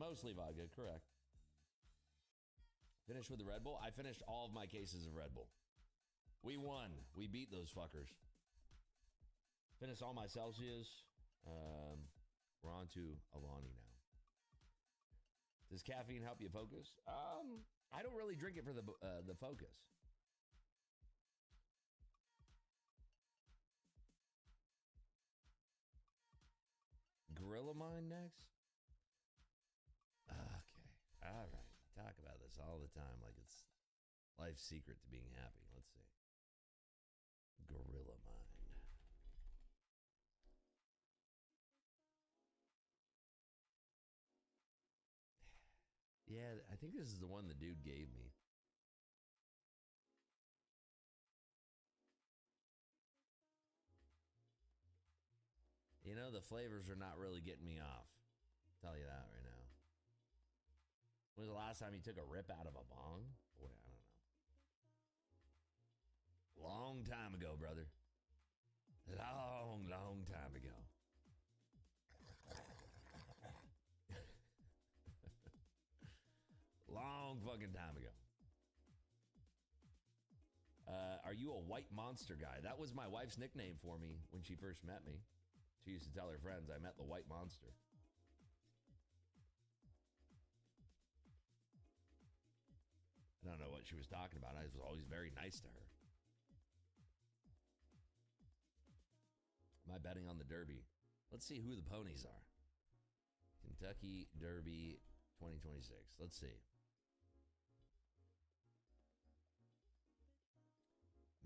Mostly vodka, correct. Finished with the Red Bull? I finished all of my cases of Red Bull. We won. We beat those fuckers. Finished all my Celsius. We're on to Alani now. Does caffeine help you focus? I don't really drink it for the focus. Gorilla Mine next? Okay. All right. Talk about this all the time like it's life's secret to being happy. Let's see. Gorilla Mine. Yeah, I think this is the one the dude gave me. You know, the flavors are not really getting me off. I'll tell you that right now. When was the last time you took a rip out of a bong? Boy, I don't know. Long time ago, brother. Long time ago. Long fucking time ago. Are you a white monster guy? That was my wife's nickname for me when she first met me. She used to tell her friends I met the white monster. I don't know what she was talking about. I was always very nice to her. Am I betting on the Derby? Let's see who the ponies are. Kentucky Derby 2026. Let's see.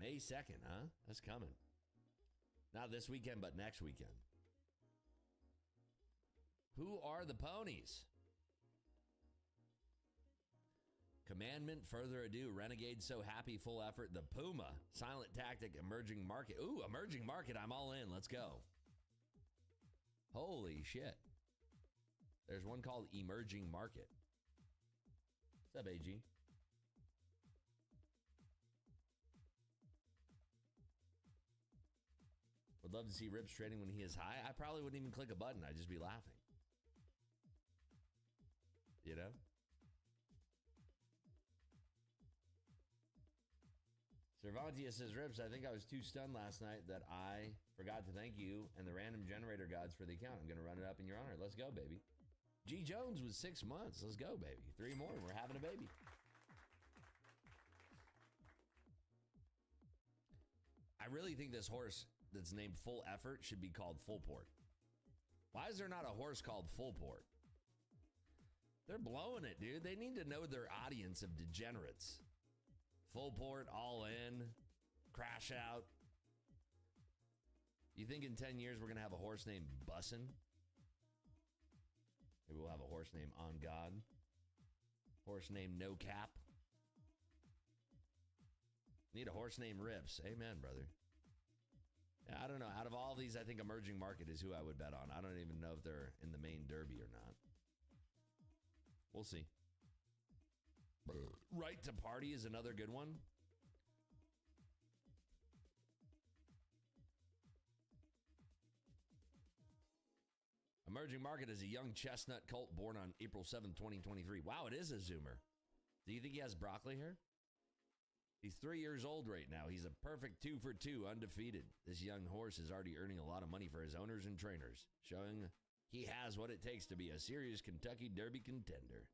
May 2nd, huh? That's coming. Not this weekend, but next weekend. Who are the ponies? Commandment, Further Ado, Renegade, So Happy, Full Effort, The Puma, Silent Tactic, Emerging Market. Ooh, Emerging Market, I'm all in. Let's go. Holy shit. There's one called Emerging Market. What's up, AG? Would love to see Rips trading when he is high. I probably wouldn't even click a button. I'd just be laughing. You know? Cervantes says, Rips, I think I was too stunned last night that I forgot to thank you and the random generator gods for the account. I'm going to run it up in your honor. Let's go, baby. G. Jones was 6 months. Let's go, baby. 3 more and we're having a baby. I really think this horse that's named Full Effort should be called Full Port. Why is there not a horse called Full Port? They're blowing it, dude. They need to know their audience of degenerates. Full Port, All In, Crash Out. You think in 10 years we're going to have a horse named Bussin'? Maybe we'll have a horse named On God. Horse named No Cap. Need a horse named Rips. Amen, brother. Yeah, I don't know. Out of all these, I think Emerging Market is who I would bet on. I don't even know if they're in the main Derby or not. We'll see. Right to Party is another good one. Emerging Market is a young chestnut colt born on April 7th, 2023. Wow, it is a Zoomer. Do you think he has broccoli hair? He's 3 years old right now. He's a perfect 2 for 2, undefeated. This young horse is already earning a lot of money for his owners and trainers, showing he has what it takes to be a serious Kentucky Derby contender.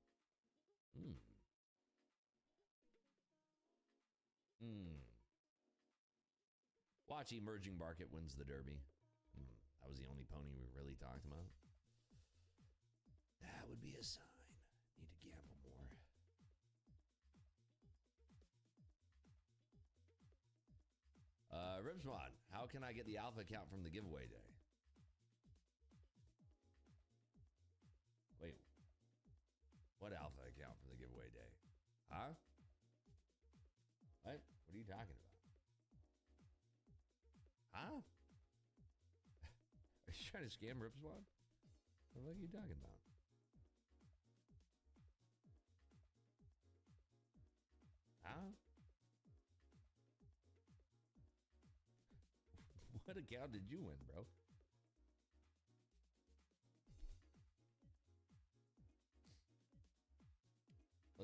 Watch Emerging Market wins the Derby. That was the only pony we really talked about. That would be a sign. Need to gamble more. Ripsmod, how can I get the alpha account from the giveaway day? Wait, what alpha account from the giveaway day? Huh? What? What are you talking about? Huh? Are you trying to scam Ripsmod? What are you talking about? Huh? What account did you win, bro?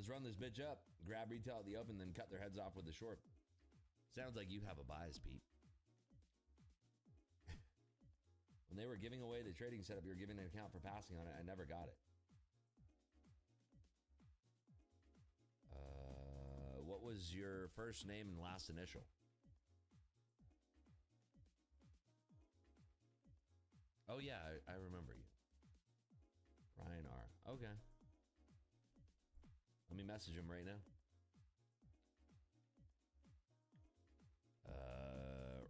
Let's run this bitch up. Grab retail at the open, then cut their heads off with the short. Sounds like you have a bias, Pete. When they were giving away the trading setup, you were giving an account for passing on it. I never got it. What was your first name and last initial? Oh, yeah, I remember you. Ryan R. Okay. Let me message him right now.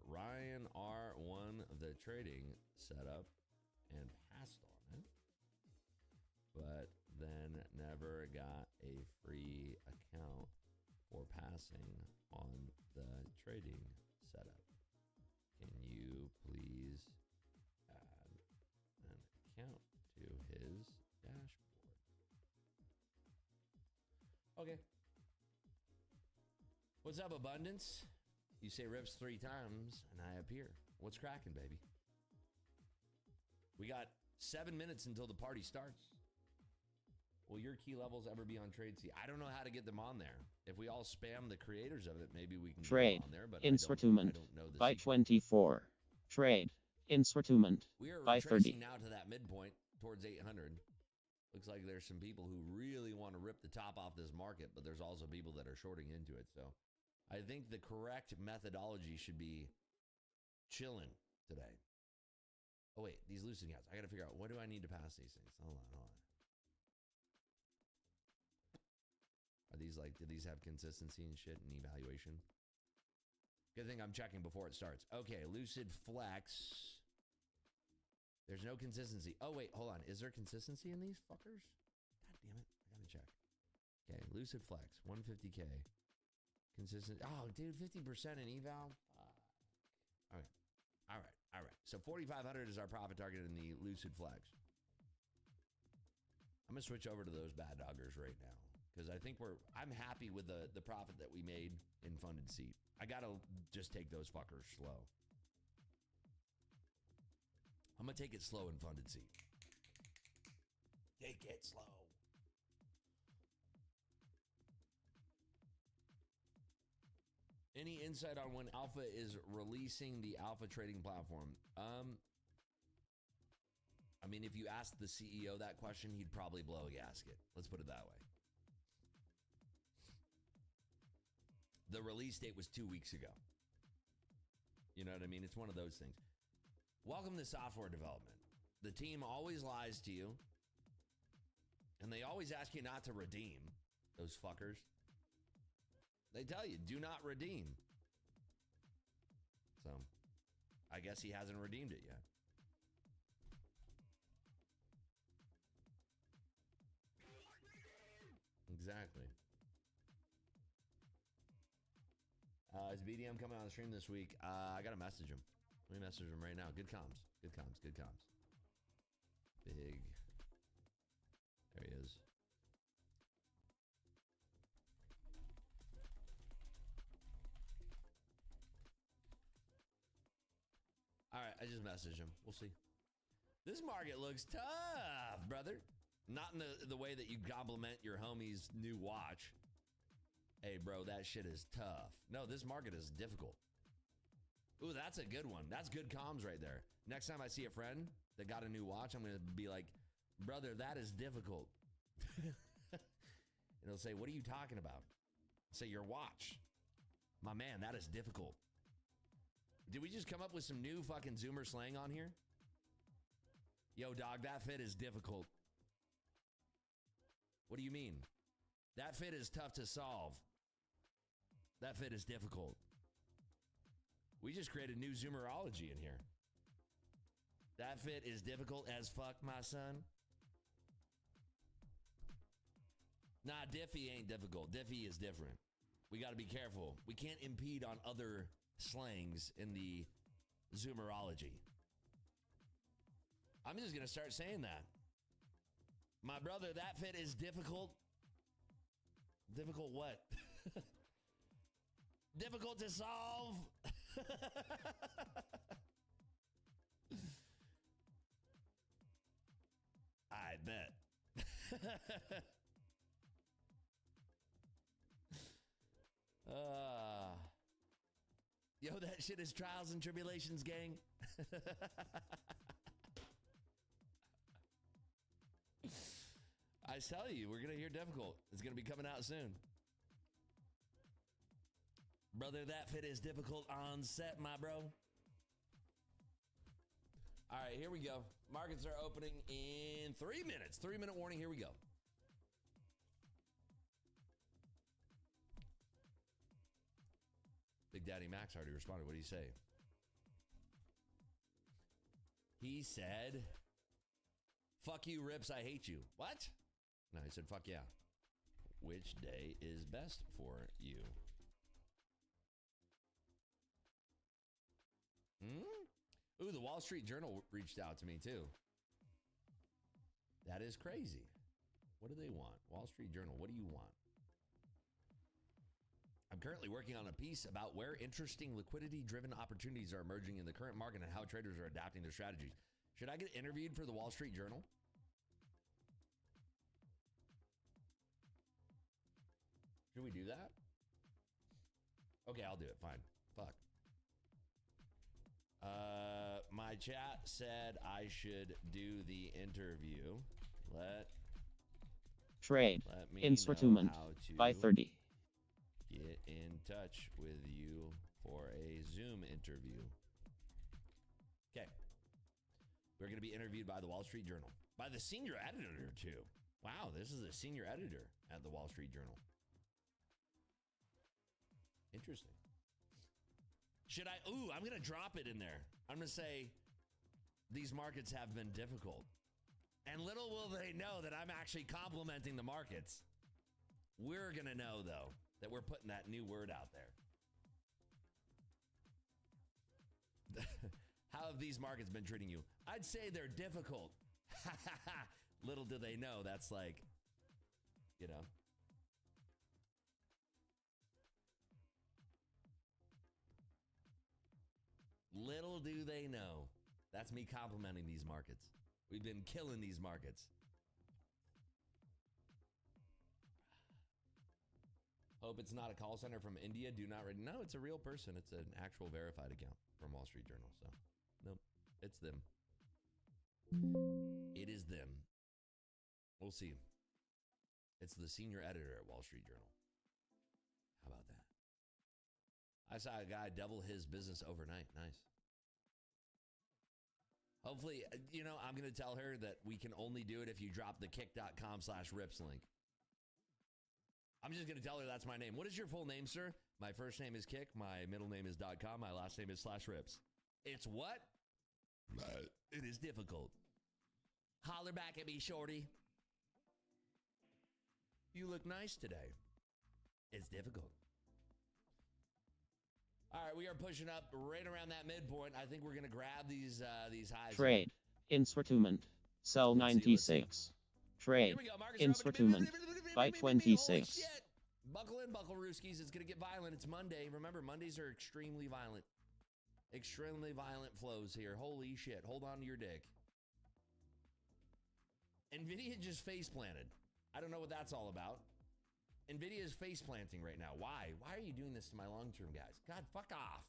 Ryan R won the trading setup and passed on it, but then never got a free account for passing on the trading setup. Can you please add an account to his dashboard? Okay. What's up, Abundance? You say rips 3 times, and I appear. What's cracking, baby? We got 7 minutes until the party starts. Will your key levels ever be on TradeC? I don't know how to get them on there. If we all spam the creators of it, maybe we can Trade. Get them on there. But Instrument. I don't know the By secret. 24. Trade. Instrument. We are by retracing 30. now to that midpoint towards 800. Looks like there's some people who really want to rip the top off this market, but there's also people that are shorting into it. So I think the correct methodology should be chilling today. Oh, wait, these loosening guys. I got to figure out, what do I need to pass these things? Hold on. Are these like, do these have consistency and shit and evaluation? Good thing I'm checking before it starts. Okay, Lucid Flex. There's no consistency. Oh, wait, hold on. Is there consistency in these fuckers? God damn it. I gotta check. Okay, Lucid Flex, 150K. Consistent. Oh, dude, 50% in eval? All right. So 4,500 is our profit target in the Lucid Flex. I'm gonna switch over to those bad doggers right now because I think I'm happy with the profit that we made in funded seat. I gotta just take those fuckers slow. I'm gonna take it slow in funded seat. Take it slow. Any insight on when Alpha is releasing the Alpha trading platform? I mean, if you asked the CEO that question, he'd probably blow a gasket. Let's put it that way. The release date was 2 weeks ago. You know what I mean? It's one of those things. Welcome to software development. The team always lies to you, and they always ask you not to redeem, those fuckers. They tell you, do not redeem. So, I guess he hasn't redeemed it yet. Exactly. Is BDM coming on the stream this week? I got to message him. Let me message him right now. Good comms. Good comms. Good comms. Big. There he is. All right, I just messaged him. We'll see. This market looks tough, brother. Not in the way that you compliment your homie's new watch. Hey, bro, that shit is tough. No, this market is difficult. Ooh, that's a good one. That's good comms right there. Next time I see a friend that got a new watch, I'm going to be like, brother, that is difficult. And he'll say, what are you talking about? I'll say, your watch. My man, that is difficult. Did we just come up with some new fucking Zoomer slang on here? Yo, dog, that fit is difficult. What do you mean? That fit is tough to solve. That fit is difficult. We just created new Zoomerology in here. That fit is difficult as fuck, my son. Nah, Diffie ain't difficult. Diffie is different. We got to be careful. We can't impede on other slangs in the Zoomerology. I'm just going to start saying that. My brother, that fit is difficult. Difficult what? Difficult to solve. I bet. Yo, that shit is trials and tribulations, gang. I tell you, we're going to hear difficult. It's going to be coming out soon. Brother, that fit is difficult on set, my bro. All right, here we go. Markets are opening in 3 minutes. 3-minute warning. Here we go. Big Daddy Max already responded. What did he say? He said, fuck you, Rips, I hate you. What? No, he said, fuck yeah. Which day is best for you? Ooh, the Wall Street Journal reached out to me too. That is crazy. What do they want? Wall Street Journal, what do you want? I'm currently working on a piece about where interesting liquidity-driven opportunities are emerging in the current market and how traders are adapting their strategies. Should I get interviewed for the Wall Street Journal? Should we do that? Okay, I'll do it. Fine. Fuck. My chat said I should do the interview. Trade Let me instrument know how to by 30. Get in touch with you for a Zoom interview. Okay. We're going to be interviewed by the Wall Street Journal. By the senior editor, too. Wow, this is a senior editor at the Wall Street Journal. Interesting. Should I? Ooh, I'm going to drop it in there. I'm going to say, these markets have been difficult. And little will they know that I'm actually complimenting the markets. We're going to know, though, that we're putting that new word out there. How have these markets been treating you? I'd say they're difficult. Little do they know that's like, you know. Little do they know. That's me complimenting these markets. We've been killing these markets. Hope it's not a call center from India. Do not read. No, it's a real person. It's an actual verified account from Wall Street Journal. So, nope, it's them. It is them. We'll see. It's the senior editor at Wall Street Journal. How about that? I saw a guy double his business overnight. Nice. Hopefully, you know, I'm going to tell her that we can only do it if you drop the kick.com/rips link. I'm just going to tell her that's my name. What is your full name, sir? My first name is Kick. My middle name is .com. My last name is /rips. It's what? It is difficult. Holler back at me, shorty. You look nice today. It's difficult. All right, we are pushing up right around that midpoint. I think we're going to grab these highs. Trade instrument. Sell 96. Trade instrument by 26. Buckle in, buckle rooskies. It's going to get violent. It's Monday. Remember, Mondays are extremely violent. Extremely violent flows here. Holy shit. Hold on to your dick. NVIDIA just face planted. I don't know what that's all about. NVIDIA is face planting right now. Why? Why are you doing this to my long-term guys? God, fuck off.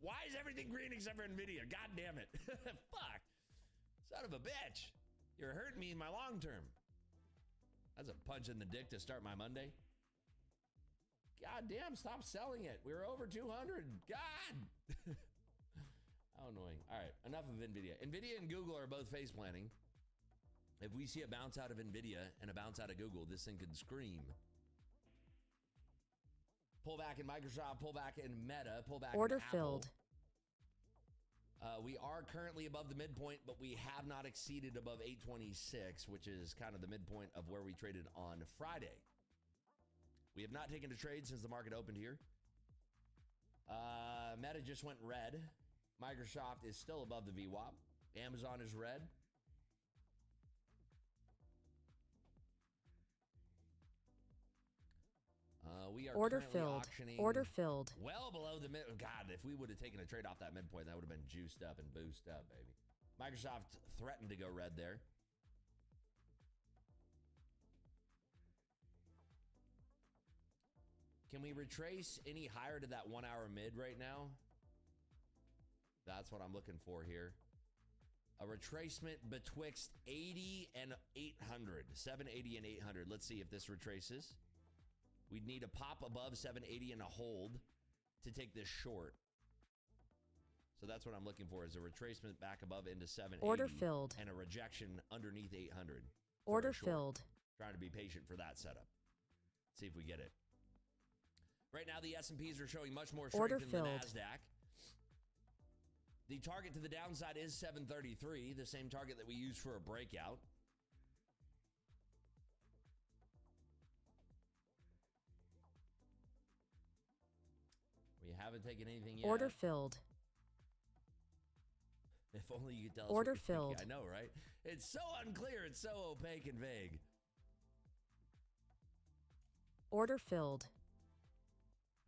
Why is everything green except for NVIDIA? God damn it. Fuck. Son of a bitch. You're hurting me in my long-term. That's a punch in the dick to start my Monday. God damn, stop selling it. We were over 200. God. How annoying. All right, enough of NVIDIA. NVIDIA and Google are both face planting. If we see a bounce out of NVIDIA and a bounce out of Google, this thing could scream. Pull back in Microsoft, pull back in Meta, pull back Order in Apple. filled. We are currently above the midpoint, but we have not exceeded above 826, which is kind of the midpoint of where we traded on Friday. We have not taken a trade since the market opened here. Meta just went red. Microsoft is still above the VWAP. Amazon is red. We are Order currently filled. auctioning Order filled. well below the mid. God, if we would have taken a trade off that midpoint, that would have been juiced up and boosted up, baby. Microsoft threatened to go red there. Can we retrace any higher to that 1 hour mid right now? That's what I'm looking for here. A retracement betwixt 80 and 800. 780 and 800. Let's see if this retraces. We'd need a pop above 780 and a hold to take this short. So that's what I'm looking for, is a retracement back above into 780. Order filled. And a rejection underneath 800. Order filled. Trying to be patient for that setup. See if we get it. Right now, the S&Ps are showing much more strength than the NASDAQ. The target to the downside is 733, the same target that we used for a breakout. We haven't taken anything yet. Order filled. If only you could tell us. Order filled. I know, right? It's so unclear. It's so opaque and vague. Order filled.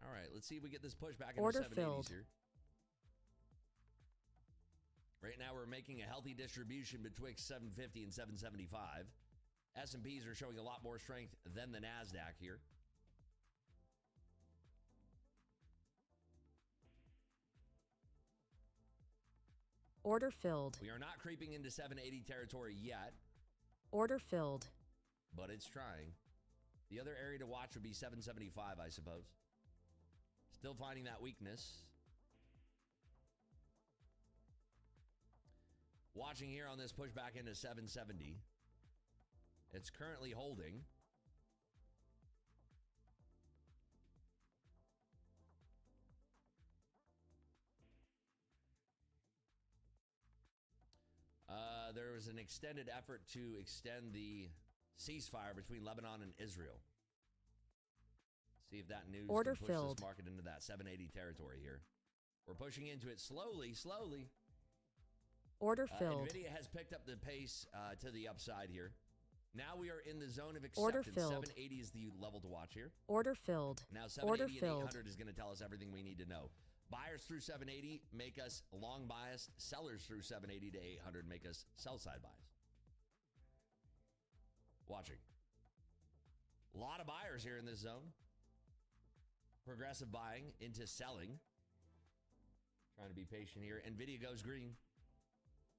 All right, let's see if we get this push back into Order 780s filled. here. Right now, we're making a healthy distribution betwixt 750 and 775. S&Ps are showing a lot more strength than the NASDAQ here. Order filled. We are not creeping into 780 territory yet. Order filled. But it's trying. The other area to watch would be 775, I suppose. Still finding that weakness. Watching here on this pushback into 770. It's currently holding. There was an extended effort to extend the ceasefire between Lebanon and Israel. See if that news Order can push filled. this market into that 780 territory here. We're pushing into it slowly. Order filled. NVIDIA has picked up the pace to the upside here. Now we are in the zone of Order acceptance. filled. 780 is the level to watch here. Order filled. Now Order 780 and filled. 800 is going to tell us everything we need to know. Buyers through 780 make us long biased. Sellers through 780 to 800 make us sell side biased. Watching. A lot of buyers here in this zone. Progressive buying into selling. Trying to be patient here. NVIDIA goes green.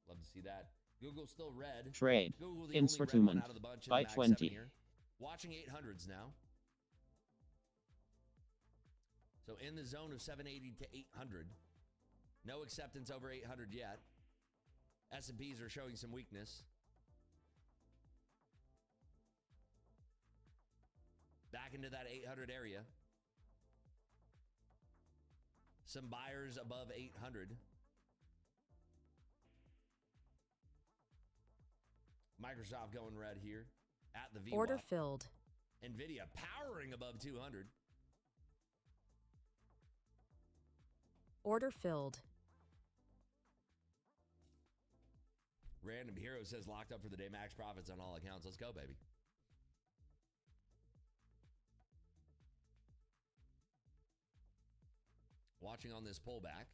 Love to see that. Google's still red. Trade. Google the only red one out of the bunch in by the Mag 20. 7 here. Watching 800s now. So in the zone of 780 to 800. No acceptance over 800 yet. S&Ps are showing some weakness. Back into that 800 area. Some buyers above 800. Microsoft going red here at the VWAP. Order filled. NVIDIA powering above 200. Order filled. Random Hero says locked up for the day, max profits on all accounts. Let's go, baby. Watching on this pullback.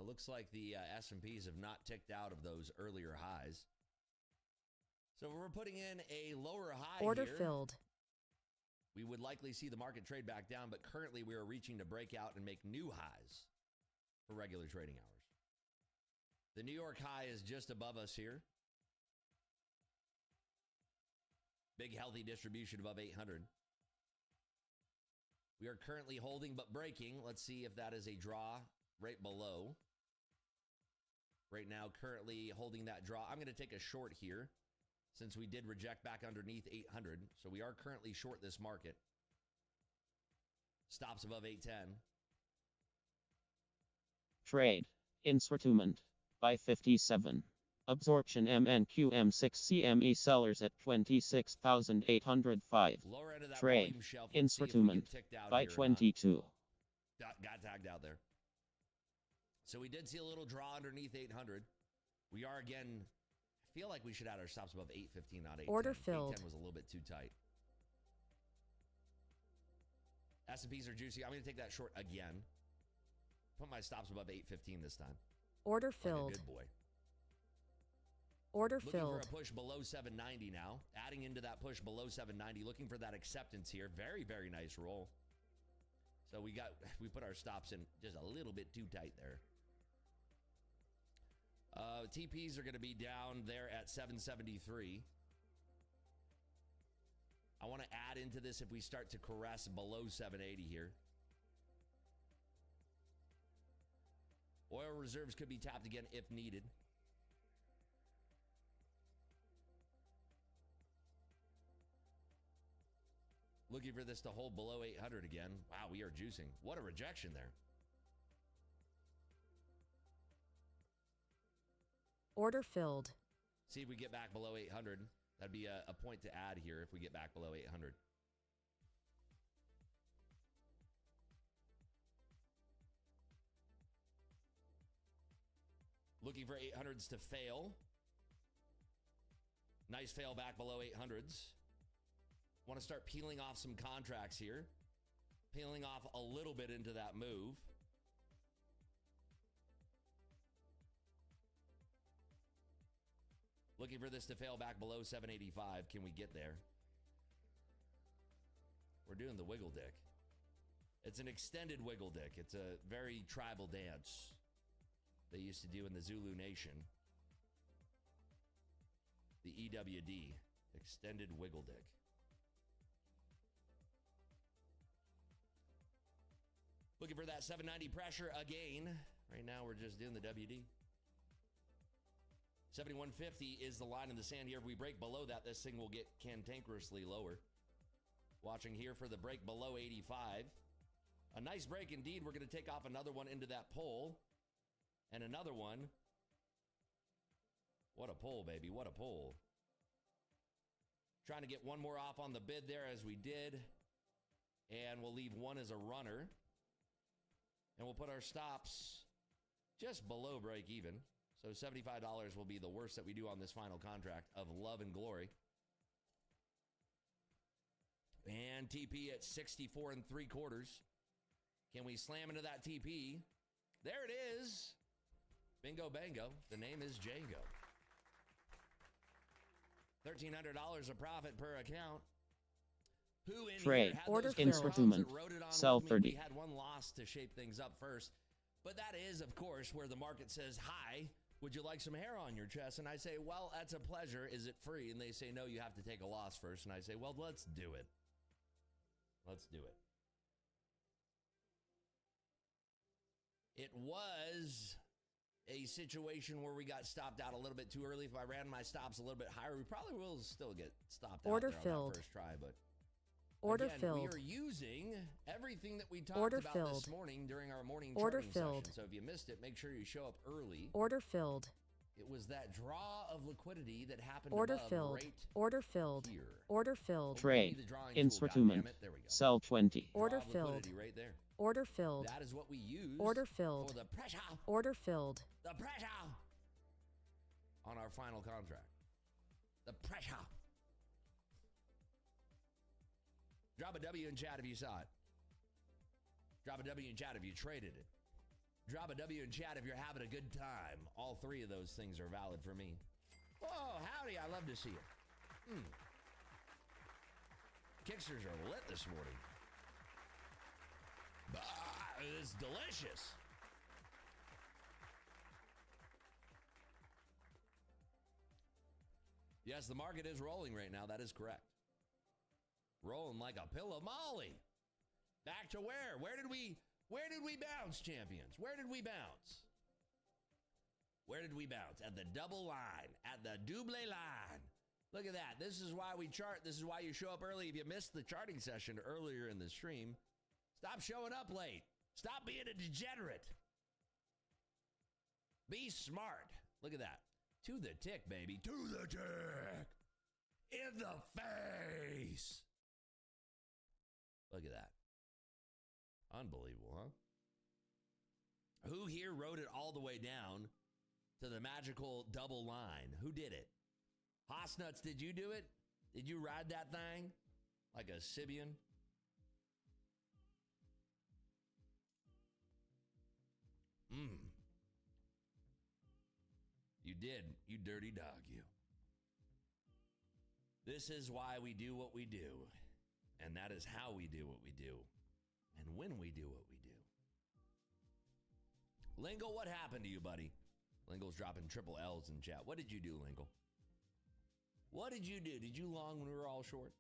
Looks like the S&Ps have not ticked out of those earlier highs. So we're putting in a lower high Order here. filled. We would likely see the market trade back down, but currently we are reaching to break out and make new highs for regular trading hours. The New York high is just above us here. Big healthy distribution above 800. We are currently holding but breaking. Let's see if that is a draw right below. Right now, currently holding that draw. I'm going to take a short here since we did reject back underneath 800. So we are currently short this market. Stops above 810. Trade. Instrument. By 57. Absorption MNQ M6 CME sellers at 26,805. Lower end of that Trade. volume shelf. Let's see if we Instrument. get ticked out By here or not. 22. Got tagged out there. So we did see a little draw underneath 800. We are again, I feel like we should add our stops above 815, not 810. Order filled. 810 was a little bit too tight. S&Ps are juicy. I'm going to take that short again. Put my stops above 815 this time. Order Like a filled. good boy. Order Looking filled. for a push below 790 now. Adding into that push below 790. Looking for that acceptance here. Very, very nice roll. So we put our stops in just a little bit too tight there. TPs are going to be down there at 773. I want to add into this if we start to caress below 780 here. Oil reserves could be tapped again if needed. Looking for this to hold below 800 again. Wow, we are juicing. What a rejection there. Order filled. See if we get back below 800. That'd be a point to add here if we get back below 800. Looking for 800s to fail. Nice fail back below 800s. Want to start peeling off some contracts here. Peeling off a little bit into that move. Looking for this to fail back below 785. Can we get there? We're doing the wiggle dick. It's an extended wiggle dick. It's a very tribal dance they used to do in the Zulu Nation. The EWD, extended wiggle dick. Looking for that 790 pressure again. Right now we're just doing the WD. 7150 is the line in the sand here. If we break below that, this thing will get cantankerously lower. Watching here for the break below 85. A nice break indeed. We're going to take off another one into that pole. And another one. What a pull, baby. What a pull. Trying to get one more off on the bid there as we did. And we'll leave one as a runner. And we'll put our stops just below break even. So $75 will be the worst that we do on this final contract of love and glory. And TP at 64 3/4. Can we slam into that TP? There it is. Bingo bango. The name is Django. $1,300 a profit per account. Who in Trade. here had Order those filled. Instrument. that wrote it on Sell with me? 30. We had one loss to shape things up first. But that is, of course, where the market says, hi, would you like some hair on your chest? And I say, well, that's a pleasure. Is it free? And they say, no, you have to take a loss first. And I say, well, let's do it. Let's do it. It was a situation where we got stopped out a little bit too early. If I ran my stops a little bit higher, we probably will still get stopped Order out there on filled. that first try. But Order again, filled. we are using everything that we talked Order about filled. this morning during our morning Order charting filled. session. So if you missed it, make sure you show up early. Order filled. It was that draw of liquidity that happened Order above filled. right Order filled. here. Order filled. Trade. Give me the drawing tool, Instrument. goddammit. There we go. Sell 20. Draw Order of filled. liquidity right there. Order filled. That is what we use Order filled. for the pressure. Order filled. The pressure on our final contract. The pressure. Drop a W in chat if you saw it. Drop a W in chat if you traded it. Drop a W in chat if you're having a good time. All three of those things are valid for me. Oh, howdy. I love to see it. Kicksters are lit this morning. Bah, it's delicious. Yes, the market is rolling right now. That is correct. Rolling like a pill of Molly. Back to where? Where did we bounce, champions? Where did we bounce? Where did we bounce? At the double line. At the double line. Look at that. This is why we chart. This is why you show up early. If you missed the charting session earlier in the stream, stop showing up late. Stop being a degenerate. Be smart. Look at that. To the tick, baby. To the tick. In the face. Look at that. Unbelievable, huh? Who here wrote it all the way down to the magical double line? Who did it? Hosnuts, did you do it? Did you ride that thing like a Sibian? You did. You dirty dog, you. This is why we do what we do. And that is how we do what we do. And when we do what we do. Lingle, what happened to you, buddy? Lingle's dropping triple L's in chat. What did you do, Lingle? What did you do? Did you long when we were all short?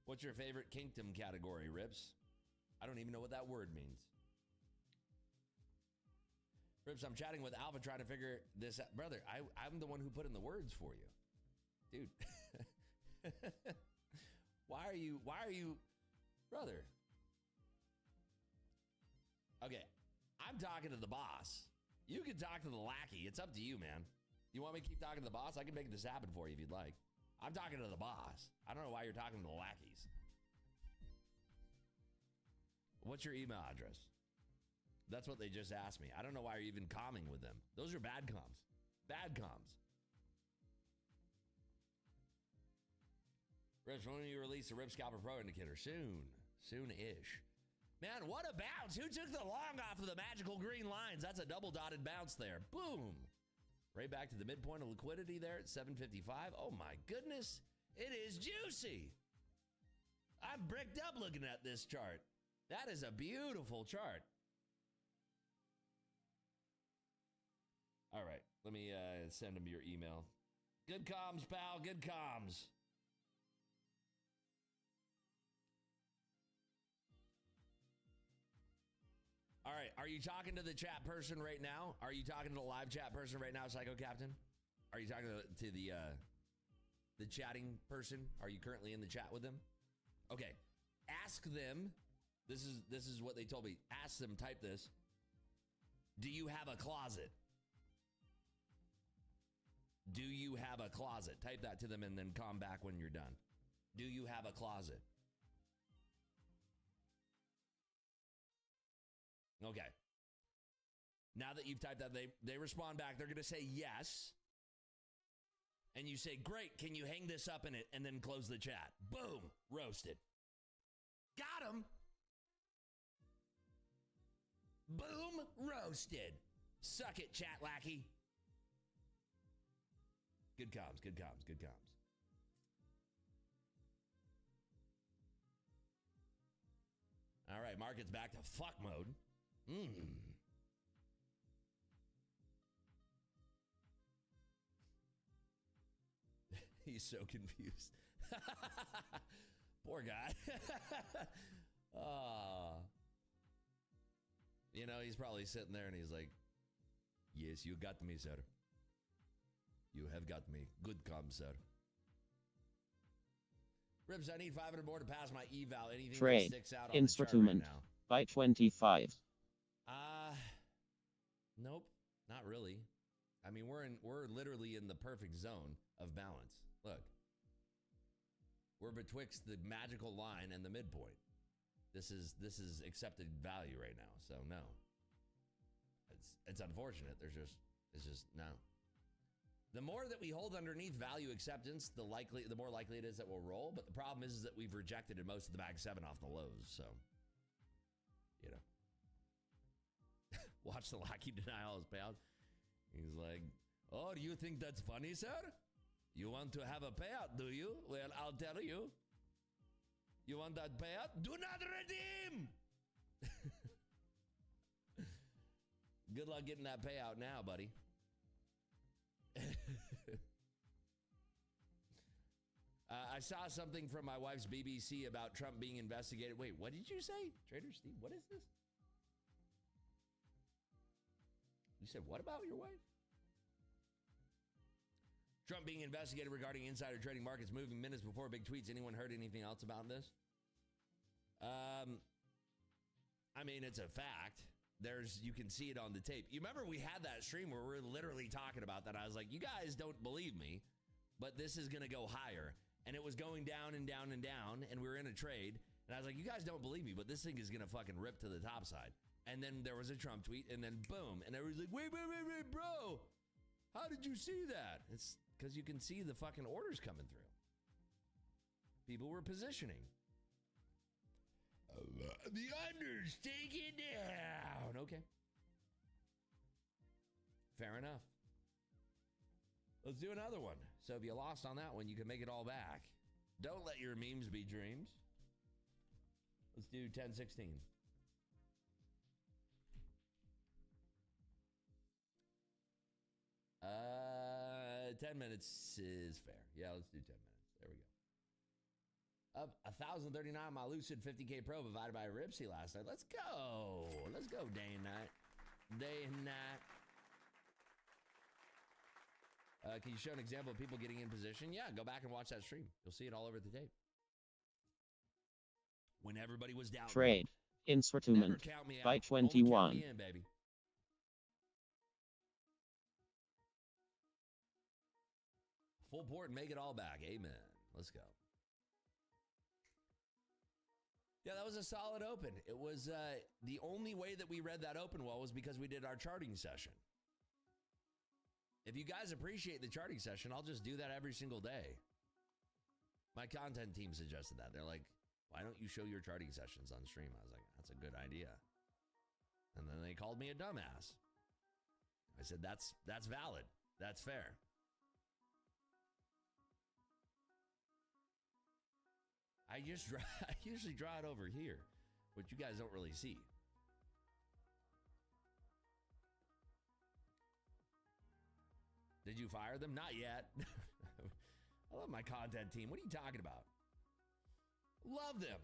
What's your favorite kingdom category, Rips? I don't even know what that word means. Rips, I'm chatting with Alpha trying to figure this out. Brother, I'm the one who put in the words for you. Dude. Why are you, brother? Okay, I'm talking to the boss. You can talk to the lackey. It's up to you, man. You want me to keep talking to the boss? I can make this happen for you if you'd like. I'm talking to the boss. I don't know why you're talking to the lackeys. What's your email address? That's what they just asked me. I don't know why you're even comming with them. Those are bad comms. Bad comms. Rips, when will you release the Rip Scalper Pro indicator? Soon. Soon-ish. Man, what a bounce. Who took the long off of the magical green lines? That's a double dotted bounce there. Boom. Right back to the midpoint of liquidity there at 755. Oh my goodness. It is juicy. I'm bricked up looking at this chart. That is a beautiful chart. All right, let me send him your email. Good comms, pal, good comms. All right, are you talking to the chat person right now? Are you talking to the live chat person right now, Psycho Captain? Are you talking to the chatting person? Are you currently in the chat with them? Okay, ask them. This is what they told me. Ask them, type this. Do you have a closet? Do you have a closet? Type that to them and then come back when you're done. Do you have a closet? Okay. Now that you've typed that, they respond back. They're going to say yes. And you say, great, can you hang this up in it? And then close the chat. Boom. Roasted. Got him. Boom. Roasted. Suck it, chat lackey. Good comms, good comms, good comms. All right, market's back to fuck mode. He's so confused. Poor guy. You know, he's probably sitting there and he's like, yes, you got me, sir. You have got me. Good comms, sir. Rips, I need 500 more to pass my eval. Anything Trade. that sticks out on the chart right Instrument. now? By 25. Nope, not really. I mean, we're literally in the perfect zone of balance. Look. We're betwixt the magical line and the midpoint. This is accepted value right now. So no. It's unfortunate. It's just no. The more that we hold underneath value acceptance, the more likely it is that we'll roll. But the problem is that we've rejected in most of the bag 7 off the lows. So, you know, watch the lackey deny all his payout. He's like, oh, do you think that's funny, sir? You want to have a payout, do you? Well, I'll tell you. You want that payout? Do not redeem! Good luck getting that payout now, buddy. I saw something from my wife's BBC about Trump being investigated. Wait, what did you say? Trader Steve, what is this? You said what about your wife? Trump being investigated regarding insider trading markets moving minutes before big tweets. Anyone heard anything else about this? I mean, it's a fact. You can see it on the tape. You remember we had that stream where we're literally talking about that. I was like, you guys don't believe me, but this is going to go higher. And it was going down and down and down, and we were in a trade. And I was like, you guys don't believe me, but this thing is going to fucking rip to the top side. And then there was a Trump tweet, and then boom. And everybody's like, wait, bro. How did you see that? It's because you can see the fucking orders coming through. People were positioning. The under's taken down. Okay. Fair enough. Let's do another one. So if you lost on that one, you can make it all back. Don't let your memes be dreams. Let's do 10-16. 10 minutes is fair. Yeah, let's do 10 minutes. There we go. Up 1,039 my Lucid 50K Pro provided by Ripsy last night. Let's go. Let's go day and night. Day and night. Can you show an example of people getting in position? Yeah, go back and watch that stream. You'll see it all over the tape. When everybody was down. Trade. Instrument. By 21. Only count me in, baby. Full port and make it all back. Amen. Let's go. Yeah, that was a solid open. It was the only way that we read that open well was because we did our charting session. If you guys appreciate the charting session, I'll just do that every single day. My content team suggested that. They're like, why don't you show your charting sessions on stream? I was like, that's a good idea. And then they called me a dumbass. I said, that's valid. That's fair. I usually draw it over here, which you guys don't really see. Did you fire them? Not yet. I love my content team. What are you talking about? Love them.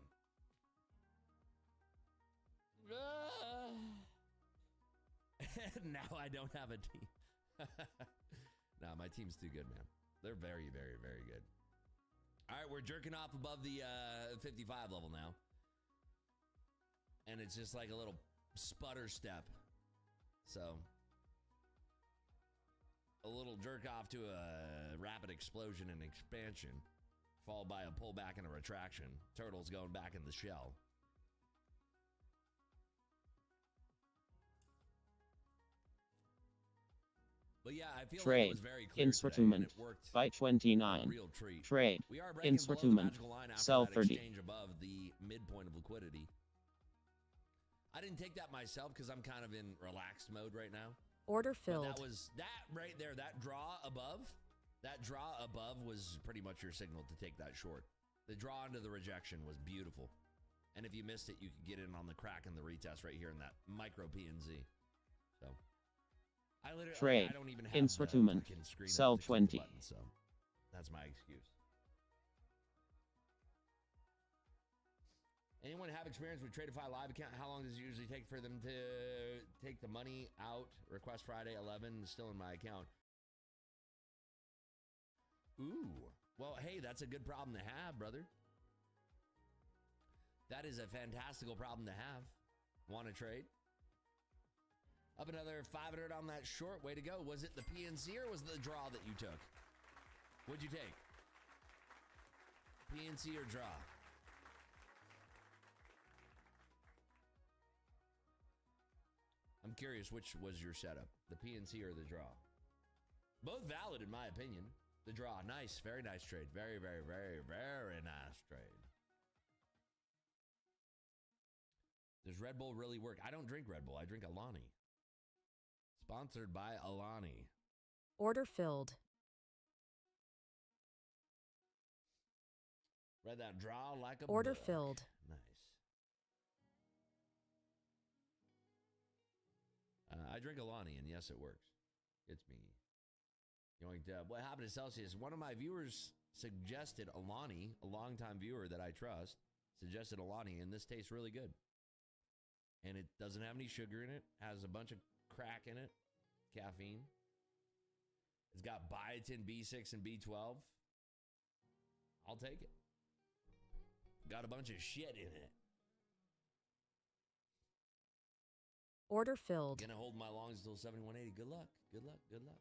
Now I don't have a team. No, my team's too good, man. They're very, very, very good. All right, we're jerking off above the 55 level now. And it's just like a little sputter step. So, a little jerk off to a rapid explosion and expansion, followed by a pullback and a retraction. Turtle's going back in the shell. But yeah, I feel like it was very clear Instrument. today, and it worked By 29. real treat. Trade. We are breaking below the Instrument. magical line after Sell that 30. exchange above the midpoint of liquidity. I didn't take that myself because I'm kind of in relaxed mode right now. Order But filled. that was that right there, that draw above was pretty much your signal to take that short. The draw into the rejection was beautiful. And if you missed it, you could get in on the crack and the retest right here in that micro PNZ. So I literally Trade. I don't even have Instrument. the fucking screen up Sell to click the 20. button, so that's my excuse. Anyone have experience with Tradeify Live account? How long does it usually take for them to take the money out? Request Friday 11 still in my account. Ooh. Well, hey, that's a good problem to have, brother. That is a fantastical problem to have. Want to trade? Up another 500 on that short. Way to go. Was it the PNC or was it the draw that you took? What'd you take? PNC or draw? I'm curious which was your setup, the PNC or the draw. Both valid in my opinion. The draw, nice, very nice trade. Very, very, very, very nice trade. Does Red Bull really work? I don't drink Red Bull, I drink Alani. Sponsored by Alani. Order filled. Read that draw like a Order book. filled. Nice. I drink Alani, and yes, it works. It's me. What happened to Celsius? One of my viewers suggested Alani, a longtime viewer that I trust, suggested Alani, and this tastes really good. And it doesn't have any sugar in it. Has a bunch of crack in it. Caffeine. It's got biotin, B6, and B12. I'll take it. Got a bunch of shit in it. Order filled. Gonna hold my longs until 7180. Good luck. Good luck. Good luck.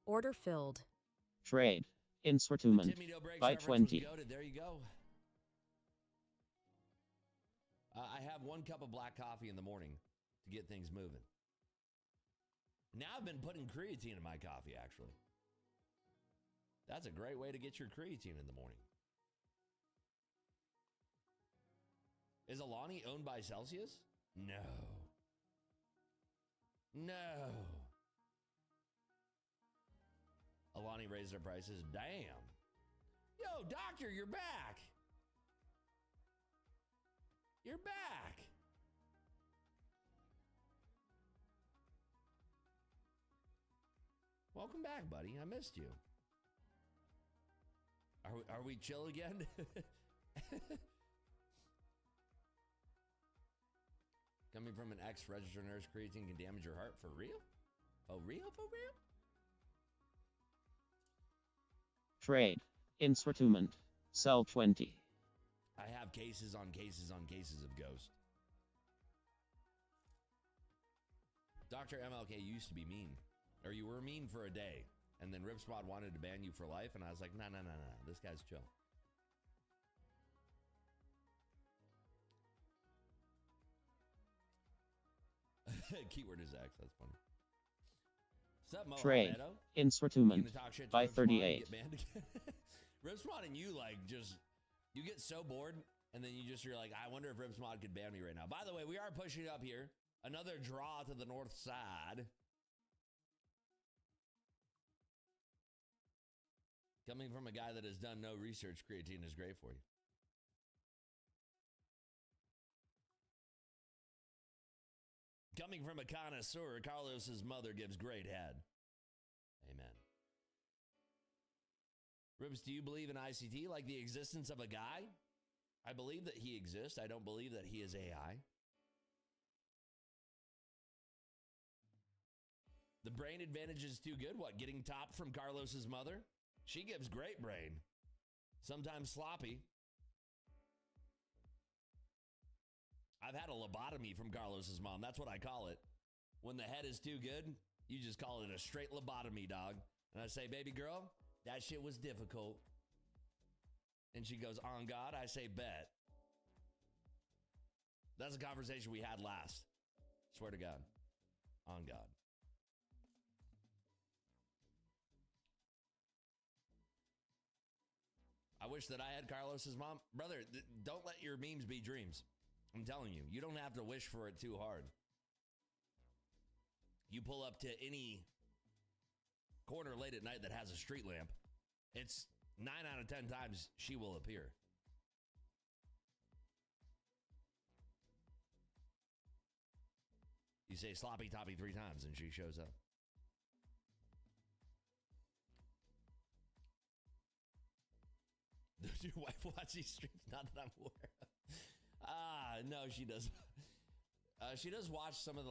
Order filled. Trade. Instrument. Timmy Doe breaks by reference 20. was goated. There you go. I have 1 cup of black coffee in the morning to get things moving. Now I've been putting creatine in my coffee, actually. That's a great way to get your creatine in the morning. Is Alani owned by Celsius? No. No. Alani raised their prices. Damn. Yo, doctor, you're back. You're back. Welcome back, buddy. I missed you. Are we chill again? Coming from an ex-registered nurse, creatine can damage your heart for real? For real? For real? Trade. Instrument. Sell 20. I have cases on cases on cases of Ghost. Dr. MLK used to be mean. Or you were mean for a day. And then Ripspot wanted to ban you for life. And I was like, no. This guy's chill. Keyword is X. That's funny. What's up, Mo? Trade. Instrument. By 38. Ripspot and you you get so bored. And then you're like, I wonder if Ripspot could ban me right now. By the way, we are pushing up here. Another draw to the north side. Coming from a guy that has done no research, creatine is great for you. Coming from a connoisseur, Carlos's mother gives great head. Amen. Ribs, do you believe in ICT, like the existence of a guy? I believe that he exists. I don't believe that he is AI. The brain advantage is too good. What, getting top from Carlos's mother? She gives great brain. Sometimes sloppy. I've had a lobotomy from Carlos's mom. That's what I call it. When the head is too good, you just call it a straight lobotomy, dog. And I say, baby girl, that shit was difficult. And she goes, on God, I say, bet. That's a conversation we had last. Swear to God. On God. I wish that I had Carlos's mom. Brother, don't let your memes be dreams. I'm telling you, you don't have to wish for it too hard. You pull up to any corner late at night that has a street lamp, it's 9 out of 10 times she will appear. You say sloppy toppy 3 times and she shows up. Does your wife watch these streams? Not that I'm aware of. No, she does. She does watch some of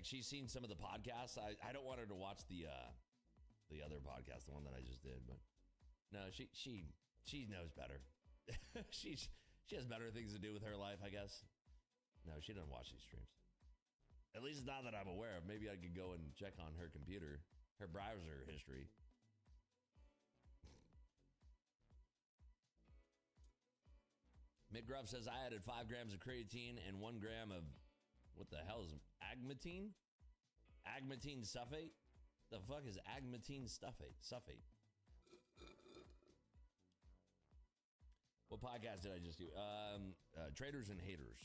she's seen some of the podcasts. I don't want her to watch the other podcast, the one that I just did, but no, she knows better. she has better things to do with her life, I guess. No, she doesn't watch these streams. At least not that I'm aware of. Maybe I could go and check on her computer, her browser history. Mick Gruff says, I added 5 grams of creatine and 1 gram of, what the hell is agmatine? Agmatine sulfate? The fuck is agmatine sulfate? What podcast did I just do? Traders and Haters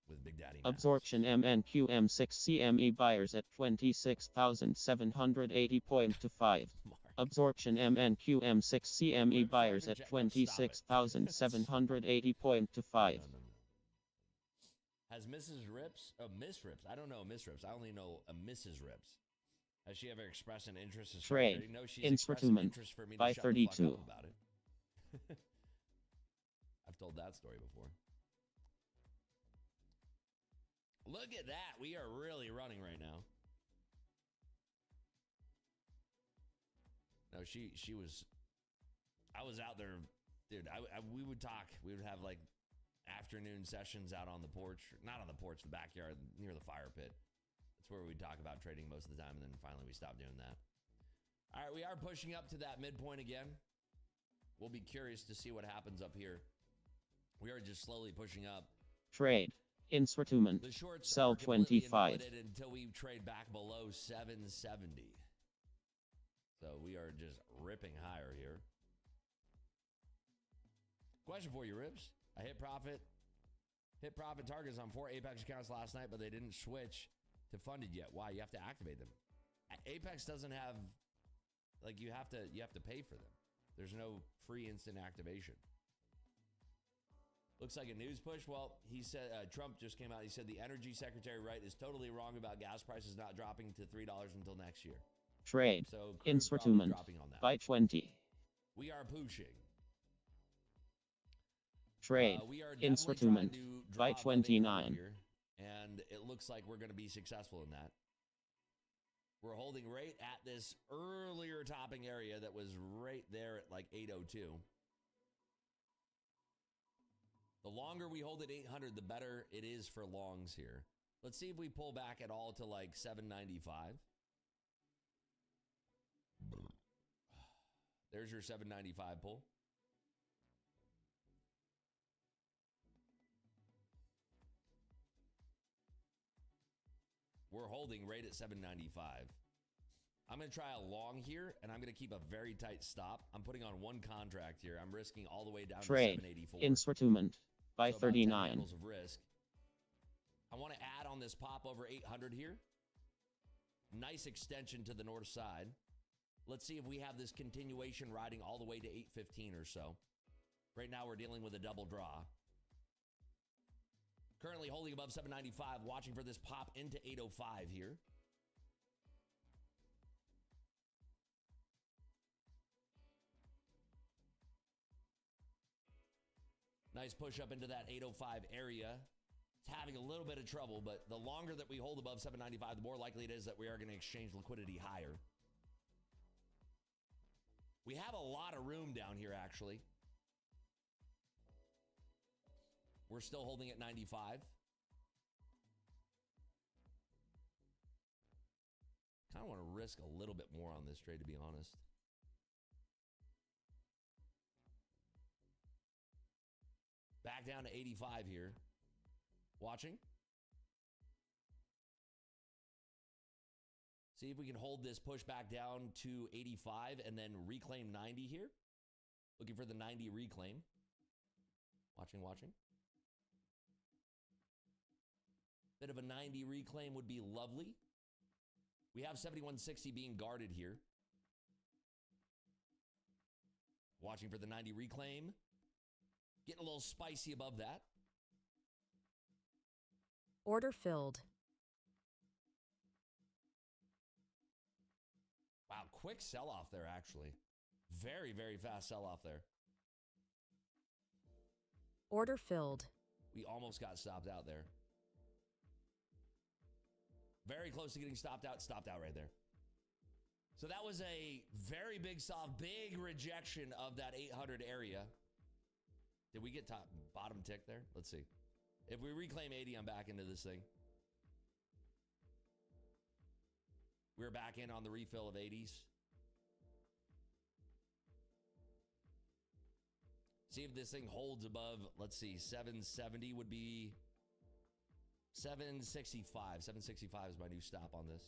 with Big Daddy Matt. Absorption MNQ M6 CME buyers at 26,780.25. Absorption MNQ M6 CME buyers at 26,780.25. Has Mrs. Rips, Miss Rips, I don't know Miss Rips, I only know a Mrs. Rips. Has she ever expressed an interest in trade? No, she's expressed an interest for me to shut the fuck up about it. I've told that story before. Look at that. We are really running right now. No, she was, I was out there, dude, we would talk. We would have like afternoon sessions out on the porch, not on the porch, the backyard near the fire pit. That's where we'd talk about trading most of the time. And then finally we stopped doing that. All right, we are pushing up to that midpoint again. We'll be curious to see what happens up here. We are just slowly pushing up. Trade. Instrument. The shorts sell 25 until we trade back below 770. So we are just ripping higher here. Question for you, Ribs. I hit profit Hit profit targets on 4 Apex accounts last night, but they didn't switch to funded yet. Why? You have to activate them. Apex doesn't have, like, you have to pay for them. There's no free instant activation. Looks like a news push. Well, he said, Trump just came out. He said the energy secretary, right, is totally wrong about gas prices not dropping to $3 until next year. Trade. So Instrument. By 20. We are pushing. Trade. We are Instrument. By 29. Here, and it looks like we're going to be successful in that. We're holding right at this earlier topping area that was right there at like 802. The longer we hold at 800, the better it is for longs here. Let's see if we pull back at all to like 795. There's your 795 pull. We're holding right at 795. I'm going to try a long here, and I'm going to keep a very tight stop. I'm putting on one contract here. I'm risking all the way down to 784. Instrument by so 39. Of risk. I want to add on this pop over 800 here. Nice extension to the north side. Let's see if we have this continuation riding all the way to 815 or so. Right now, we're dealing with a double draw. Currently holding above 795, watching for this pop into 805 here. Nice push up into that 805 area. It's having a little bit of trouble, but the longer that we hold above 795, the more likely it is that we are going to exchange liquidity higher. We have a lot of room down here, actually. We're still holding at 95. Kind of want to risk a little bit more on this trade, to be honest. Back down to 85 here. Watching. See if we can hold this push back down to 85 and then reclaim 90 here. Looking for the 90 reclaim. Watching. Bit of a 90 reclaim would be lovely. We have 7160 being guarded here. Watching for the 90 reclaim. Getting a little spicy above that. Order filled. Wow, quick sell-off there, actually. Very, very fast sell-off there. Order filled. We almost got stopped out there. Very close to getting stopped out right there. So that was a very big soft, big rejection of that 800 area. Did we get bottom tick there? Let's see. If we reclaim 80, I'm back into this thing. We're back in on the refill of 80s. See if this thing holds above, let's see, 770 would be 765. 765 is my new stop on this.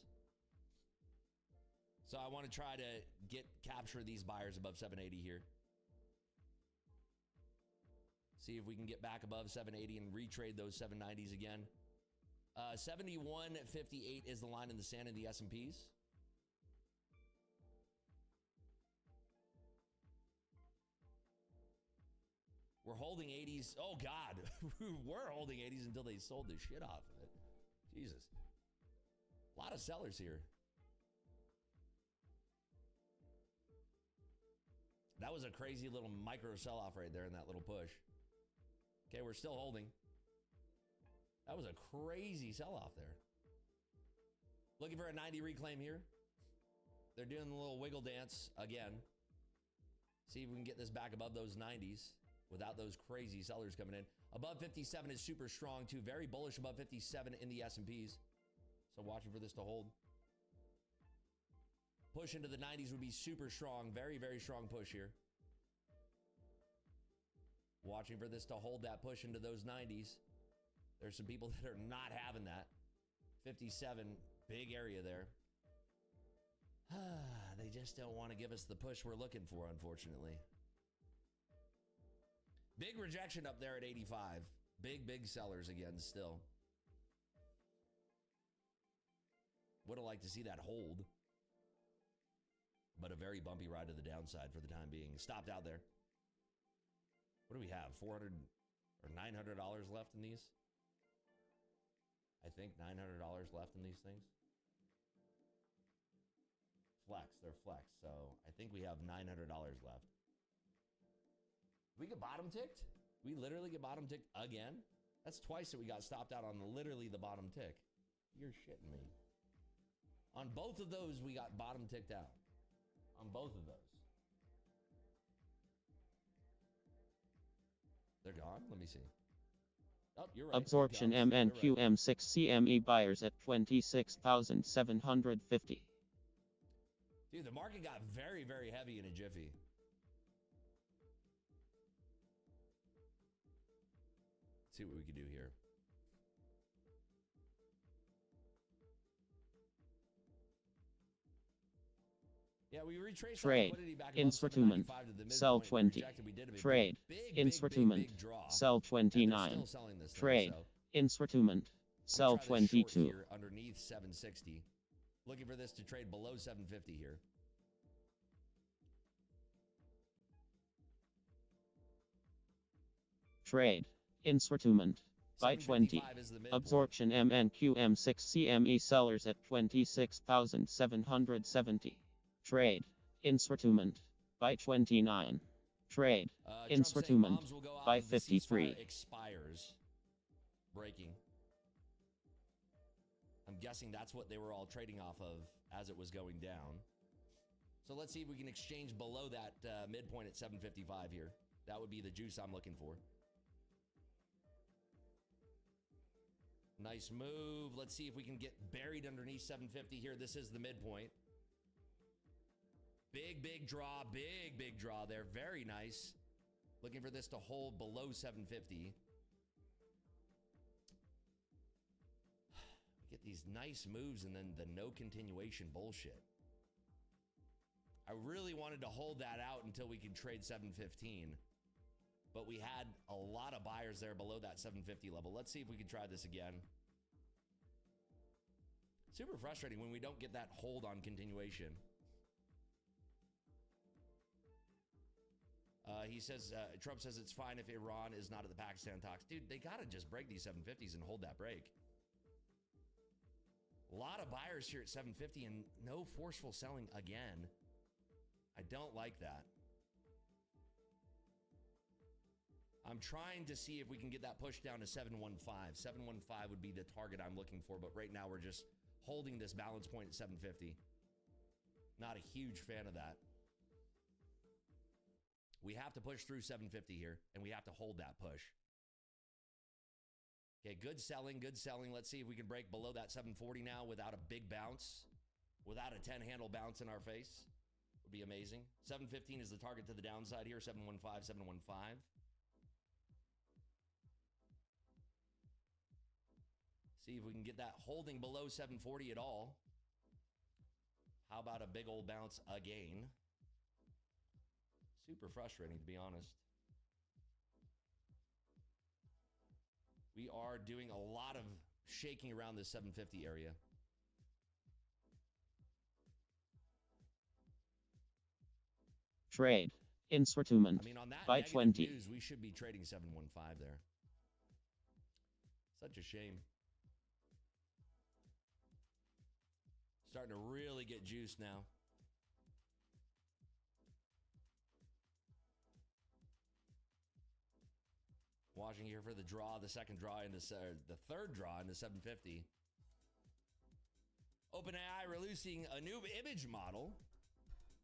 So I want to try to capture these buyers above 780 here. See if we can get back above 780 and retrade those 790s again. 71.58 is the line in the sand in the S&Ps. We're holding 80s. Oh, God. We're holding 80s until they sold the shit off of it. Jesus. A lot of sellers here. That was a crazy little micro sell-off right there in that little push. Okay, we're still holding. That was a crazy sell-off there. Looking for a 90 reclaim here. They're doing the little wiggle dance again. See if we can get this back above those 90s without those crazy sellers coming in. Above 57 is super strong too. Very bullish above 57 in the S&Ps. So watching for this to hold. Push into the 90s would be super strong. Very, very strong push here. Watching for this to hold that push into those 90s. There's some people that are not having that. 57, big area there. They just don't want to give us the push we're looking for, unfortunately. Big rejection up there at 85. Big sellers again still. Would have liked to see that hold. But a very bumpy ride to the downside for the time being. Stopped out there. What do we have? $400 or $900 left in these? I think $900 left in these things. Flex, they're flex. So I think we have $900 left. We get bottom ticked? We literally get bottom ticked again? That's twice that we got stopped out on literally the bottom tick. You're shitting me. On both of those, we got bottom ticked out. On both of those. They're gone? Let me see. Oh, you're right. Absorption MNQ M6 CME buyers at 26,750. Dude, the market got very, very heavy in a jiffy. Let's see what we can do here. Yeah, we retraced trade instrument sell 20 trade instrument sell 29 trade instrument sell 22 underneath 760. Looking for this to trade below 750 here. Trade instrument buy 20 absorption MNQ M6 CME sellers at 26,770. Trade instrument by 29. Trade instrument by 53. Expires. Breaking. I'm guessing that's what they were all trading off of as it was going down. So let's see if we can exchange below that midpoint at 755 here. That would be the juice I'm looking for. Nice move. Let's see if we can get buried underneath 750 here. This is the midpoint. Big draw, big draw there. Very nice. Looking for this to hold below 750. Get these nice moves and then the no continuation bullshit. I really wanted to hold that out until we could trade 715. But we had a lot of buyers there below that 750 level. Let's see if we can try this again. Super frustrating when we don't get that hold on continuation. He says, Trump says it's fine if Iran is not at the Pakistan talks. Dude, they got to just break these 750s and hold that break. A lot of buyers here at 750 and no forceful selling again. I don't like that. I'm trying to see if we can get that push down to 715. 715 would be the target I'm looking for, but right now we're just holding this balance point at 750. Not a huge fan of that. We have to push through 750 here, and we have to hold that push. Okay, good selling, good selling. Let's see if we can break below that 740 now without a big bounce, without a 10-handle bounce in our face. Would be amazing. 715 is the target to the downside here, 715, 715. See if we can get that holding below 740 at all. How about a big old bounce again? Super frustrating, to be honest. We are doing a lot of shaking around this 750 area. Trade instrument on that by 20. News, we should be trading 715 there. Such a shame. Starting to really get juiced now. Watching here for the draw, the second draw into the third draw into 750. OpenAI releasing a new image model.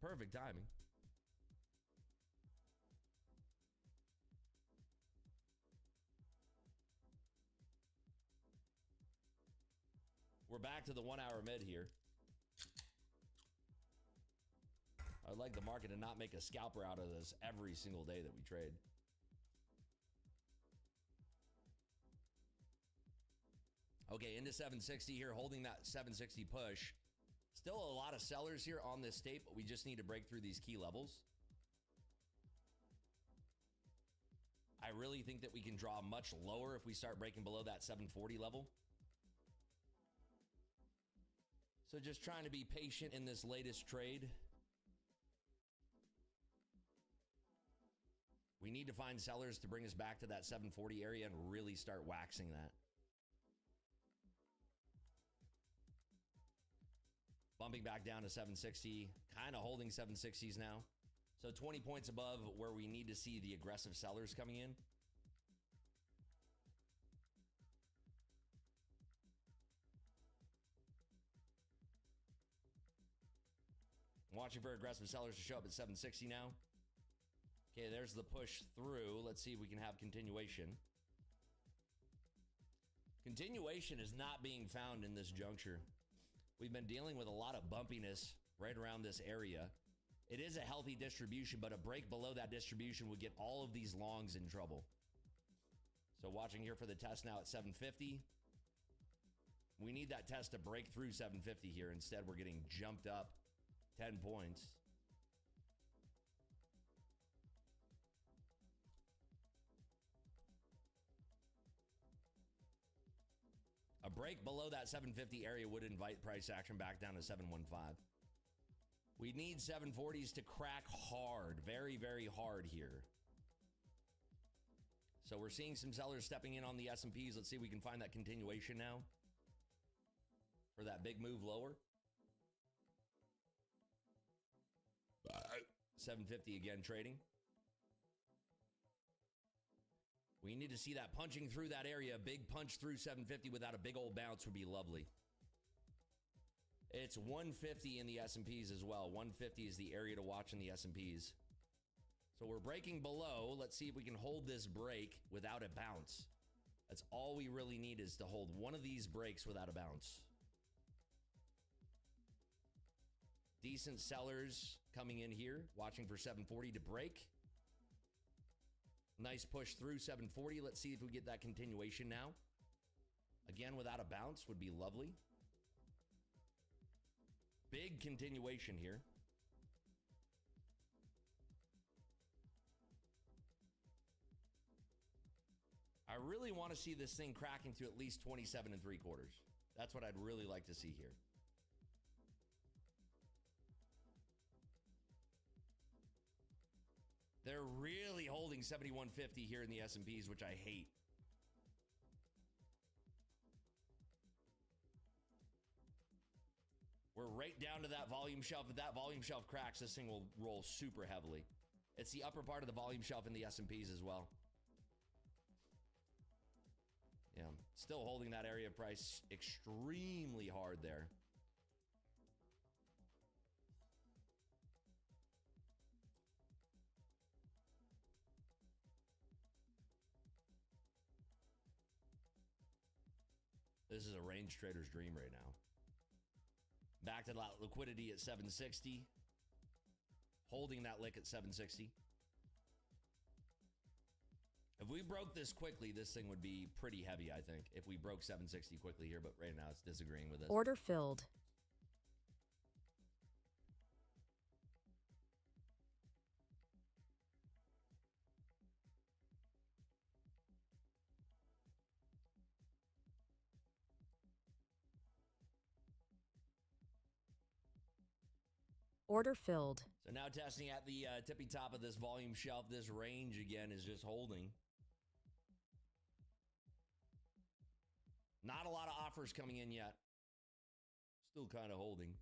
Perfect timing. We're back to the 1 hour mid here. I'd like the market to not make a scalper out of this every single day that we trade. Okay, into 760 here, holding that 760 push. Still a lot of sellers here on this tape, but we just need to break through these key levels. I really think that we can draw much lower if we start breaking below that 740 level. So just trying to be patient in this latest trade. We need to find sellers to bring us back to that 740 area and really start waxing that. Bumping back down to 760, kind of holding 760s now. So 20 points above where we need to see the aggressive sellers coming in. I'm watching for aggressive sellers to show up at 760 now. Okay, there's the push through. Let's see if we can have continuation. Continuation is not being found in this juncture. We've been dealing with a lot of bumpiness right around this area. It is a healthy distribution, but a break below that distribution would get all of these longs in trouble. So watching here for the test now at 750. We need that test to break through 750 here. Instead, we're getting jumped up 10 points. A break below that 750 area would invite price action back down to 715. We need 740s to crack hard, very, very hard here. So we're seeing some sellers stepping in on the S&Ps. Let's see if we can find that continuation now for that big move lower. 750 again trading. We need to see that punching through that area. A big punch through 750 without a big old bounce would be lovely. It's 150 in the S&Ps as well. 150 is the area to watch in the S&Ps. So we're breaking below. Let's see if we can hold this break without a bounce. That's all we really need, is to hold one of these breaks without a bounce. Decent sellers coming in here, watching for 740 to break. Nice push through 740. Let's see if we get that continuation now. Again, without a bounce would be lovely. Big continuation here. I really want to see this thing cracking to at least 27 3/4. That's what I'd really like to see here. They're really holding 7150 here in the S&Ps, which I hate. We're right down to that volume shelf. If that volume shelf cracks, this thing will roll super heavily. It's the upper part of the volume shelf in the S&Ps as well. Yeah, still holding that area of price extremely hard there. This is a range trader's dream right now. Back to that liquidity at 760. Holding that lick at 760. If we broke this quickly, this thing would be pretty heavy, I think. If we broke 760 quickly here, but right now it's disagreeing with us. Order filled. Order filled. So now testing at the tippy top of this volume shelf. This range again is just holding. Not a lot of offers coming in yet. Still kind of holding.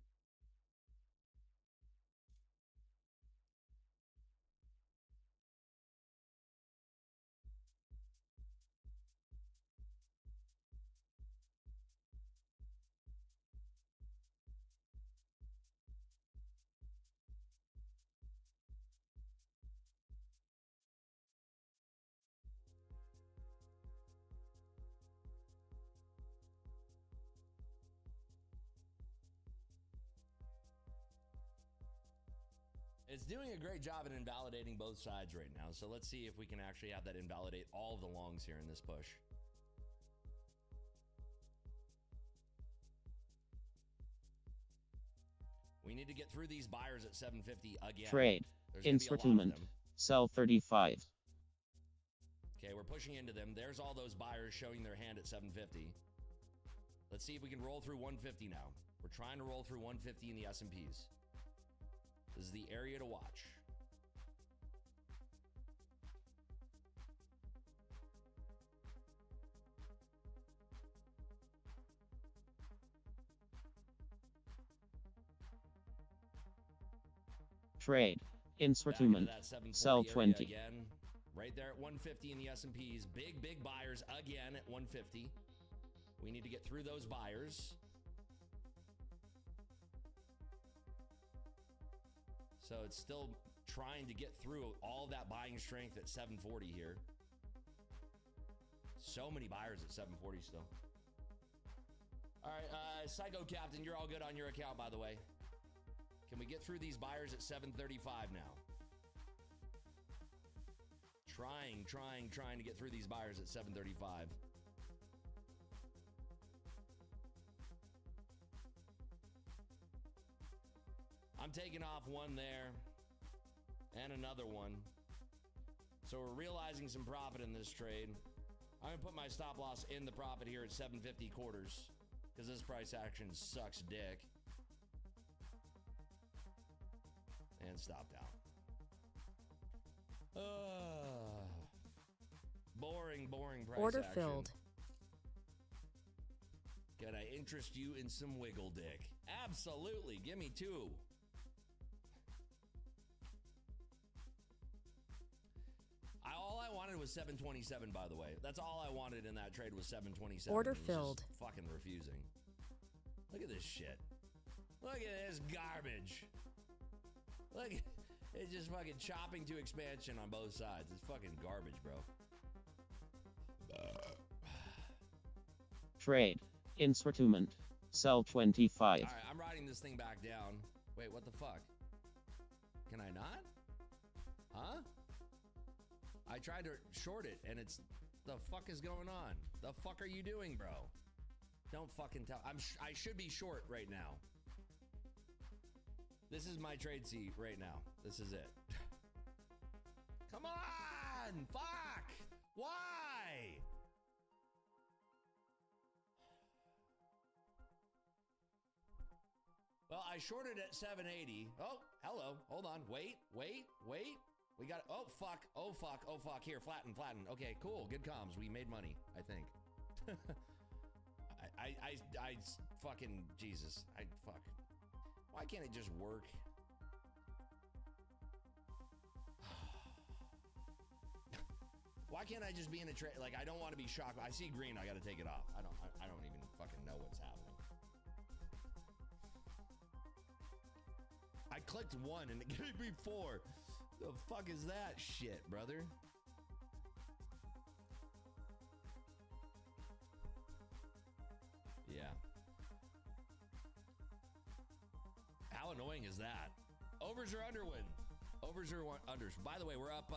It's doing a great job at invalidating both sides right now. So let's see if we can actually have that invalidate all of the longs here in this push. We need to get through these buyers at 750 again. Trade. Instrument. Sell 35. Okay, we're pushing into them. There's all those buyers showing their hand at 750. Let's see if we can roll through 150 now. We're trying to roll through 150 in the S&Ps. This is the area to watch. Trade. Instrument. Sell 20. Again, right there at 150 in the S&Ps. Big buyers again at 150. We need to get through those buyers. So it's still trying to get through all that buying strength at 740 here. So many buyers at 740 still. All right, Psycho Captain, you're all good on your account, by the way. Can we get through these buyers at 735 now? Trying to get through these buyers at 735. I'm taking off one there and another one. So we're realizing some profit in this trade. I'm gonna put my stop loss in the profit here at 750 quarters because this price action sucks dick. And stopped out. Boring price Order action. filled. Can I interest you in some wiggle dick? Absolutely. Give me two. All I wanted was 727, by the way. That's all I wanted in that trade was 727. Order It was filled. just fucking refusing. Look at this shit. Look at this garbage. Look, it's just fucking chopping to expansion on both sides. It's fucking garbage, bro. Trade. Instrument. Sell 25. All right, I'm riding this thing back down. Wait, what the fuck? Can I not? Huh? I tried to short it, and it's... The fuck is going on? The fuck are you doing, bro? Don't fucking tell... I should be short right now. This is my trade seat right now. This is it. Come on! Fuck! Why? Well, I shorted at 780. Oh, hello. Hold on. Wait. We got... Oh, fuck. Here, flatten. Okay, cool. Good comms. We made money, I think. I fucking... Jesus. Fuck. Why can't it just work? Why can't I just be in a trade? Like, I don't want to be shocked. I see green. I got to take it off. I don't even fucking know what's happening. I clicked 1 and it gave me 4. The fuck is that shit, brother? Yeah. How annoying is that? Overs or underwin? Overs or unders? By the way, we're up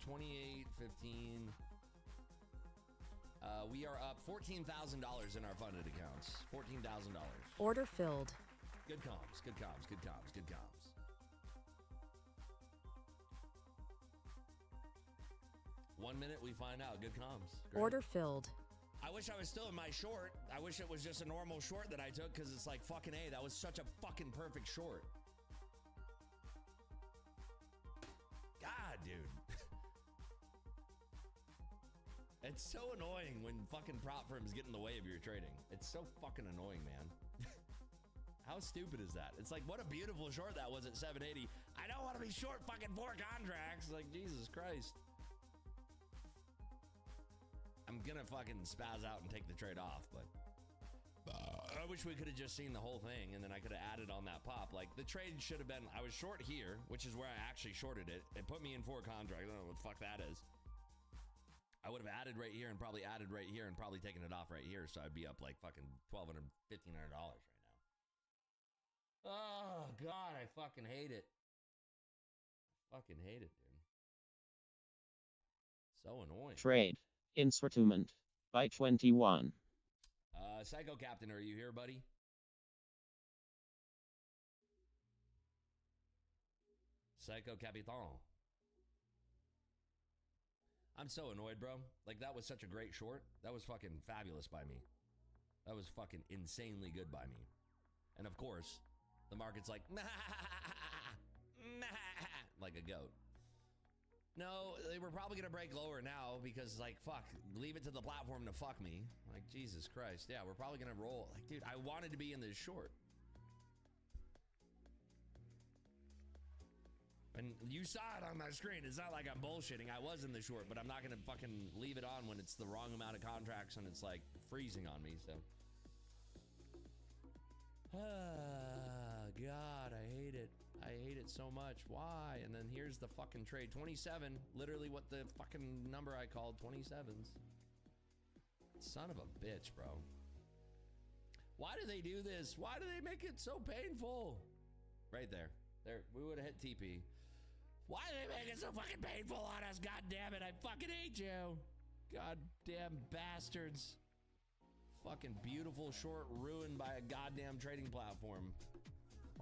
28.15. We are up $14,000 in our funded accounts. $14,000. Order filled. Good comms. 1 minute, we find out. Good comms. Great. Order filled. I wish I was still in my short. I wish it was just a normal short that I took because it's like fucking A. That was such a fucking perfect short. God, dude. It's so annoying when fucking prop firms get in the way of your trading. It's so fucking annoying, man. How stupid is that? It's like, what a beautiful short that was at 780. I don't want to be short fucking 4 contracts. Like, Jesus Christ. I'm gonna fucking spaz out and take the trade off, but I wish we could have just seen the whole thing and then I could have added on that pop. Like, the trade should have been, I was short here, which is where I actually shorted it. It put me in 4 contracts. I don't know what the fuck that is. I would have added right here and probably added right here and probably taken it off right here, so I'd be up like fucking $1,200, $1,500 right now. Oh, God, I fucking hate it. Fucking hate it, dude. So annoying. Trade. Instrument. By 21. Psycho Captain, are you here, buddy? Psycho Capitan. I'm so annoyed, bro. Like, that was such a great short. That was fucking fabulous by me. That was fucking insanely good by me. And of course, the market's like, like a goat. No, they were probably gonna break lower now because, like, fuck, leave it to the platform to fuck me. Like, Jesus Christ. Yeah, we're probably gonna roll. Like, dude, I wanted to be in this short. And you saw it on my screen. It's not like I'm bullshitting. I was in the short, but I'm not gonna fucking leave it on when it's the wrong amount of contracts and it's like freezing on me, so. Ah, God, I hate it. I hate it so much. Why? And then here's the fucking trade. 27, literally what the fucking number I called, 27s. Son of a bitch, bro. Why do they do this? Why do they make it so painful? Right there. There, we would have hit TP. Why do they make it so fucking painful on us? God damn it, I fucking hate you. Goddamn bastards. Fucking beautiful short ruined by a goddamn trading platform.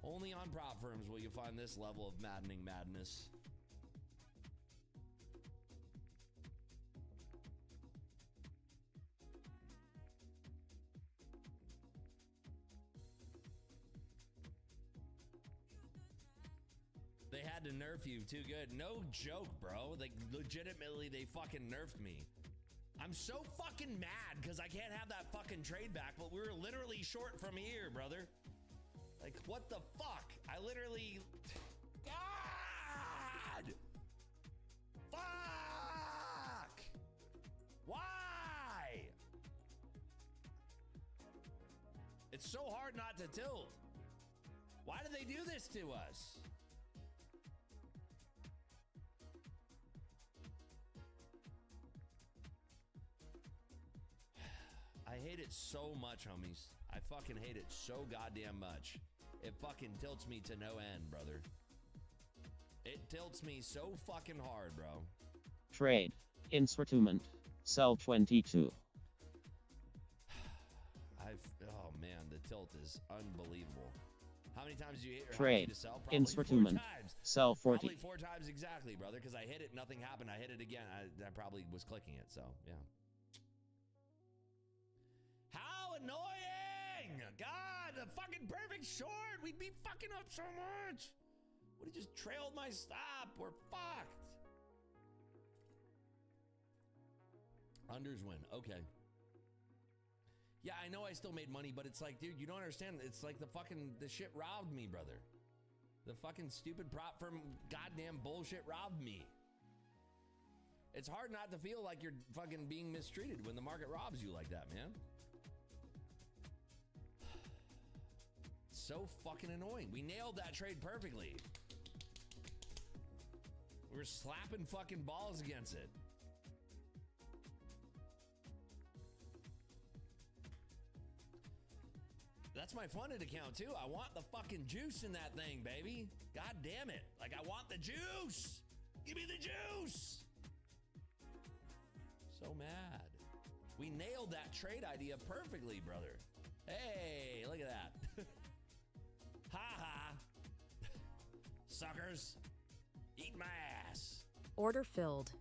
Only on prop firms will you find this level of maddening madness. They had to nerf you too good. No joke, bro. Like, legitimately, they fucking nerfed me. I'm so fucking mad because I can't have that fucking trade back, but we were literally short from here, brother. Like, what the fuck? I literally... God! Fuck! Why? It's so hard not to tilt. Why do they do this to us? I hate it so much, homies. I fucking hate it so goddamn much. It fucking tilts me to no end, brother. It tilts me so fucking hard, bro. Trade. Instrument. Sell 22. Oh man, the tilt is unbelievable. How many times do you hit Trade. To sell? Probably Instrument. 4 times. Sell 40. Probably 4 times exactly, brother, because I hit it, nothing happened. I hit it again. I probably was clicking it, so yeah. How annoying! God, the fucking perfect short! We'd be fucking up so much! Would have just trailed my stop. We're fucked. Unders win. Okay. Yeah, I know I still made money, but it's like, dude, you don't understand. It's like the shit robbed me, brother. The fucking stupid prop firm goddamn bullshit robbed me. It's hard not to feel like you're fucking being mistreated when the market robs you like that, man. So fucking annoying. We nailed that trade perfectly. We're slapping fucking balls against it. That's my funded account too. I want the fucking juice in that thing, baby. God damn it. Like, I want the juice. Give me the juice. So mad. We nailed that trade idea perfectly, brother. Hey, look at that. Ha ha. Suckers. Eat my ass. Order filled.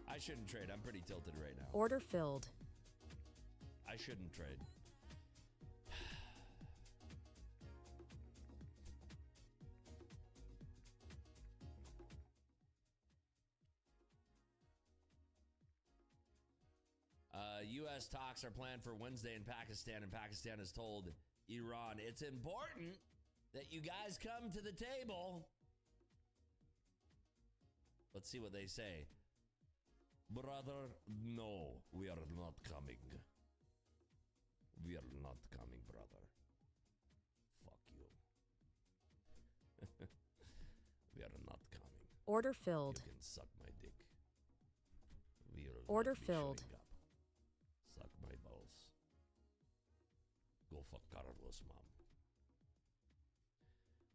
I shouldn't trade. I'm pretty tilted right now. Order filled. I shouldn't trade. U.S. talks are planned for Wednesday in Pakistan, and Pakistan has told Iran it's important that you guys come to the table. Let's see what they say. Brother, no, we are not coming. We are not coming, brother. Fuck you. We are not coming. Order filled. You can suck my dick. We are Order not be filled. showing up. Suck my balls. Go fuck Carlos, mom.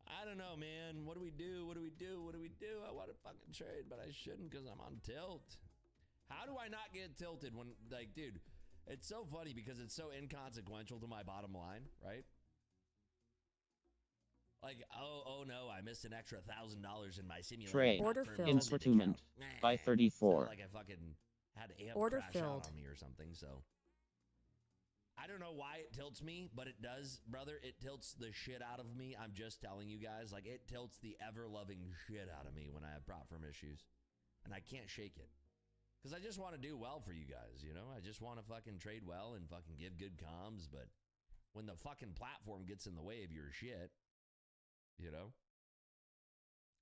I don't know, man. What do we do? What do we do? What do we do? I want to fucking trade, but I shouldn't because I'm on tilt. How do I not get tilted when, like, dude, it's so funny because it's so inconsequential to my bottom line, right? Like, oh no, I missed an extra $1,000 in my simulation. Trade. Order filled. Instrument. By 34. Like I fucking had AMP Order crash filled. out on me or something, so. I don't know why it tilts me, but it does, brother. It tilts the shit out of me. I'm just telling you guys. Like, it tilts the ever-loving shit out of me when I have prop firm issues. And I can't shake it. Because I just want to do well for you guys, you know? I just want to fucking trade well and fucking give good comms, but when the fucking platform gets in the way of your shit, you know?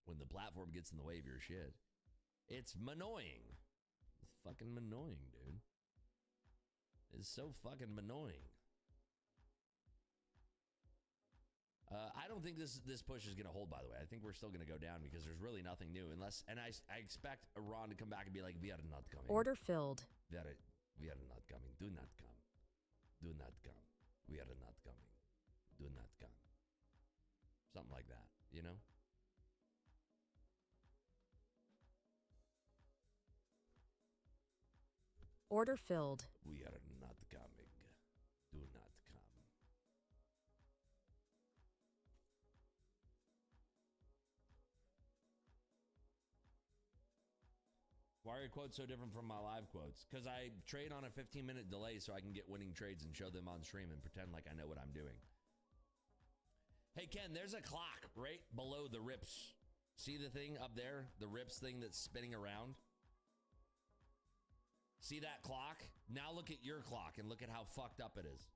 When the platform gets in the way of your shit, it's annoying. It's fucking annoying, dude. It's so fucking annoying. I don't think this push is going to hold, by the way. I think we're still going to go down because there's really nothing new. Unless, and I expect Iran to come back and be like, we are not coming. Order filled. We are not coming. Do not come. Do not come. We are not coming. Do not come. Something like that, you know? Order filled. We are not coming. Do not come. Why are your quotes so different from my live quotes? Because I trade on a 15-minute delay so I can get winning trades and show them on stream and pretend like I know what I'm doing. Hey, Ken, there's a clock right below the rips. See the thing up there? The rips thing that's spinning around? See that clock? Now look at your clock and look at how fucked up it is.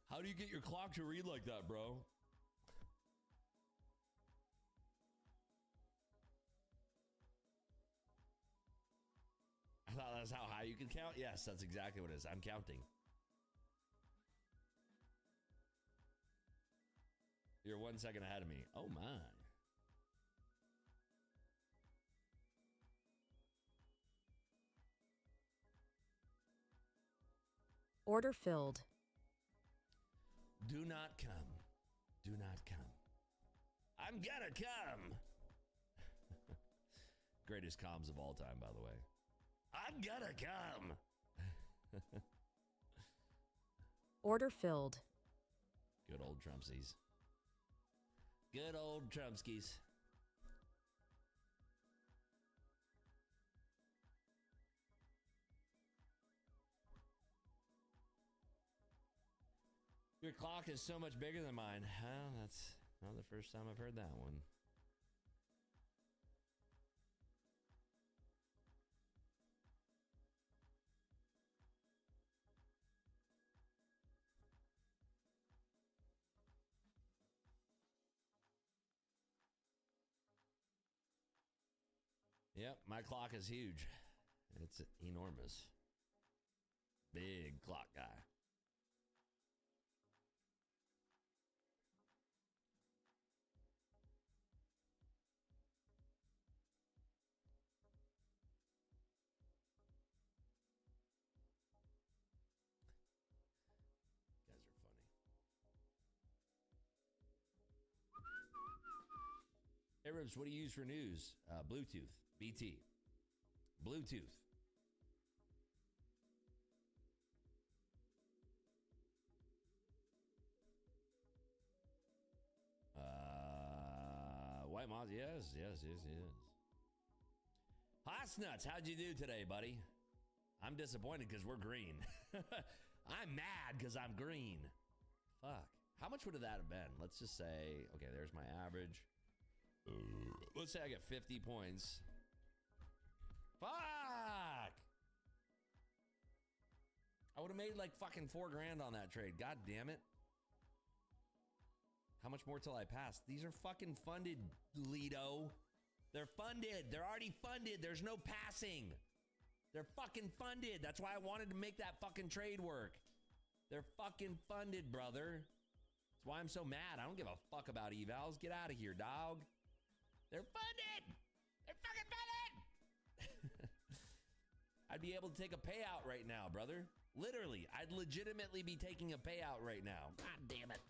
How do you get your clock to read like that, bro? I thought that's how high you could count. Yes, that's exactly what it is. I'm counting. You're 1 second ahead of me. Oh, my. Order filled. Do not come. Do not come. I'm gonna come. Greatest comms of all time, by the way. I'm gonna come. Order filled. Good old Trumpsies. Good old Trumpskis. Your clock is so much bigger than mine. Well, that's not the first time I've heard that one. Yep, my clock is huge. It's enormous. Big clock guy. You guys are funny. Hey, Ribs, what do you use for news? Bluetooth. BT. Bluetooth. White Moss, yes. Hosnuts, how'd you do today, buddy? I'm disappointed because we're green. I'm mad because I'm green. Fuck. How much would that have been? Let's just say, okay, there's my average. Let's say I get 50 points. Fuck! I would have made like fucking $4 grand on that trade. God damn it. How much more till I pass? These are fucking funded, Lido. They're funded. They're already funded. There's no passing. They're fucking funded. That's why I wanted to make that fucking trade work. They're fucking funded, brother. That's why I'm so mad. I don't give a fuck about evals. Get out of here, dog. They're funded. They're fucking funded. I'd be able to take a payout right now, brother. Literally, I'd legitimately be taking a payout right now. God damn it.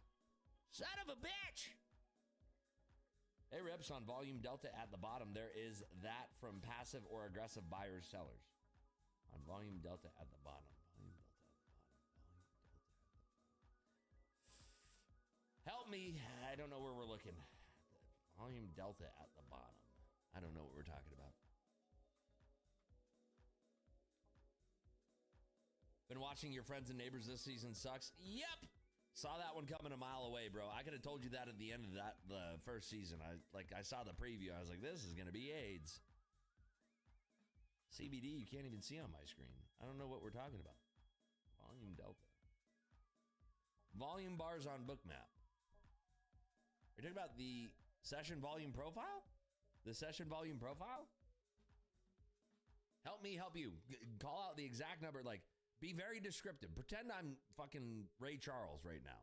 Son of a bitch. Hey, Rips, on volume delta at the bottom, there is that from passive or aggressive buyers, sellers. On volume delta at the bottom. Volume delta at the bottom. Help me. I don't know where we're looking. Volume delta at the bottom. I don't know what we're talking about. Been watching Your Friends and Neighbors this season sucks. Yep. Saw that one coming a mile away, bro. I could have told you that at the end of the first season. I saw the preview. I was like, this is going to be AIDS. CVD, you can't even see on my screen. I don't know what we're talking about. Volume delta. Volume bars on Bookmap. Are you talking about the session volume profile? The session volume profile? Help me help you. Call out the exact number. Like, be very descriptive. Pretend I'm fucking Ray Charles right now.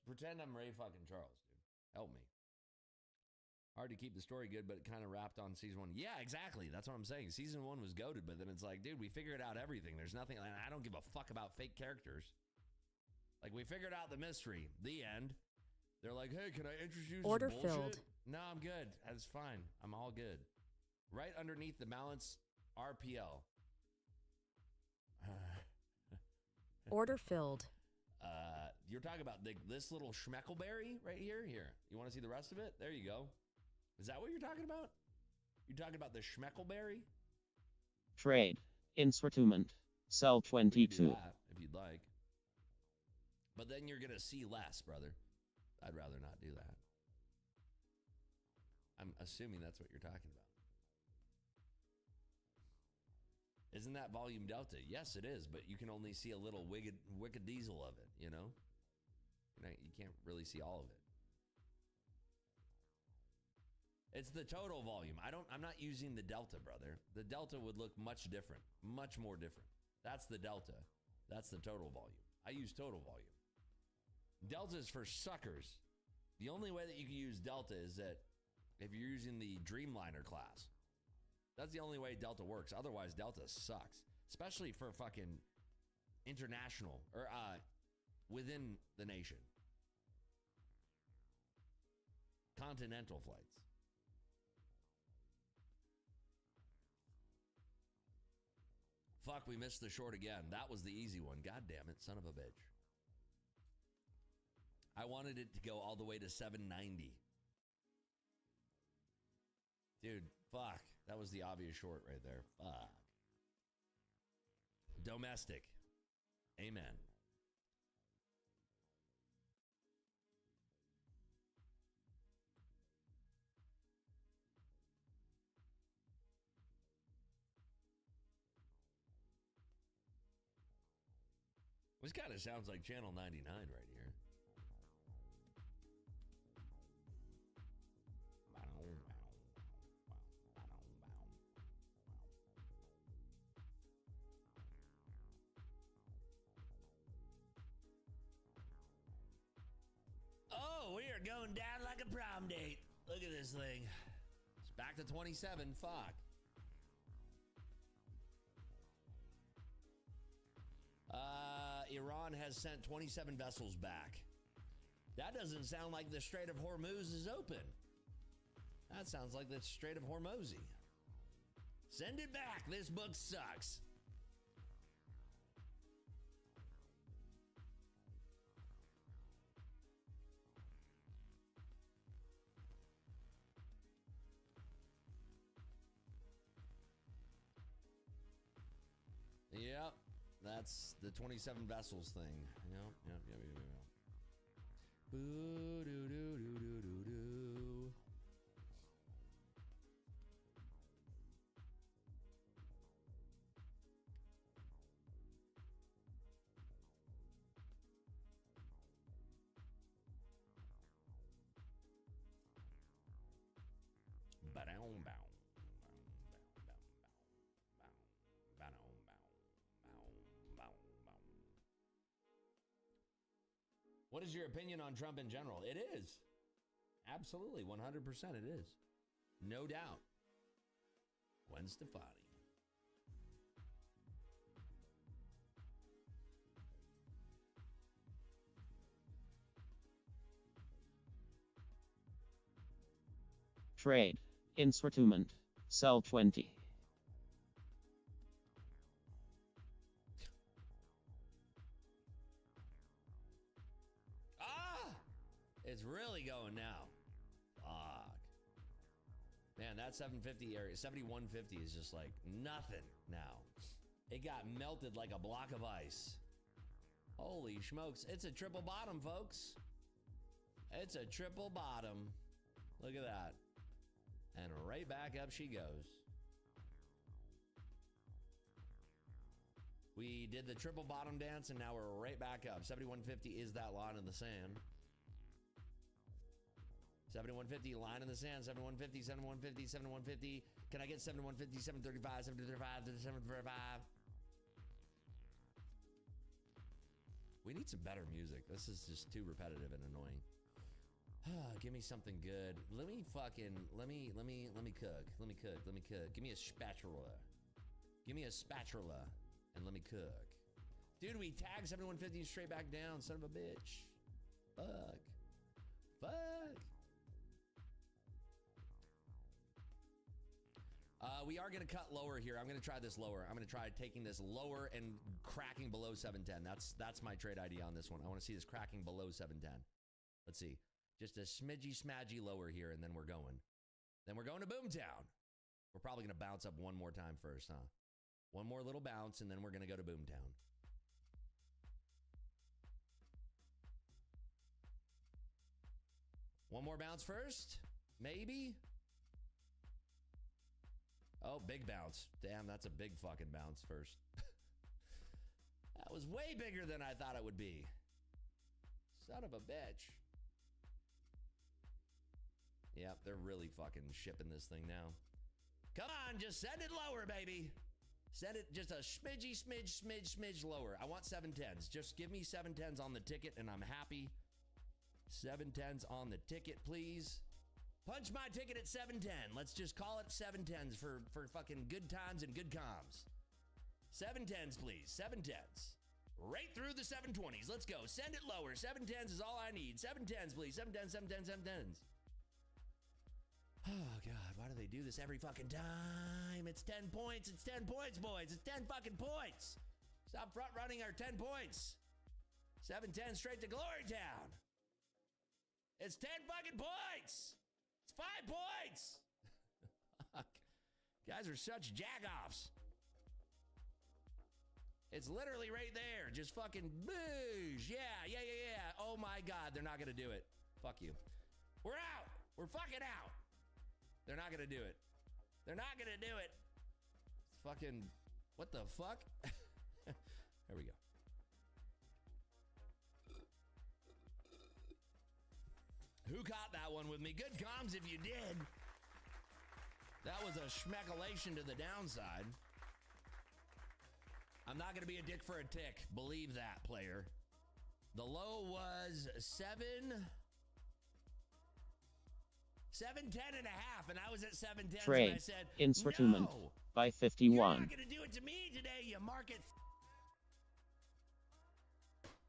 Pretend I'm Ray fucking Charles, dude. Help me. Hard to keep the story good, but it kind of wrapped on season 1. Yeah, exactly. That's what I'm saying. Season 1 was goated, but then it's like, dude, we figured out everything. There's nothing. I don't give a fuck about fake characters. Like, we figured out the mystery. The end. They're like, hey, can I introduce Order bullshit? filled. No, I'm good. That's fine. I'm all good. Right underneath the balance RPL. Order filled. You're talking about this little schmeckleberry right here? Here. You want to see the rest of it? There you go. Is that what you're talking about? You're talking about the schmeckleberry? Trade. Instrument. Sell 22. If you'd like. But then you're going to see less, brother. I'd rather not do that. I'm assuming that's what you're talking about. Isn't that volume delta? Yes, it is, but you can only see a little wicked diesel of it, you know? You can't really see all of it. It's the total volume. I'm not using the delta, brother. The delta would look much different, much more different. That's the delta. That's the total volume. I use total volume. Delta is for suckers. The only way that you can use delta is that if you're using the Dreamliner class. That's the only way delta works. Otherwise, delta sucks, especially for fucking international or within the nation. Continental flights. Fuck, we missed the short again. That was the easy one. God damn it, son of a bitch. I wanted it to go all the way to 790. Dude, fuck. That was the obvious short right there. Fuck. Domestic. Amen. This kind of sounds like Channel 99 right here. Oh, we are going down like a prom date. Look at this thing. It's back to 27. Fuck. Iran has sent 27 vessels back. That doesn't sound like the Strait of Hormuz is open. That sounds like the Strait of Hormozy. Send it back. This book sucks. Yep. That's the 27 vessels thing. Yep. Boo doo doo doo doo doo doo. What is your opinion on Trump in general? It is. Absolutely, 100% it is. No doubt. Gwen Stefani. Trade. Instrument. Sell 20. It's really going now. Fuck. Man, that 750 area, 7150 is just like nothing now. It got melted like a block of ice. Holy smokes. It's a triple bottom, folks. It's a triple bottom. Look at that. And right back up she goes. We did the triple bottom dance and now we're right back up. 7150 is that line in the sand. 7150, line in the sand, 7150, 7150, 7150. Can I get 7150, 735, 735, 735? We need some better music. This is just too repetitive and annoying. Give me something good. Let me cook. Let me cook. Give me a spatula. Give me a spatula and let me cook. Dude, we tagged 7150 straight back down, son of a bitch. Fuck. We are going to cut lower here. I'm going to try this lower. I'm going to try taking this lower and cracking below 710. That's my trade idea on this one. I want to see this cracking below 710. Let's see. Just a smidgy lower here, and then we're going. Then we're going to Boomtown. We're probably going to bounce up one more time first, huh? One more little bounce, and then we're going to go to Boomtown. One more bounce first? Maybe? Oh, big bounce. Damn, that's a big fucking bounce first. That was way bigger than I thought it would be. Son of a bitch. Yep, they're really fucking shipping this thing now. Come on, just send it lower, baby. Send it just a smidge lower. I want 710s. Just give me 710s on the ticket and I'm happy. 710s on the ticket, please. Punch my ticket at 710. Let's just call it 710s for fucking good times and good comms. 710s, please. 710s. Right through the 720s. Let's go. Send it lower. 710s is all I need. 710s, please. 710s, 710s, 710s. Oh, God. Why do they do this every fucking time? It's 10 points. It's 10 points, boys. It's 10 fucking points. Stop front running our 10 points. 710 straight to Glory Town. It's 10 fucking points. 5 points! Fuck. Guys are such jack-offs. It's literally right there. Just fucking boosh. Yeah. Oh my God, they're not gonna do it. Fuck you. We're out. We're fucking out. They're not gonna do it. They're not gonna do it. It's fucking, what the fuck? There we go. Who caught that one with me? Good comms if you did. That was a schmeculation to the downside. I'm not going to be a dick for a tick. Believe that, player. The low was 710 and a half, and I was at 710. Trade. And I said, Instrument. no, By you're 51. not going to do it to me today, you market.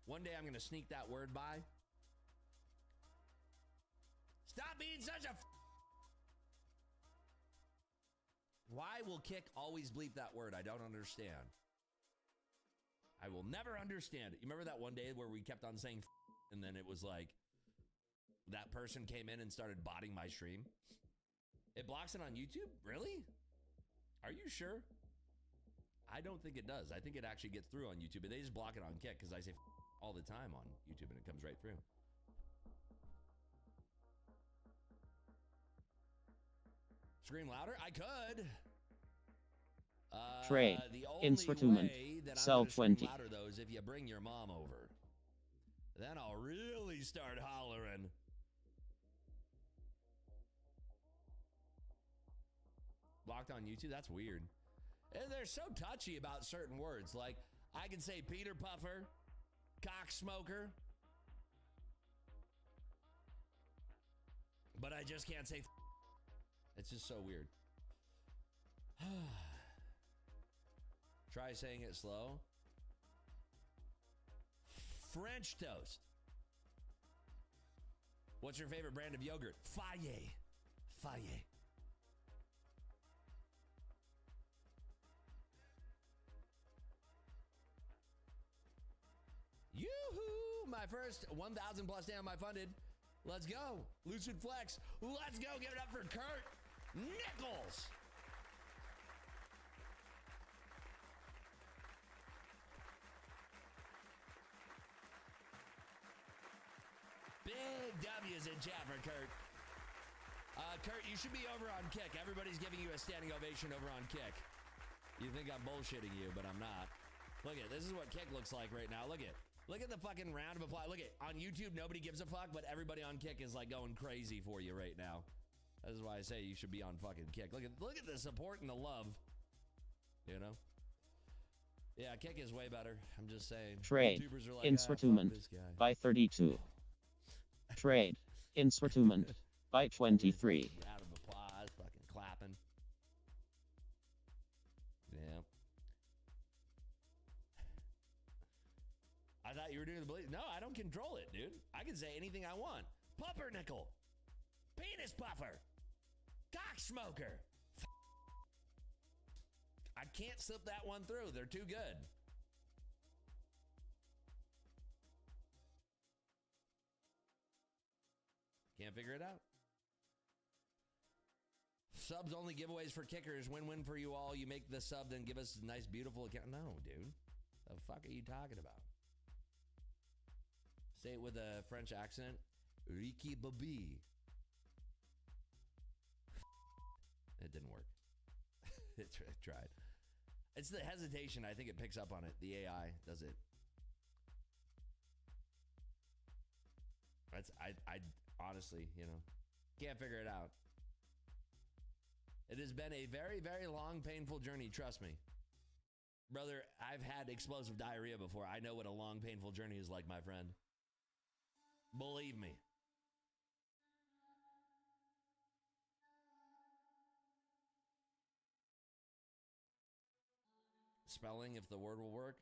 One day I'm going to sneak that word by. Stop being such a Why will Kick always bleep that word? I don't understand. I will never understand it. You remember that one day where we kept on saying and then it was like that person came in and started botting my stream? It blocks it on YouTube? Really? Are you sure? I don't think it does. I think it actually gets through on YouTube, but they just block it on Kick because I say all the time on YouTube and it comes right through. Scream louder? I could. Trade. The only Instrument. way that Sell I'm gonna 20. scream louder though is if you bring your mom over. Then I'll really start hollering. Blocked on YouTube? That's weird. And they're so touchy about certain words. Like, I can say Peter Puffer, cock smoker, but I just can't say. It's just so weird. Try saying it slow. French toast. What's your favorite brand of yogurt? Faye. Faye. Yoo-hoo! My first 1,000 plus down my funded. Let's go. Lucid Flex. Let's go. Give it up for Kurt Nichols. Big W's in chat for Kurt. Kurt, you should be over on Kick. Everybody's giving you a standing ovation over on Kick. You think I'm bullshitting you, but I'm not. Look at this is what Kick looks like right now. Look at the fucking round of applause. Look at on YouTube, nobody gives a fuck, but everybody on Kick is like going crazy for you right now. That is why I say you should be on fucking Kick. Look at the support and the love. You know? Yeah, Kick is way better. I'm just saying. Trade. YouTubers are like, Insortment. By 32. Trade. Insortment. By 23. Round of applause. Fucking clapping. Yeah. I thought you were doing the bleed. No, I don't control it, dude. I can say anything I want. Pumpernickel. Penis puffer. Cock smoker. I can't slip that one through. They're too good. Can't figure it out. Subs only giveaways for kickers. Win-win for you all. You make the sub, then give us a nice, beautiful account. No, dude. The fuck are you talking about? Say it with a French accent. Ricky Babi. It didn't work. It tried. It's the hesitation. I think it picks up on it. The AI does it. I honestly, you know, can't figure it out. It has been a very, very long, painful journey. Trust me. Brother, I've had explosive diarrhea before. I know what a long, painful journey is like, my friend. Believe me. Spelling, if the word will work.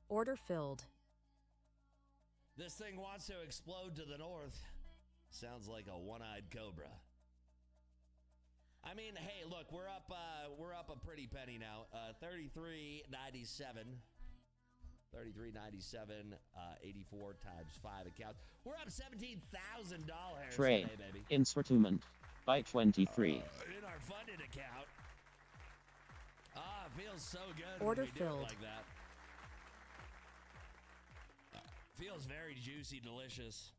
Order filled. This thing wants to explode to the north. Sounds like a one-eyed cobra. I mean, hey, look, we're up a pretty penny now. 33.97. 33.97, 84 times 5 accounts. We're up $17,000 Trade. today, baby. Insortment. By 23. In our funded account. It feels so good Order when we do filled. it like that. Feels very juicy, delicious.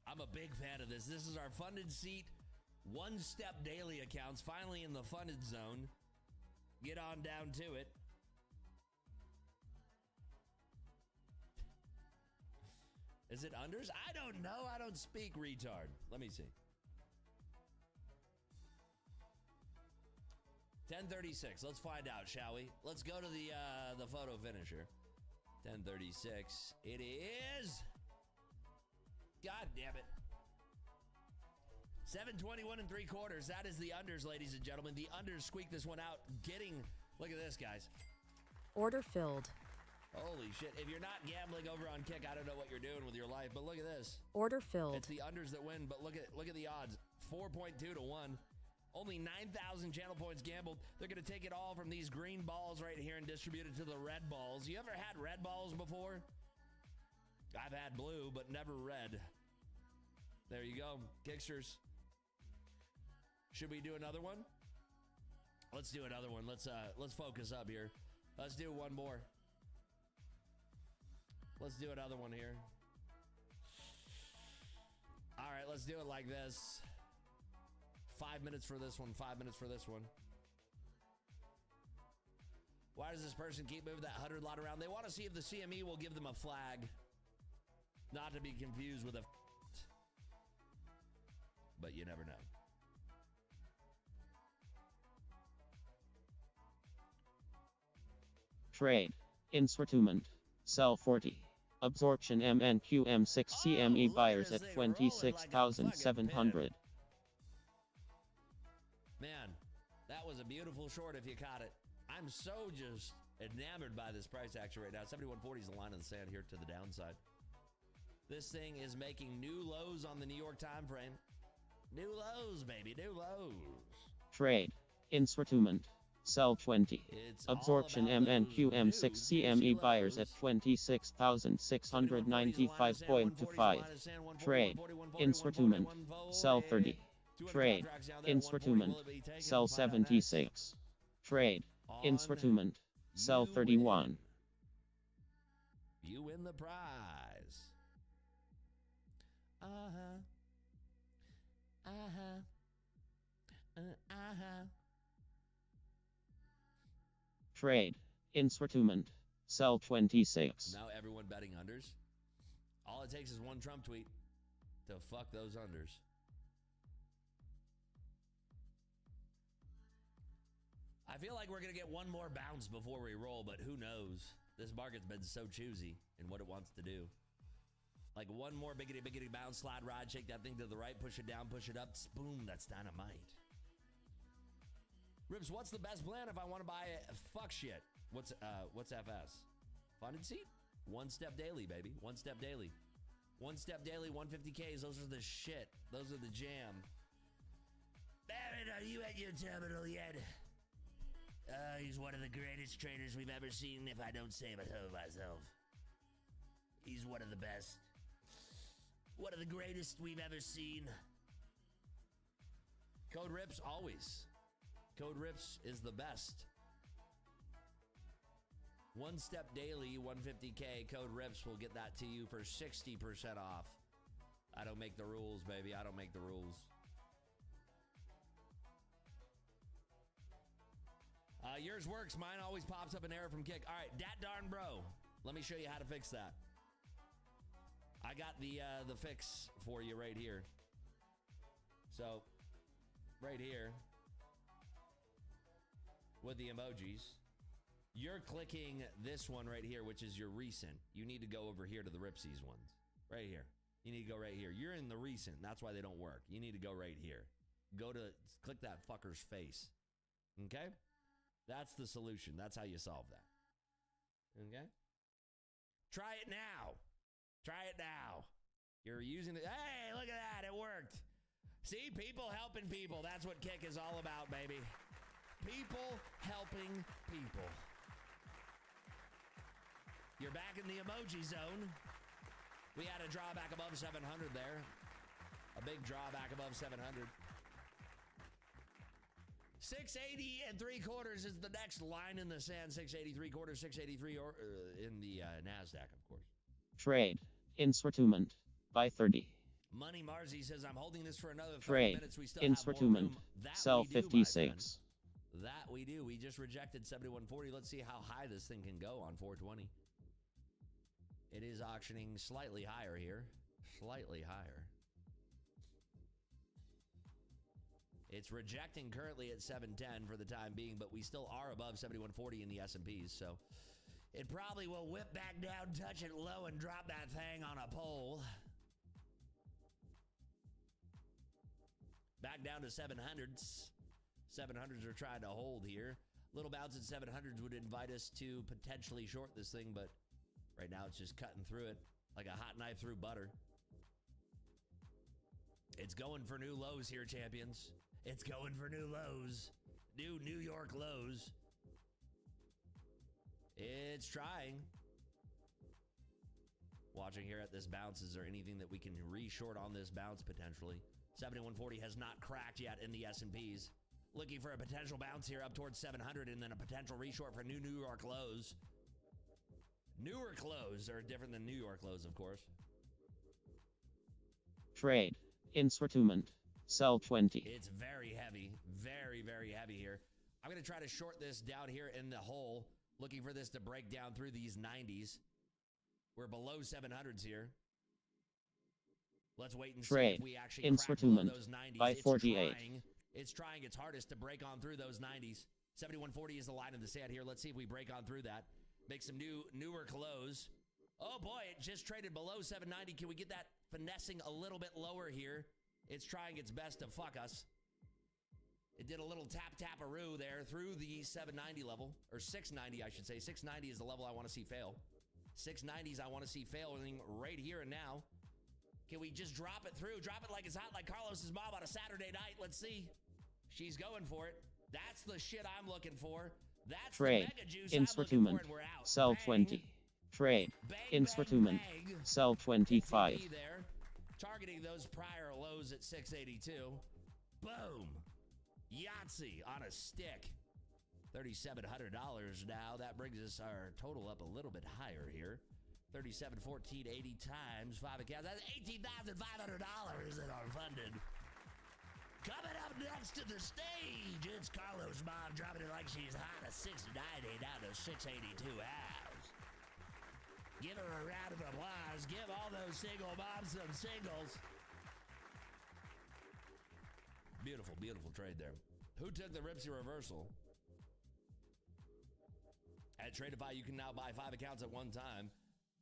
I'm a big fan of this. This is our funded seat, one-step daily accounts, finally in the funded zone. Get on down to it. Is it unders? I don't know. I don't speak retard. Let me see. 10:36. Let's find out, shall we? Let's go to the photo finisher. 10:36. It is. God damn it. 721 3/4. That is the unders, ladies and gentlemen. The unders squeak this one out. Look at this, guys. Order filled. Holy shit. If you're not gambling over on Kick, I don't know what you're doing with your life, but look at this. Order filled. It's the unders that win, but look at the odds. 4.2 to 1. Only 9,000 channel points gambled. They're going to take it all from these green balls right here and distribute it to the red balls. You ever had red balls before? I've had blue, but never red. There you go. Kicksters. Should we do another one? Let's do another one. Let's focus up here. Let's do one more. Let's do another one here. All right, let's do it like this. 5 minutes for this one, 5 minutes for this one. Why does this person keep moving that 100 lot around? They want to see if the CME will give them a flag. Not to be confused with a but you never know. Trade. Insortment. Sell 40. Absorption MNQ M6 CME buyers at 26,700. Man, that was a beautiful short if you caught it. I'm so just enamored by this price action right now. 7140 is the line in the sand here to the downside. This thing is making new lows on the New York time frame. New lows, baby, new lows. Trade. Instrument. Sell 20. It's Absorption MNQ M6 CME buyers at 26,695.25. Trade. Instrument. Sell 30. Trade. Instrument. Sell 76. Trade. Instrument. Sell 31. You win the prize. Trade. Instrument. Sell 26. Now everyone betting unders. All it takes is one Trump tweet to fuck those unders. I feel like we're going to get one more bounce before we roll, but who knows? This market's been so choosy in what it wants to do. Like one more biggity bounce, slide ride, shake that thing to the right, push it down, push it up, boom, that's dynamite. Rips, what's the best plan if I want to buy a fuck shit? What's FS? Funded seat? One step daily, baby. One step daily. One step daily, 150Ks. Those are the shit. Those are the jam. Barrett, are you at your terminal yet? He's one of the greatest traders we've ever seen, if I don't say so myself. He's one of the best. One of the greatest we've ever seen. Code RIPS, always. Code RIPS is the best. One step daily, 150K. Code RIPS will get that to you for 60% off. I don't make the rules, baby. I don't make the rules. Yours works. Mine always pops up an error from Kick. All right, dat darn bro. Let me show you how to fix that. I got the fix for you right here. So, right here, with the emojis, you're clicking this one right here, which is your recent. You need to go over here to the Ripsies ones. Right here. You need to go right here. You're in the recent. That's why they don't work. You need to go right here. Click that fucker's face. Okay? That's the solution. That's how you solve that. Okay? Try it now. Try it now. You're using it. Hey, look at that. It worked. See, people helping people. That's what Kick is all about, baby. People helping people. You're back in the emoji zone. We had a drawback above 700 there. A big drawback above 700. 680 3/4 is the next line in the sand. 680 3/4, 683 in the NASDAQ, of course. Trade. Instrument. Buy 30. Money Marzi says, I'm holding this for another 30 Trade. minutes. We still Instrument. Sell 56. That we do. We just rejected 7140. Let's see how high this thing can go on 420. It is auctioning slightly higher here. Slightly higher. It's rejecting currently at 710 for the time being, but we still are above 7140 in the S&Ps, so it probably will whip back down, touch it low, and drop that thing on a pole. Back down to 700s. 700s are trying to hold here. Little bounce at 700s would invite us to potentially short this thing, but right now it's just cutting through it like a hot knife through butter. It's going for new lows here, champions. It's going for new lows. New New York lows. It's trying. Watching here at this bounce, is there anything that we can re-short on this bounce potentially? 7140 has not cracked yet in the S&Ps. Looking for a potential bounce here up towards 700 and then a potential re-short for new New York lows. Newark lows are different than New York lows, of course. Trade. Instrument. Sell 20. It's very heavy. Very, very heavy here. I'm going to try to short this down here in the hole. Looking for this to break down through these 90s. We're below 700s here. Let's wait and see if we actually crack below those 90s. By 48. It's trying its hardest to break on through those 90s. 7140 is the line in the sand here. Let's see if we break on through that. Make some newer close. Oh boy, it just traded below 790. Can we get that finessing a little bit lower here? It's trying its best to fuck us. It did a little tap-tap-a-roo there through the 790 level, or 690, I should say. 690 is the level I want to see fail. 690s I want to see failing right here and now. Can we just drop it through? Drop it like it's hot, like Carlos's mom on a Saturday night. Let's see. She's going for it. That's the shit I'm looking for. That's trade. The mega juice Instrument. I'm looking for, and we're out. Sell Bang. 20. Trade. Bang, Instrument. bang, bang. Sell 25. XTP there, targeting those prior lows at 682. Boom. Yahtzee on a stick. $3,700 now. That brings us our total up a little bit higher here. 3714 80 times 5 accounts. That's $18,500 that are funded. Coming up next to the stage, it's Carlos' mom dropping it like she's hot, a 690 down to 682 hours. Give her a round of applause. Give all those single moms some singles. Beautiful, beautiful trade there. Who took the Ripsy reversal? At Tradeify, you can now buy 5 accounts at one time.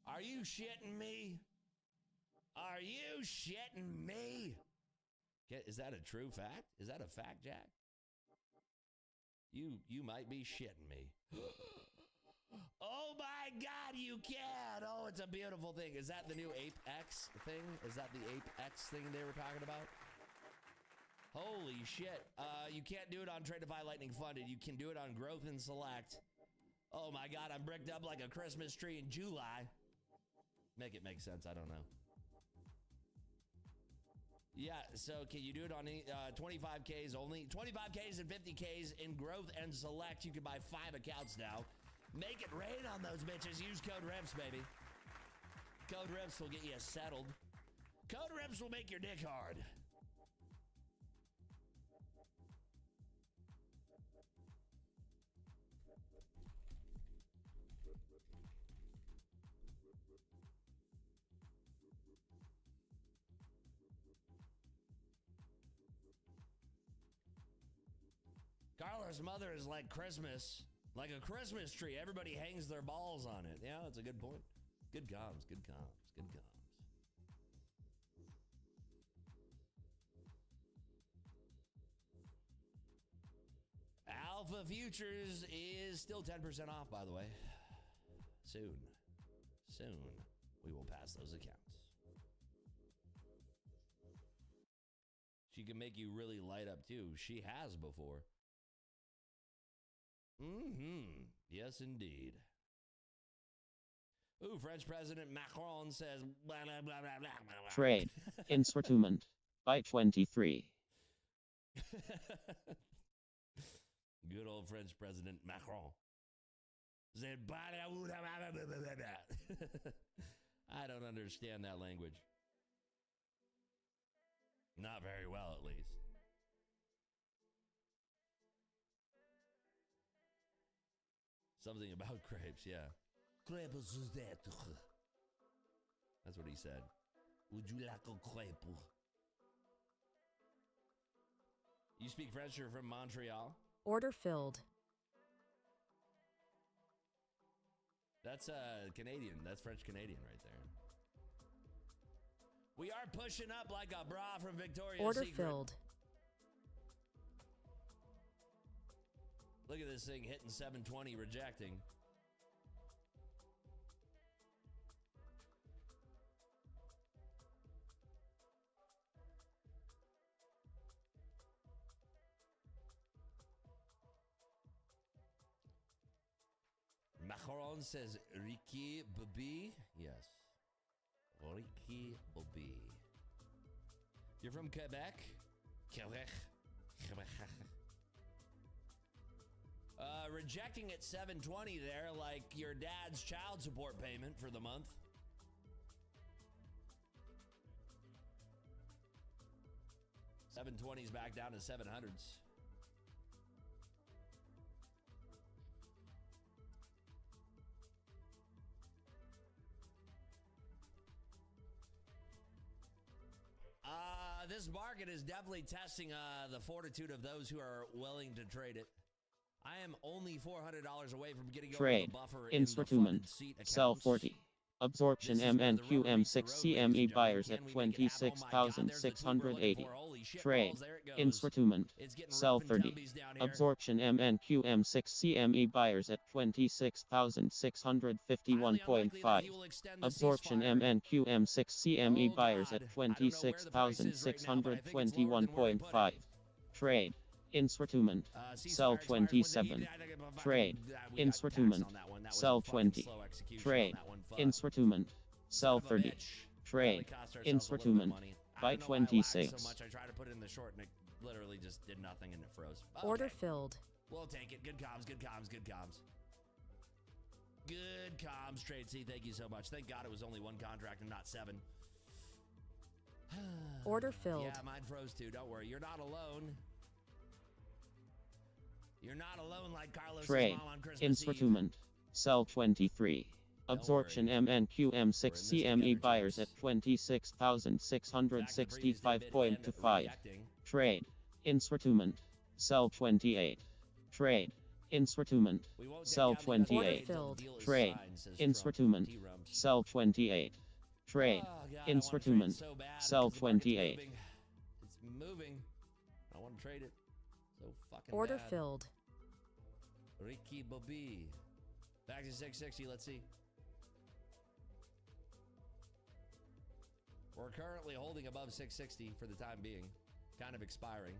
Are you shitting me? Are you shitting me? Is that a true fact? Is that a fact, Jack? You might be shitting me. Oh my God, you can! Oh, it's a beautiful thing. Is that the new Apex thing? Is that the Apex thing they were talking about? Holy shit. You can't do it on Tradeify Lightning Funded. You can do it on Growth and Select. Oh my God, I'm bricked up like a Christmas tree in July. Make it make sense, I don't know. Yeah, so can you do it on 25Ks only? 25Ks and 50Ks in Growth and Select. You can buy 5 accounts now. Make it rain on those bitches. Use code RIPS, baby. Code RIPS will get you settled. Code RIPS will make your dick hard. Carla's mother is like Christmas, like a Christmas tree. Everybody hangs their balls on it. Yeah, that's a good point. Good comms, good comms, good comms. Alpha Futures is still 10% off, by the way. Soon we will pass those accounts. She can make you really light up too. She has before. Yes, indeed. Ooh, French President Macron says blah, blah, blah, blah, blah, blah. Trade. Instrument. By 23. Good old French President Macron. Said, I don't understand that language. Not very well, at least. Something about crepes, yeah. Crepes is that. That's what he said. Would you like a crepe? You speak French, you're from Montreal? Order filled. That's Canadian. That's French Canadian right there. We are pushing up like a bra from Victoria's Order Secret. filled. Look at this thing hitting 720, rejecting. Macron says Ricky Bobby. Yes. Ricky Bobby. You're from Quebec? Quebec. Rejecting at 720 there, like your dad's child support payment for the month. $720's back down to 700s. This market is definitely testing the fortitude of those who are willing to trade it. I am only $400 away from getting over the buffer in the funded seat accounts. Sell 40. Absorption This is where the MNQ rubber meets the M6 road, ladies and CME gentlemen. buyers Can at we make it happen? Oh my God, there's the tuber we're looking 20,680. for. Holy shit Trade. balls, there it goes. Instrument. It's getting Sell rough and 30. tumbies down here. Absorption MNQ M6 CME buyers at Highly unlikely that 26,651.5. he will extend the Absorption ceasefire. MNQ M6 CME Oh buyers God, at I don't know where the price is right now, but I think it's lower than where we put 26,621.5. it. Trade. Instrument. Sell Ceasefire expires. 27. Trade. We got taxed Instrument. on that one. That was Sell a fucking 20. slow execution Trade. on that one. Fuck. Instrument. Sell Son of a 30. bitch. Trade. Probably cost ourselves a little bit of Instrument. money. I Buy don't know why I lagged 26. so much. I tried to put it in the short and it literally just did nothing and it froze. Order Okay. filled. We'll take it. Good comms, good comms, good comms. Good comms, Trade C. Thank you so much. Thank God it was only one contract and not 7. Order filled. Yeah, mine froze too. Don't worry. You're not alone. You're not alone like Carlos' Trade. mom on Christmas Instrument. Sell 23. Absorption MNQ M6 CME buyers at 26,665.25. Trade. Instrument. Sell 28. Trade. Instrument. Sell 28. Trade. Instrument. Sell 28. Trade. Instrument. Sell 28. It's moving. I want to trade it. So fucking Order bad. filled. Ricky Bobby. Back to 660. Let's see. We're currently holding above 660 for the time being. Kind of expiring.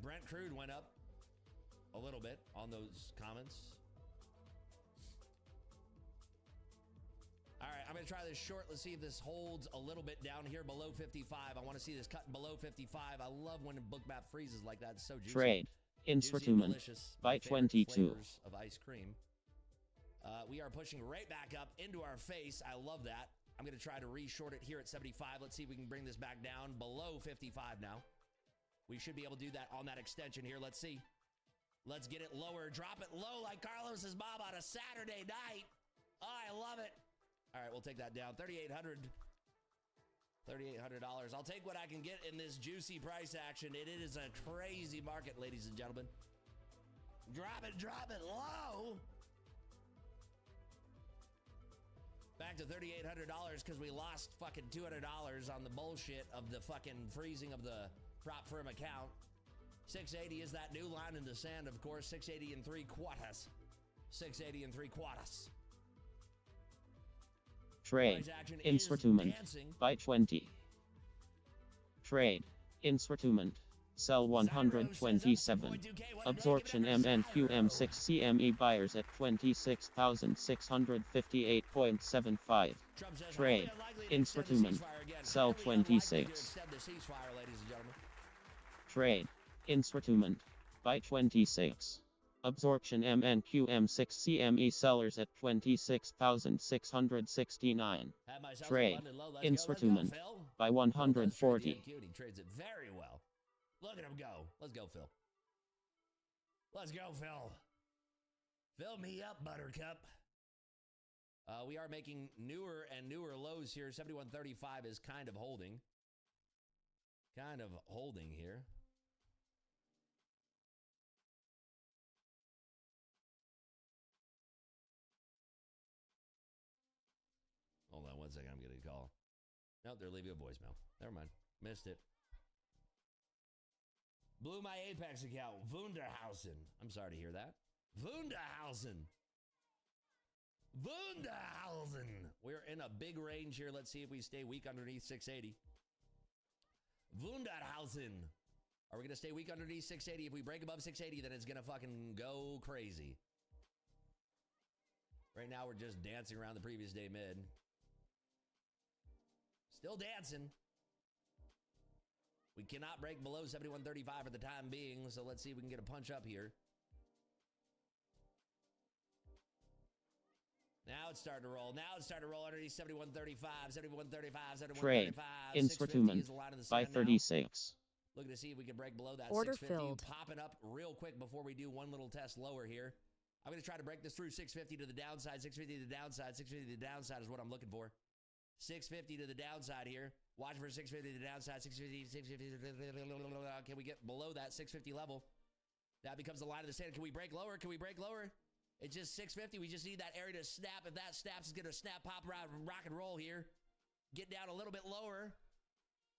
Brent crude went up a little bit on those comments. All right, I'm going to try this short. Let's see if this holds a little bit down here below 55. I want to see this cut below 55. I love when Bookmap freezes like that. It's so juicy. Trade. Instrument. Buy 22. Of ice cream. We are pushing right back up into our face. I love that. I'm going to try to re-short it here at 75. Let's see if we can bring this back down below 55 now. We should be able to do that on that extension here. Let's see. Let's get it lower. Drop it low like Carlos's mom on a Saturday night. Oh, I love it. All right, we'll take that down. $3,800. I'll take what I can get in this juicy price action. It is a crazy market, ladies and gentlemen. Drop it low. Back to $3,800 because we lost fucking $200 on the bullshit of the fucking freezing of the prop firm account. 680 is that new line in the sand, of course. 680 and 3/4. 680 and 3/4. Trade. Instrument. Buy 20. Trade. Instrument. Sell 127. Absorption MNQ M6 CME buyers at 26,658.75. Trade. Instrument. Sell 26. Trade. Instrument. Buy 26. Absorption MNQ M6 CME sellers at 26,669. Trade. Instrument. By 140. He trades it very well. Look at him go. Let's go, Phil. Let's go, Phil. Fill me up, Buttercup. We are making newer and newer lows here. 71.35 is kind of holding. Kind of holding here. Hold on one second. I'm getting a call. Nope, they're leaving a voicemail. Never mind. Missed it. Blew my Apex account. Wunderhausen. I'm sorry to hear that. Wunderhausen. We're in a big range here. Let's see if we stay weak underneath 680. Wunderhausen. Are we going to stay weak underneath 680? If we break above 680, then it's going to fucking go crazy. Right now, we're just dancing around the previous day mid. Still dancing. We cannot break below 71.35 for the time being, so let's see if we can get a punch up here. Now it's starting to roll. Underneath 71.35, 71.35, 71.35. Trade. Instrument. Buy 36. Looking to see if we can break below that. Order 650. filled. Popping up real quick before we do one little test lower here. I'm going to try to break this through 650 to the downside, 650 to the downside, 650 to the downside is what I'm looking for. 650 to the downside here. Watch for 650 to the downside. 650, 650. Can we get below that 650 level? That becomes the line of the sand. Can we break lower? Can we break lower? It's just 650. We just need that area to snap. If that snaps, it's going to snap, pop, rock and roll here. Get down a little bit lower.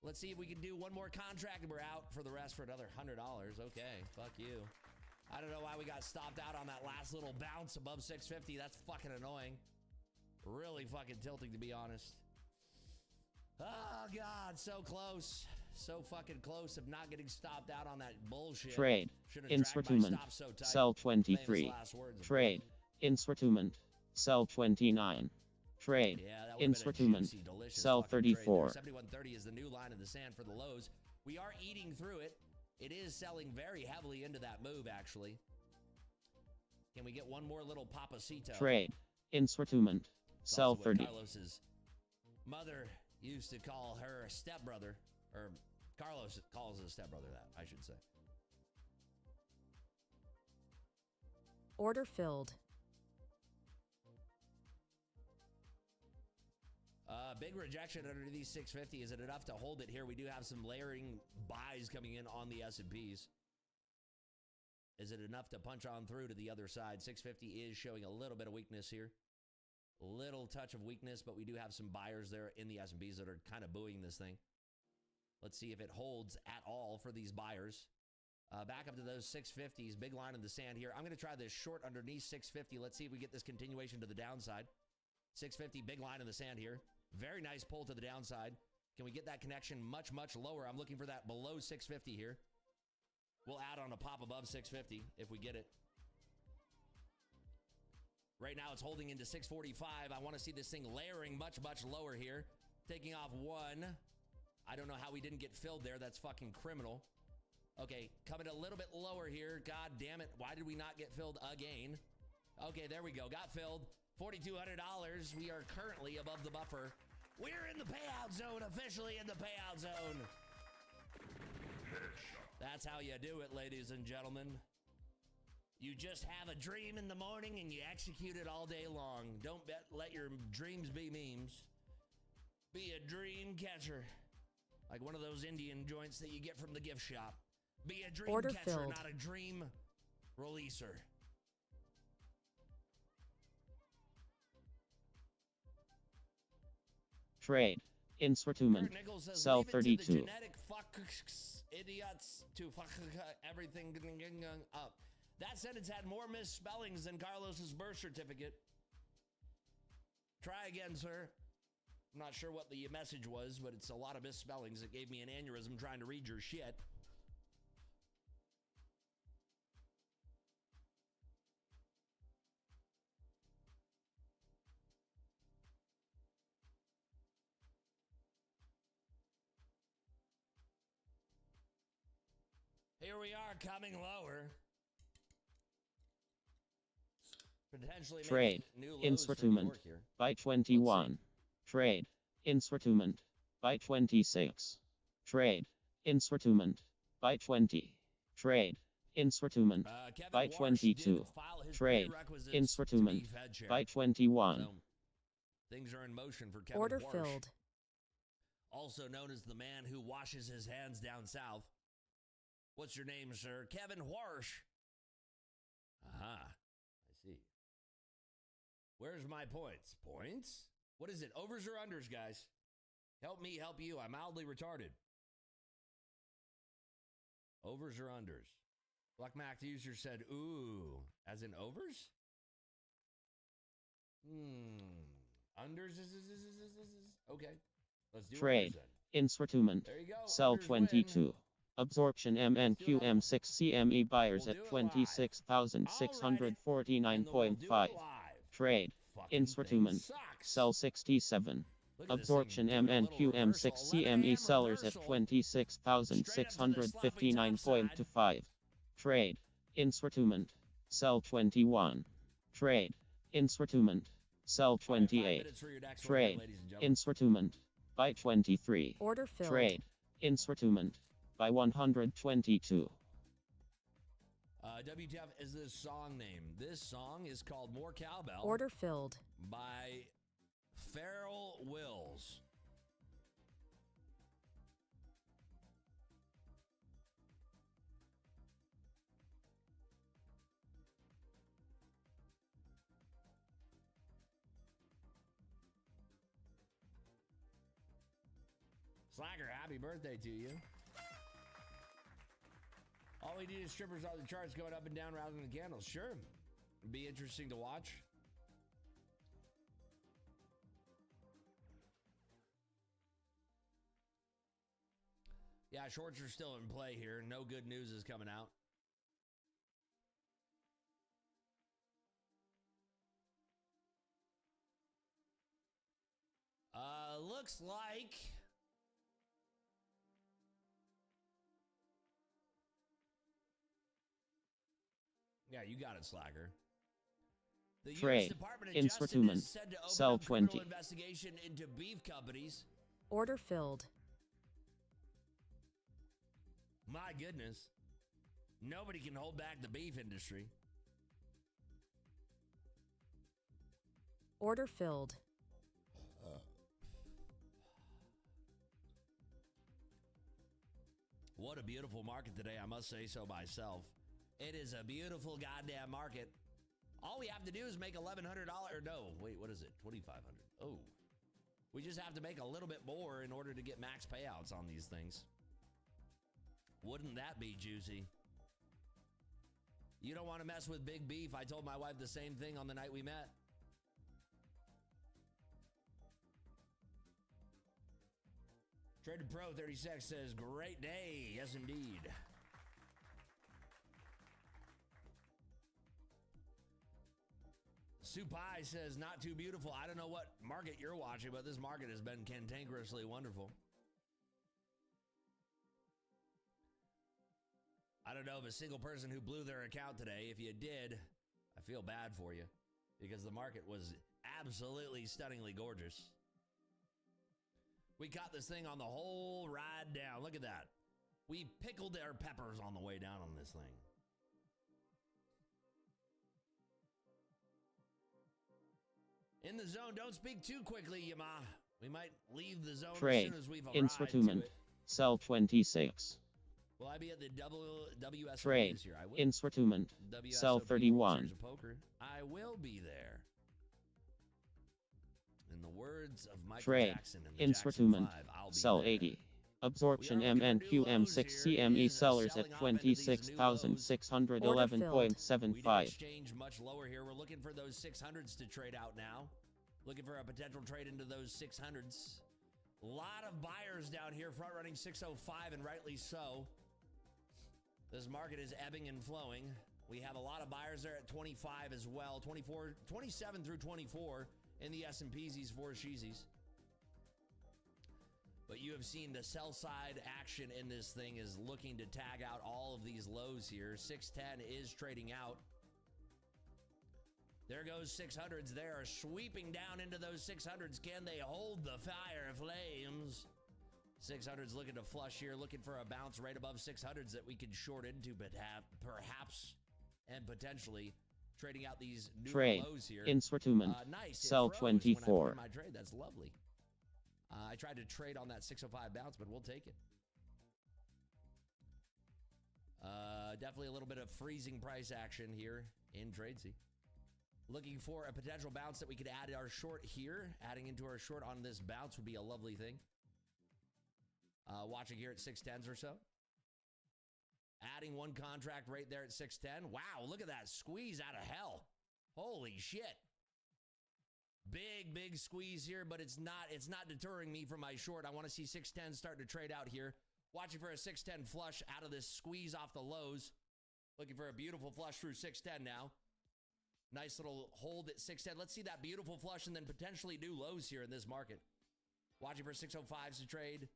Let's see if we can do one more contract and we're out for the rest for another $100. Okay, fuck you. I don't know why we got stopped out on that last little bounce above 650. That's fucking annoying. Really fucking tilting, to be honest. Oh, God, so close. So fucking close of not getting stopped out on that bullshit. Trade. Instrument. Sell 23. Trade. Instrument. Sell 29. Trade. Instrument. Sell 34. 7130 is the new line in the sand for the lows. We are eating through it. It is selling very heavily into that move, actually. Can we get one more little papacito? Trade. Instrument. Sell 30. Carlos's mother used to call her a stepbrother, or Carlos calls his stepbrother that, I should say. Order filled. Big rejection under these 650. Is it enough to hold it here? We do have some layering buys coming in on the S&Ps. Is it enough to punch on through to the other side? 650 is showing a little bit of weakness here. Little touch of weakness, but we do have some buyers there in the S&Ps that are kind of buoying this thing. Let's see if it holds at all for these buyers. Back up to those 650s. Big line in the sand here. I'm going to try this short underneath 650. Let's see if we get this continuation to the downside. 650, big line in the sand here. Very nice pull to the downside. Can we get that connection much, much lower? I'm looking for that below 650 here. We'll add on a pop above 650 if we get it. Right now it's holding into 645. I want to see this thing layering much, much lower here. Taking off one. I don't know how we didn't get filled there. That's fucking criminal. Okay, coming a little bit lower here. God damn it. Why did we not get filled again? Okay, there we go. Got filled. $4,200. We are currently above the buffer. We're in the payout zone, officially in the payout zone. That's how you do it, ladies and gentlemen. You just have a dream in the morning and you execute it all day long. Don't let your dreams be memes. Be a dream catcher. Like one of those Indian joints that you get from the gift shop. Be a dream Order catcher, filled. not a dream releaser. Trade. Instrument. Sell 32. Genetic fucks idiots to fuck everything up. That sentence had more misspellings than Carlos's birth certificate. Try again, sir. I'm not sure what the message was, but it's a lot of misspellings. It gave me an aneurysm trying to read your shit. Here we are coming lower. Potentially Trade. new lows Instrument. for New York By 21. Trade. Instrument. By 26. Trade. Instrument. By 20. Trade. Instrument. Kevin By Walsh 22. did file his Trade. prerequisites Instrument. to be Fed chair. By 21. So, things are in motion for Kevin Order Walsh, filled. also known as the man who washes his hands down south. What's your name, sir? Kevin Warsh. Aha, I see. Where's my points? Points? What is it? Overs or unders, guys? Help me, help you. I'm mildly retarded. Overs or unders? Bookmap user said, ooh, as in overs? Unders is. Okay, let's do Trade. unders then. Instrument. There you go. Sell Unders 22. win. Absorption MNQ M6 CME buyers We'll at do it live. 26,649.5. Trade. Instrument. Sell 67. Absorption MNQ M6 CME sellers at 26,659.25. Trade. Instrument. Sell 21. Trade. Instrument. Sell 28. Trade. Instrument. By 23. Order filled. Trade. Instrument. By 122. WTF is this song name? This song is called More Cowbell Order filled. by Feral Wills. Slacker, happy birthday to you. All we need is strippers on the charts going up and down rather than candles. Sure. It'd be interesting to watch. Yeah, shorts are still in play here. No good news is coming out. Looks like... Yeah, you got it, Slacker. The Trade. Department of Instrument. Justice is said to open Sell up criminal 20. investigation into beef companies. Order filled. My goodness. Nobody can hold back the beef industry. Order filled. What a beautiful market today, I must say so myself. It is a beautiful goddamn market. All we have to do is make $1,100. No, wait, what is it? $2,500. Oh. We just have to make a little bit more in order to get max payouts on these things. Wouldn't that be juicy? You don't want to mess with big beef. I told my wife the same thing on the night we met. Traded Pro 36 says, great day. Yes, indeed. Supai says, not too beautiful. I don't know what market you're watching, but this market has been cantankerously wonderful. I don't know of a single person who blew their account today. If you did, I feel bad for you because the market was absolutely stunningly gorgeous. We caught this thing on the whole ride down. Look at that. We pickled our peppers on the way down on this thing. In the zone, don't speak too quickly, Yama. We might leave the zone Trade. as soon as we've arrived Instrument. to it. Sell 26. Will I be at the WSOP Trade. this year? I will. Instrument. WSOP Sell World 31. Series of Poker. I will be there. In the words of Michael Trade. Jackson and the Instrument. Jackson 5, I'll be Sell there. 80. Absorption We are looking for MNQ new lows M6 here. CME It is sellers selling at off into these new lows. We did 26,611.75. exchange much lower here. We're looking for those 600s to trade out now. Looking for a potential trade into those 600s. A lot of buyers down here front running 605, and rightly so. This market is ebbing and flowing. We have a lot of buyers there at 25 as well. 24, 27 through 24 in the S&Ps, these four sheezies. But you have seen the sell side action in this thing is looking to tag out all of these lows here. 610 is trading out. There goes 600s. They are sweeping down into those 600s. Can they hold the fire flames? 600s looking to flush here, looking for a bounce right above 600s that we can short into, but perhaps and potentially trading out these new Trade. lows here. Instrument. Nice. It Sell froze when I put in 24. my trade. That's lovely. I tried to trade on that 605 bounce, but we'll take it. Definitely a little bit of freezing price action here in Tradesy. Looking for a potential bounce that we could add our short here. Adding into our short on this bounce would be a lovely thing. Watching here at 610s or so. Adding one contract right there at 610. Wow, look at that squeeze out of hell. Holy shit. Big squeeze here, but it's not deterring me from my short. I want to see 610 start to trade out here. Watching for a 610 flush out of this squeeze off the lows. Looking for a beautiful flush through 610 now. Nice little hold at 610. Let's see that beautiful flush and then potentially new lows here in this market. Watching for 605s to trade.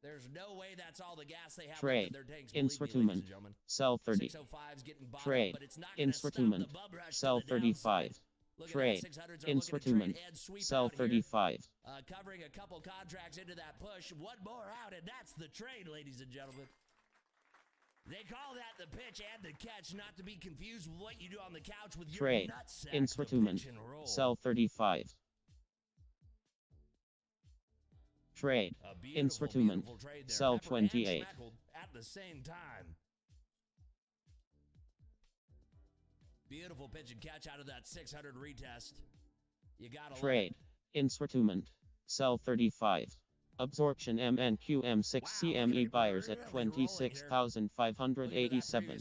There's no way that's all the gas they have left in Trade. their tanks. Believe me, ladies Instrument. and gentlemen. Sell 30. 605's getting bought Trade. up, but it's not going to stop the Instrument. bum rush to Sell the downside. 35. Look at Trade. that, 600s are looking to Instrument. trade and sweep Sell out here. 35. Covering a couple contracts into that push. One more out, and that's the trade, ladies and gentlemen. They call that the pitch and the catch, not to be confused with what you do on the couch with your Trade. nutsack. Instrument. The pitch and roll. Sell 35. Trade. A beautiful, Instrument. beautiful trade there. Sell Peppered and 28. smackled at the same time. Beautiful pitch and catch out of that 600 retest. You gotta Trade. Instrument. Sell 35. Absorption MNQ M6 CME buyers at 26,587.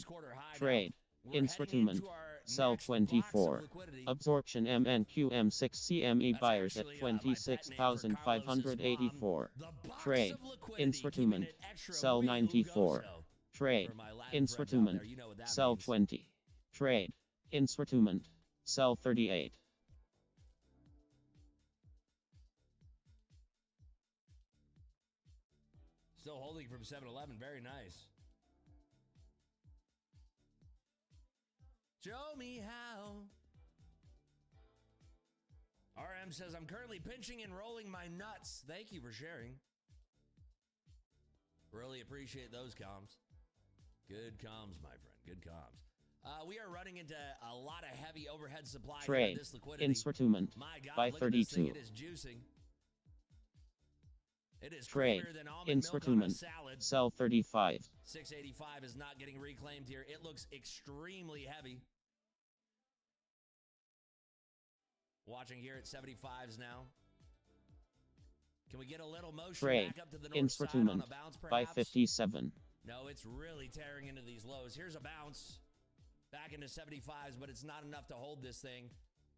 Trade. Instrument. Sell 24. Absorption MNQ M6 CME buyers at 26,584. Trade. Instrument. Sell 94. Trade. Instrument. Sell 20. Trade. Instrument. Sell 38. Still holding from 7-Eleven. Very nice. Show me how. RM says, I'm currently pinching and rolling my nuts. Thank you for sharing. Really appreciate those comms. Good comms, my friend. Good comms. We are running into a lot of heavy overhead supply. Trade. This liquidity. Instrument. My God, Buy look at this thing. 32. It is juicing. It is Trade. creamier than almond milk on a Instrument. salad. Sell 35. 685 is not getting reclaimed here. It looks extremely heavy. Watching here at 75s now. Can we get a little motion Trade. back up to the north side on Instrument. a bounce, Buy perhaps? 57. No, it's really tearing into these lows. Here's a bounce back into 75s, but it's not enough to hold this thing.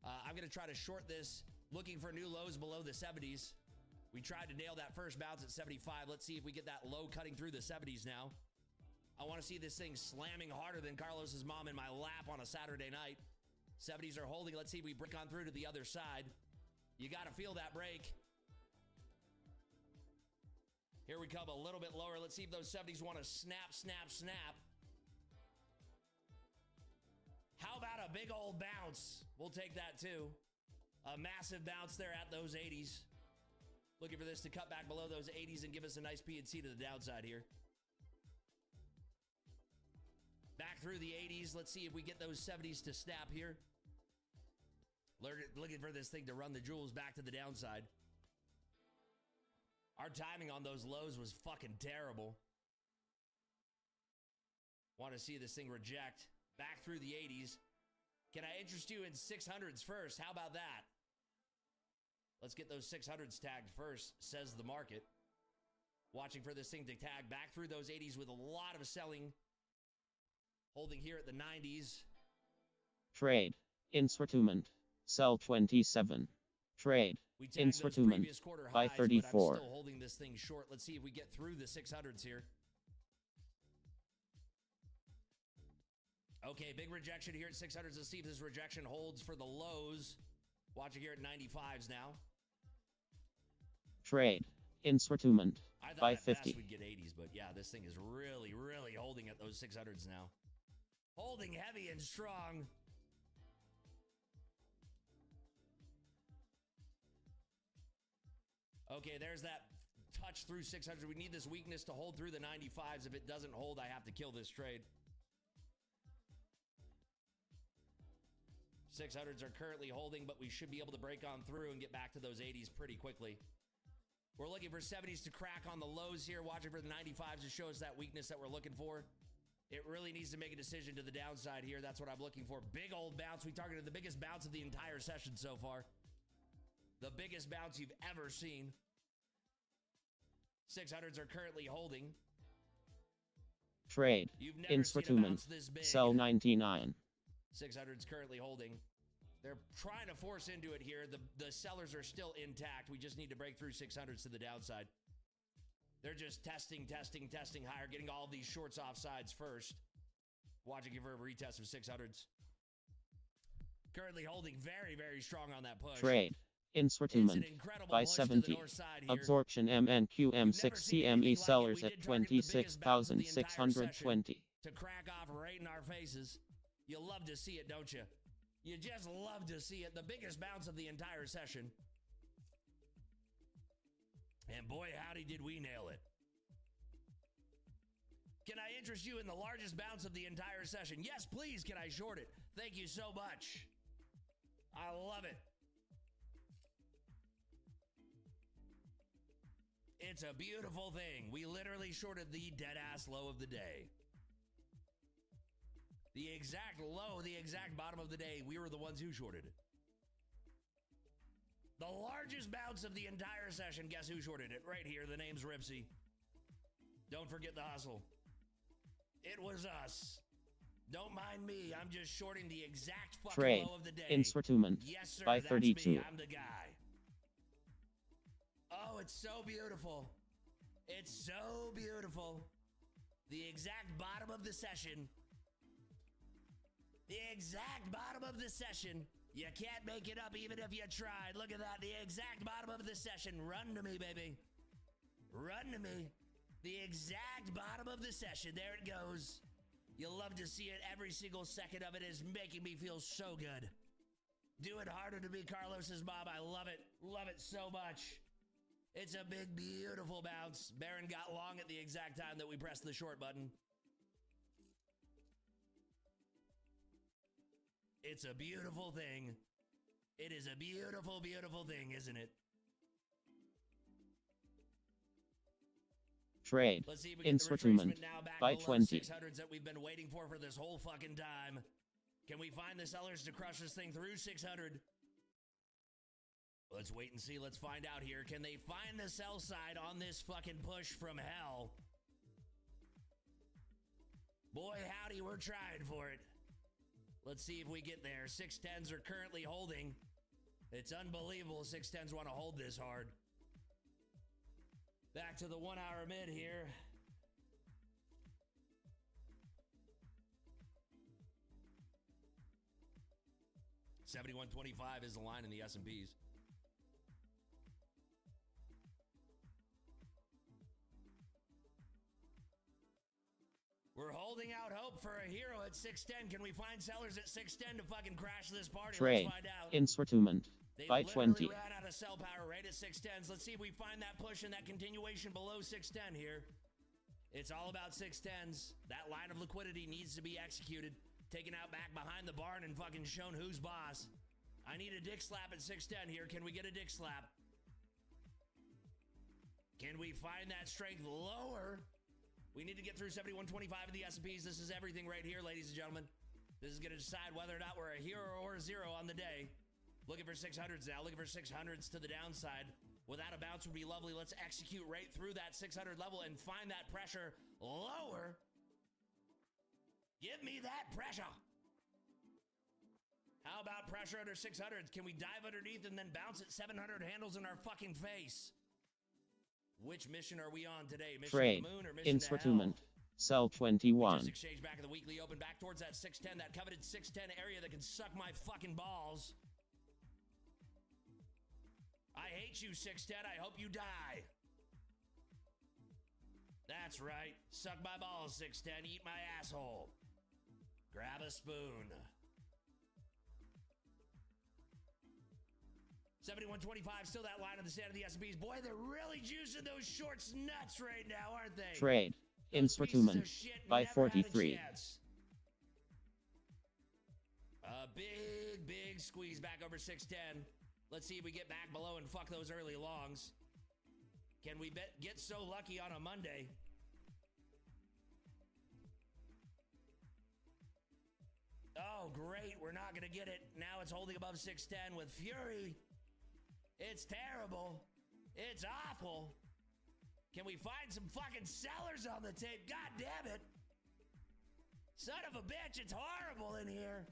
I'm going to try to short this, looking for new lows below the 70s. We tried to nail that first bounce at 75. Let's see if we get that low cutting through the 70s now. I want to see this thing slamming harder than Carlos's mom in my lap on a Saturday night. 70s are holding. Let's see if we break on through to the other side. You got to feel that break. Here we come a little bit lower. Let's see if those 70s want to snap, snap, snap. How about a big old bounce? We'll take that too. A massive bounce there at those 80s. Looking for this to cut back below those 80s and give us a nice P&C to the downside here. Back through the 80s. Let's see if we get those 70s to snap here. Looking for this thing to run the jewels back to the downside. Our timing on those lows was fucking terrible. Want to see this thing reject. Back through the 80s. Can I interest you in 600s first? How about that? Let's get those 600s tagged first, says the market. Watching for this thing to tag back through those 80s with a lot of selling. Holding here at the 90s. Trade. Instrument. Sell 27. Trade. Instrument. Buy 34. But I'm still holding this thing short. Let's see if we get through the 600s here. Okay, big rejection here at 600s. Let's see if this rejection holds for the lows. Watching here at 95s now. Trade. Instrument. I thought Buy at 50. best we'd get 80s, but yeah, this thing is really, really holding at those 600s now. Holding heavy and strong. Okay, there's that touch through 600. We need this weakness to hold through the 95s. If it doesn't hold, I have to kill this trade. 600s are currently holding, but we should be able to break on through and get back to those 80s pretty quickly. We're looking for 70s to crack on the lows here, watching for the 95s to show us that weakness that we're looking for. It really needs to make a decision to the downside here. That's what I'm looking for. Big old bounce. We targeted the biggest bounce of the entire session so far. The biggest bounce you've ever seen. 600s are currently holding. Trade. You've never Instrument. seen a bounce this big. Sell 99. 600's currently holding. They're trying to force into it here. The sellers are still intact. We just need to break through 600s to the downside. They're just testing higher, getting all these shorts off sides first. Watching for a retest of 600s. Currently holding very, very strong on that push. Trade. Instrument. Buy 70. Absorption MNQ M6 CME sellers at 26,620. To crack off right in our faces. You love to see it, don't you? You just love to see it. The biggest bounce of the entire session. And boy, howdy did we nail it. Can I interest you in the largest bounce of the entire session? Yes, please. Can I short it? Thank you so much. I love it. It's a beautiful thing. We literally shorted the dead-ass low of the day. The exact low, the exact bottom of the day, we were the ones who shorted it. The largest bounce of the entire session, guess who shorted it? Right here, the name's Ripsy. Don't forget the hustle. It was us. Don't mind me, I'm just shorting the exact fucking Trade. low of the day. Instrument. Yes, sir, By that's 32. me, I'm the guy. Oh, it's so beautiful. It's so beautiful. The exact bottom of the session. The exact bottom of the session. You can't make it up even if you tried. Look at that. The exact bottom of the session. Run to me, baby. Run to me. The exact bottom of the session. There it goes. You'll love to see it. Every single second of it is making me feel so good. Do it harder to be Carlos's mom. I love it. Love it so much. It's a big, beautiful bounce. Baron got long at the exact time that we pressed the short button. It's a beautiful thing. It is a beautiful, beautiful thing, isn't it? Trade. Let's see if we get the Instrument. retracement now back By below 20. 600s that we've been waiting for this whole fucking time. Can we find the sellers to crush this thing through 600? Let's wait and see. Let's find out here. Can they find the sell side on this fucking push from hell? Boy, howdy, we're trying for it. Let's see if we get there. 610s are currently holding. It's unbelievable 610s want to hold this hard. Back to the 1 hour mid here. $71.25 is the line in the S&Ps. We're holding out hope for a hero at 610. Can we find sellers at 610 to fucking crash this party? Trade. Let's find out. Instrument. They By literally 20. ran out of sell power right at 610s. Let's see if we find that push and that continuation below 610 here. It's all about 610s. That line of liquidity needs to be executed. Taken out back behind the barn and fucking shown who's boss. I need a dick slap at 610 here. Can we get a dick slap? Can we find that strength lower? We need to get through 71.25 of the S&Ps. This is everything right here, ladies and gentlemen. This is going to decide whether or not we're a hero or a zero on the day. Looking for 600s now. Looking for 600s to the downside. Without a bounce would be lovely. Let's execute right through that 600 level and find that pressure lower. Give me that pressure. How about pressure under 600s? Can we dive underneath and then bounce at 700 handles in our fucking face? Which mission are we on today? Mission Trade. to the moon or mission Instrument. to hell? Sell Just 21. exchange back in the weekly open, back towards that 610, that coveted 610 area that can suck my fucking balls. I hate you, 610. I hope you die. That's right. Suck my balls, 610. Eat my asshole. Grab a spoon. 71.25, still that line of the stand of the S&Ps. Boy, they're really juicing those shorts nuts right now, aren't they? Trade. Those pieces Instrument. of shit By never had a 43. chance. A big, big squeeze back over 610. Let's see if we get back below and fuck those early longs. Can we get so lucky on a Monday? Oh, great. We're not going to get it. Now it's holding above 610 with fury. It's terrible. It's awful. Can we find some fucking sellers on the tape? God damn it. Son of a bitch, it's horrible in here.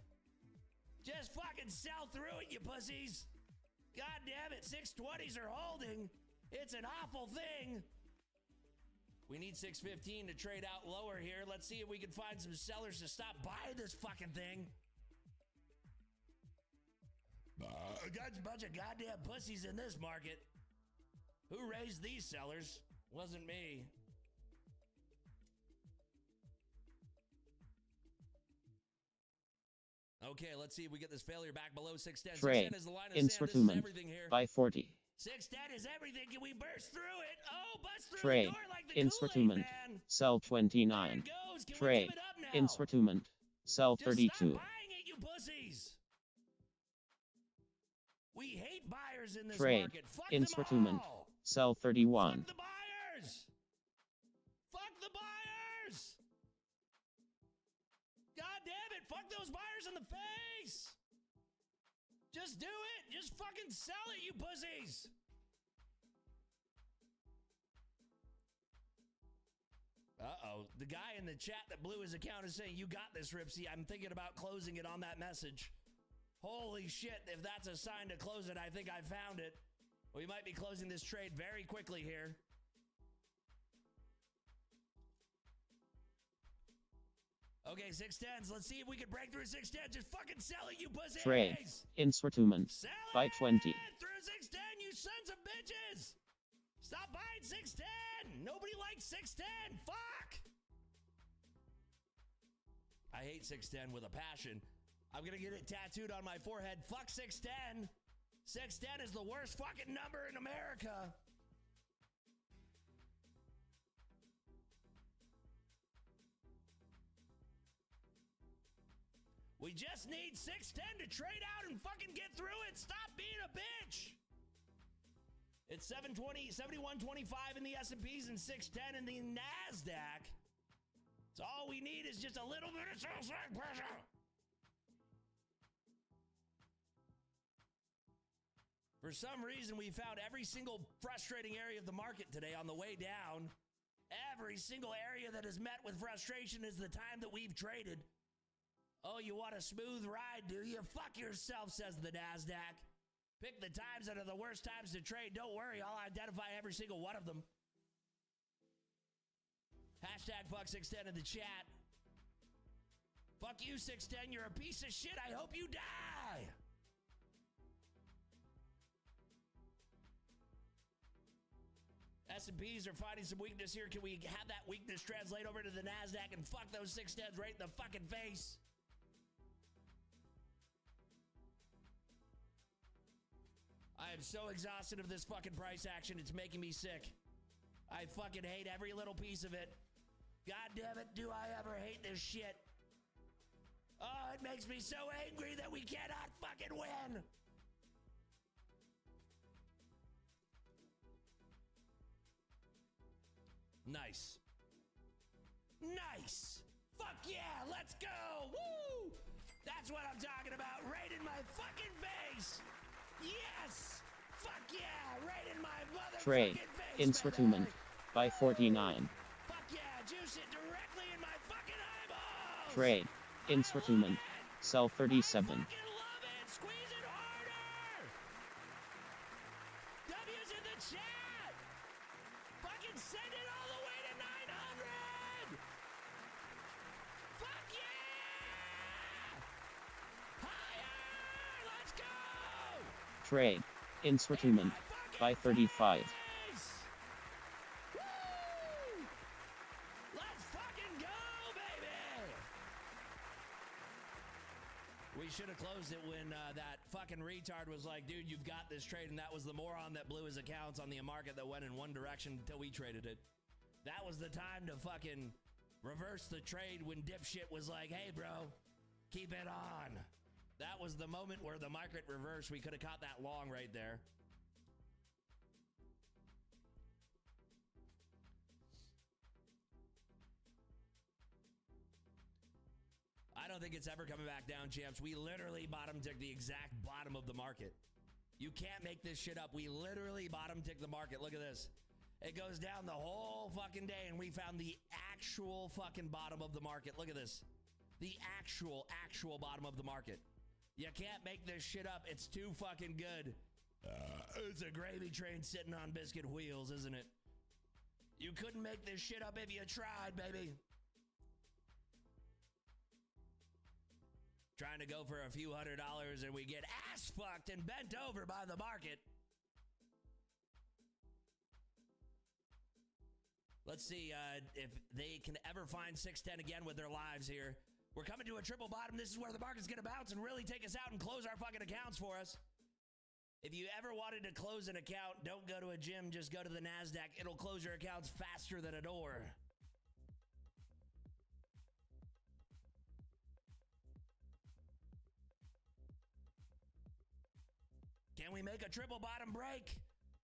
Just fucking sell through it, you pussies. God damn it, 620s are holding. It's an awful thing. We need 615 to trade out lower here. Let's see if we can find some sellers to stop buying this fucking thing. Got a bunch of goddamn pussies in this market. Who raised these sellers? Wasn't me. Okay, let's see if we get this failure back below 610. Trade. 610 is the line of sand. This is Instrument. everything here. By 40. 610 is everything. Can we burst through it? Oh, bust through Trade. the door like the Instrument. Kool-Aid man. Sell There 29. it goes. Can we Trade. give it up now? Instrument. Sell Just 32. stop buying it, you pussies. We hate buyers in this Trade. market. Fuck them Instrument. all. Sell 31. Fuck the those buyers in the face. Just do it. Just fucking sell it, you pussies. Uh-oh. The guy in the chat that blew his account is saying, you got this, Ripsy. I'm thinking about closing it on that message. Holy shit. If that's a sign to close it, I think I found it. We might be closing this trade very quickly here. Okay, 610s. Let's see if we can break through 610. Just fucking sell it, you pussies. Trade. Instrument. Sell By 20. Through 610, you sons of bitches. Stop buying 610. Nobody likes 610. Fuck. I hate 610 with a passion. I'm going to get it tattooed on my forehead. Fuck 610. 610 is the worst fucking number in America. We just need 610 to trade out and fucking get through it. Stop being a bitch. It's 720, 71.25 in the S&Ps and 610 in the NASDAQ. So all we need is just a little bit of sell-side pressure. For some reason, we found every single frustrating area of the market today on the way down. Every single area that is met with frustration is the time that we've traded. Oh, you want a smooth ride, do you? Fuck yourself, says the NASDAQ. Pick the times that are the worst times to trade. Don't worry, I'll identify every single one of them. Hashtag fuck 610 in the chat. Fuck you, 610. You're a piece of shit. I hope you die. S&Ps are finding some weakness here. Can we have that weakness translate over to the NASDAQ and fuck those 610s right in the fucking face? I am so exhausted of this fucking price action. It's making me sick. I fucking hate every little piece of it. God damn it, do I ever hate this shit. Oh, it makes me so angry that we cannot fucking win. Nice. Nice. Fuck yeah, let's go. Woo! That's what I'm talking about. Right in my fucking face. Yes. Fuck yeah, right in my motherfucking Trade. face. Instrument. By 49. Fuck yeah, juice it directly in my fucking eyeballs. Trade. Instrument. Sell 37. Fucking love it. Squeeze it harder. W's in the chat. Fucking send it all the way to 900. Fuck yeah. Higher. Let's go. Trade. Instrument. By 35. Woo! Let's fucking go, baby. We should have closed it when that fucking retard was like, dude, you've got this trade, and that was the moron that blew his accounts on the market that went in one direction until we traded it. That was the time to fucking reverse the trade when dipshit was like, hey, bro, keep it on. That was the moment where the market reversed. We could have caught that long right there. I don't think it's ever coming back down, champs. We literally bottom ticked the exact bottom of the market. You can't make this shit up. We literally bottom ticked the market. Look at this. It goes down the whole fucking day, and we found the actual fucking bottom of the market. Look at this. The actual bottom of the market. You can't make this shit up. It's too fucking good. It's a gravy train sitting on biscuit wheels, isn't it? You couldn't make this shit up if you tried, baby. Trying to go for a few $100 and we get ass fucked and bent over by the market. Let's see if they can ever find 610 again with their lives here. We're coming to a triple bottom. This is where the market's going to bounce and really take us out and close our fucking accounts for us. If you ever wanted to close an account, don't go to a gym, just go to the NASDAQ. It'll close your accounts faster than a door. Can we make a triple bottom break?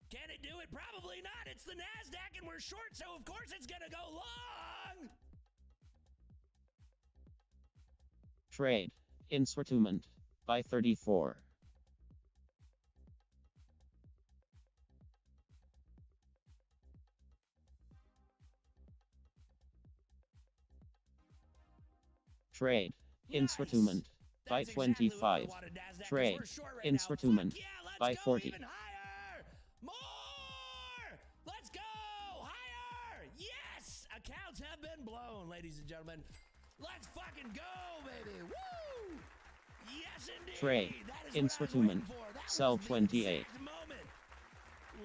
Can it do it? Probably not. It's the NASDAQ and we're short, so of course it's going to go long. Trade. Insortment. Buy 34. Trade. Insortment. Buy 25. Trade. Insortment. Buy 40. More! Let's go! Higher! Yes! Accounts have been blown, ladies and gentlemen. Let's fucking go, baby! Woo! Yes, indeed! Trade. Insortment. Sell 28. Moment.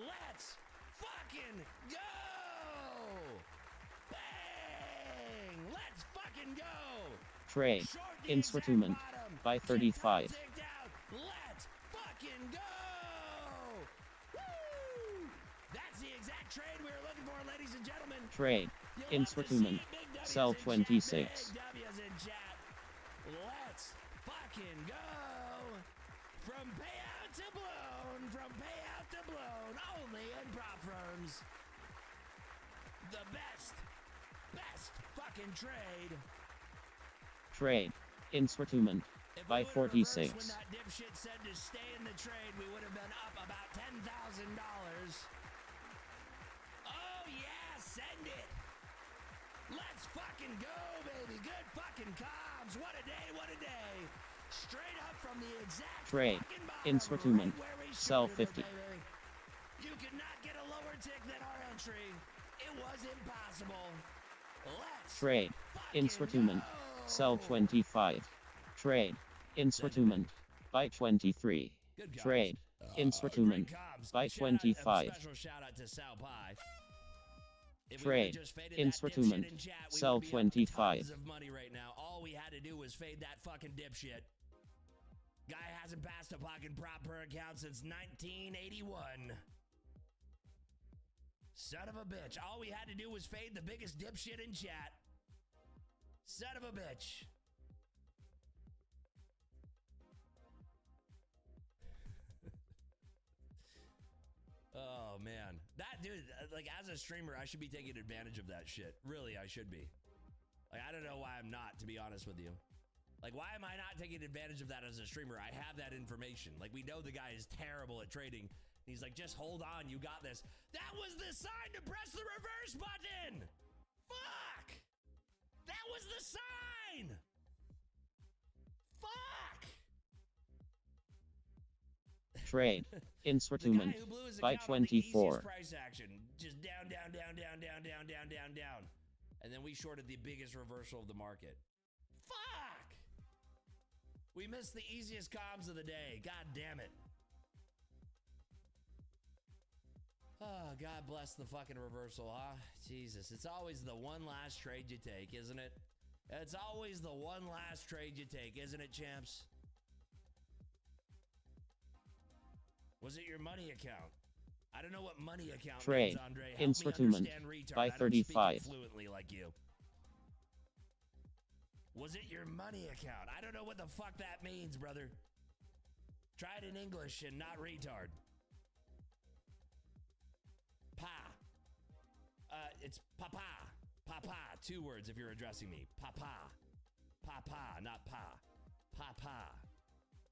Let's fucking go! Bang! Let's fucking go! Trade. Insortment. Buy 35. Let's fucking go! Woo! That's the exact trade we were looking for, ladies and gentlemen. Trade. Insortment. Sell 26. Let's fucking go! From payout to blown, only in prop firms. The best fucking trade. Trade. Insortment. Buy 46. When that dipshit said to stay in the trade, we would have been up about $10,000. Oh yeah, send it. Let's fucking go, baby. Good fucking comms. What a day, what a day. Straight up from the exact Trade. Insortment. Sell 50. You could not get a lower tick than our entry. It was impossible. Let's Trade. Insortment. Sell 25. Trade. Insortment. Buy 23. Trade. Insortment. Buy 25. Trade. Insortment. Sell 25. All we had to do was fade that fucking dipshit. Guy hasn't passed a fucking prop per account since 1981. Son of a bitch. All we had to do was fade the biggest dipshit in chat. Son of a bitch. Oh, man. That dude, like, as a streamer, I should be taking advantage of that shit. Really, I should be. Like, I don't know why I'm not, to be honest with you. Like, why am I not taking advantage of that as a streamer? I have that information. Like, we know the guy is terrible at trading. He's like, just hold on, you got this. That was the sign to press the reverse button! Fuck! That was the sign! Fuck! Trade. Insortment. Buy 24. Price action. Just down. And then we shorted the biggest reversal of the market. Fuck! We missed the easiest comms of the day. God damn it. Oh, God bless the fucking reversal, huh? Jesus, it's always the one last trade you take, isn't it? It's always the one last trade you take, isn't it, champs? Was it your money account? I don't know what money account Trade. means, Andre. Help Insortment. me understand retard. Buy I don't 35. speak fluently like you. Was it your money account? I don't know what the fuck that means, brother. Try it in English and not retard. Pa. It's papa. Papa. 2 words if you're addressing me. Papa. Papa, not pa. Papa.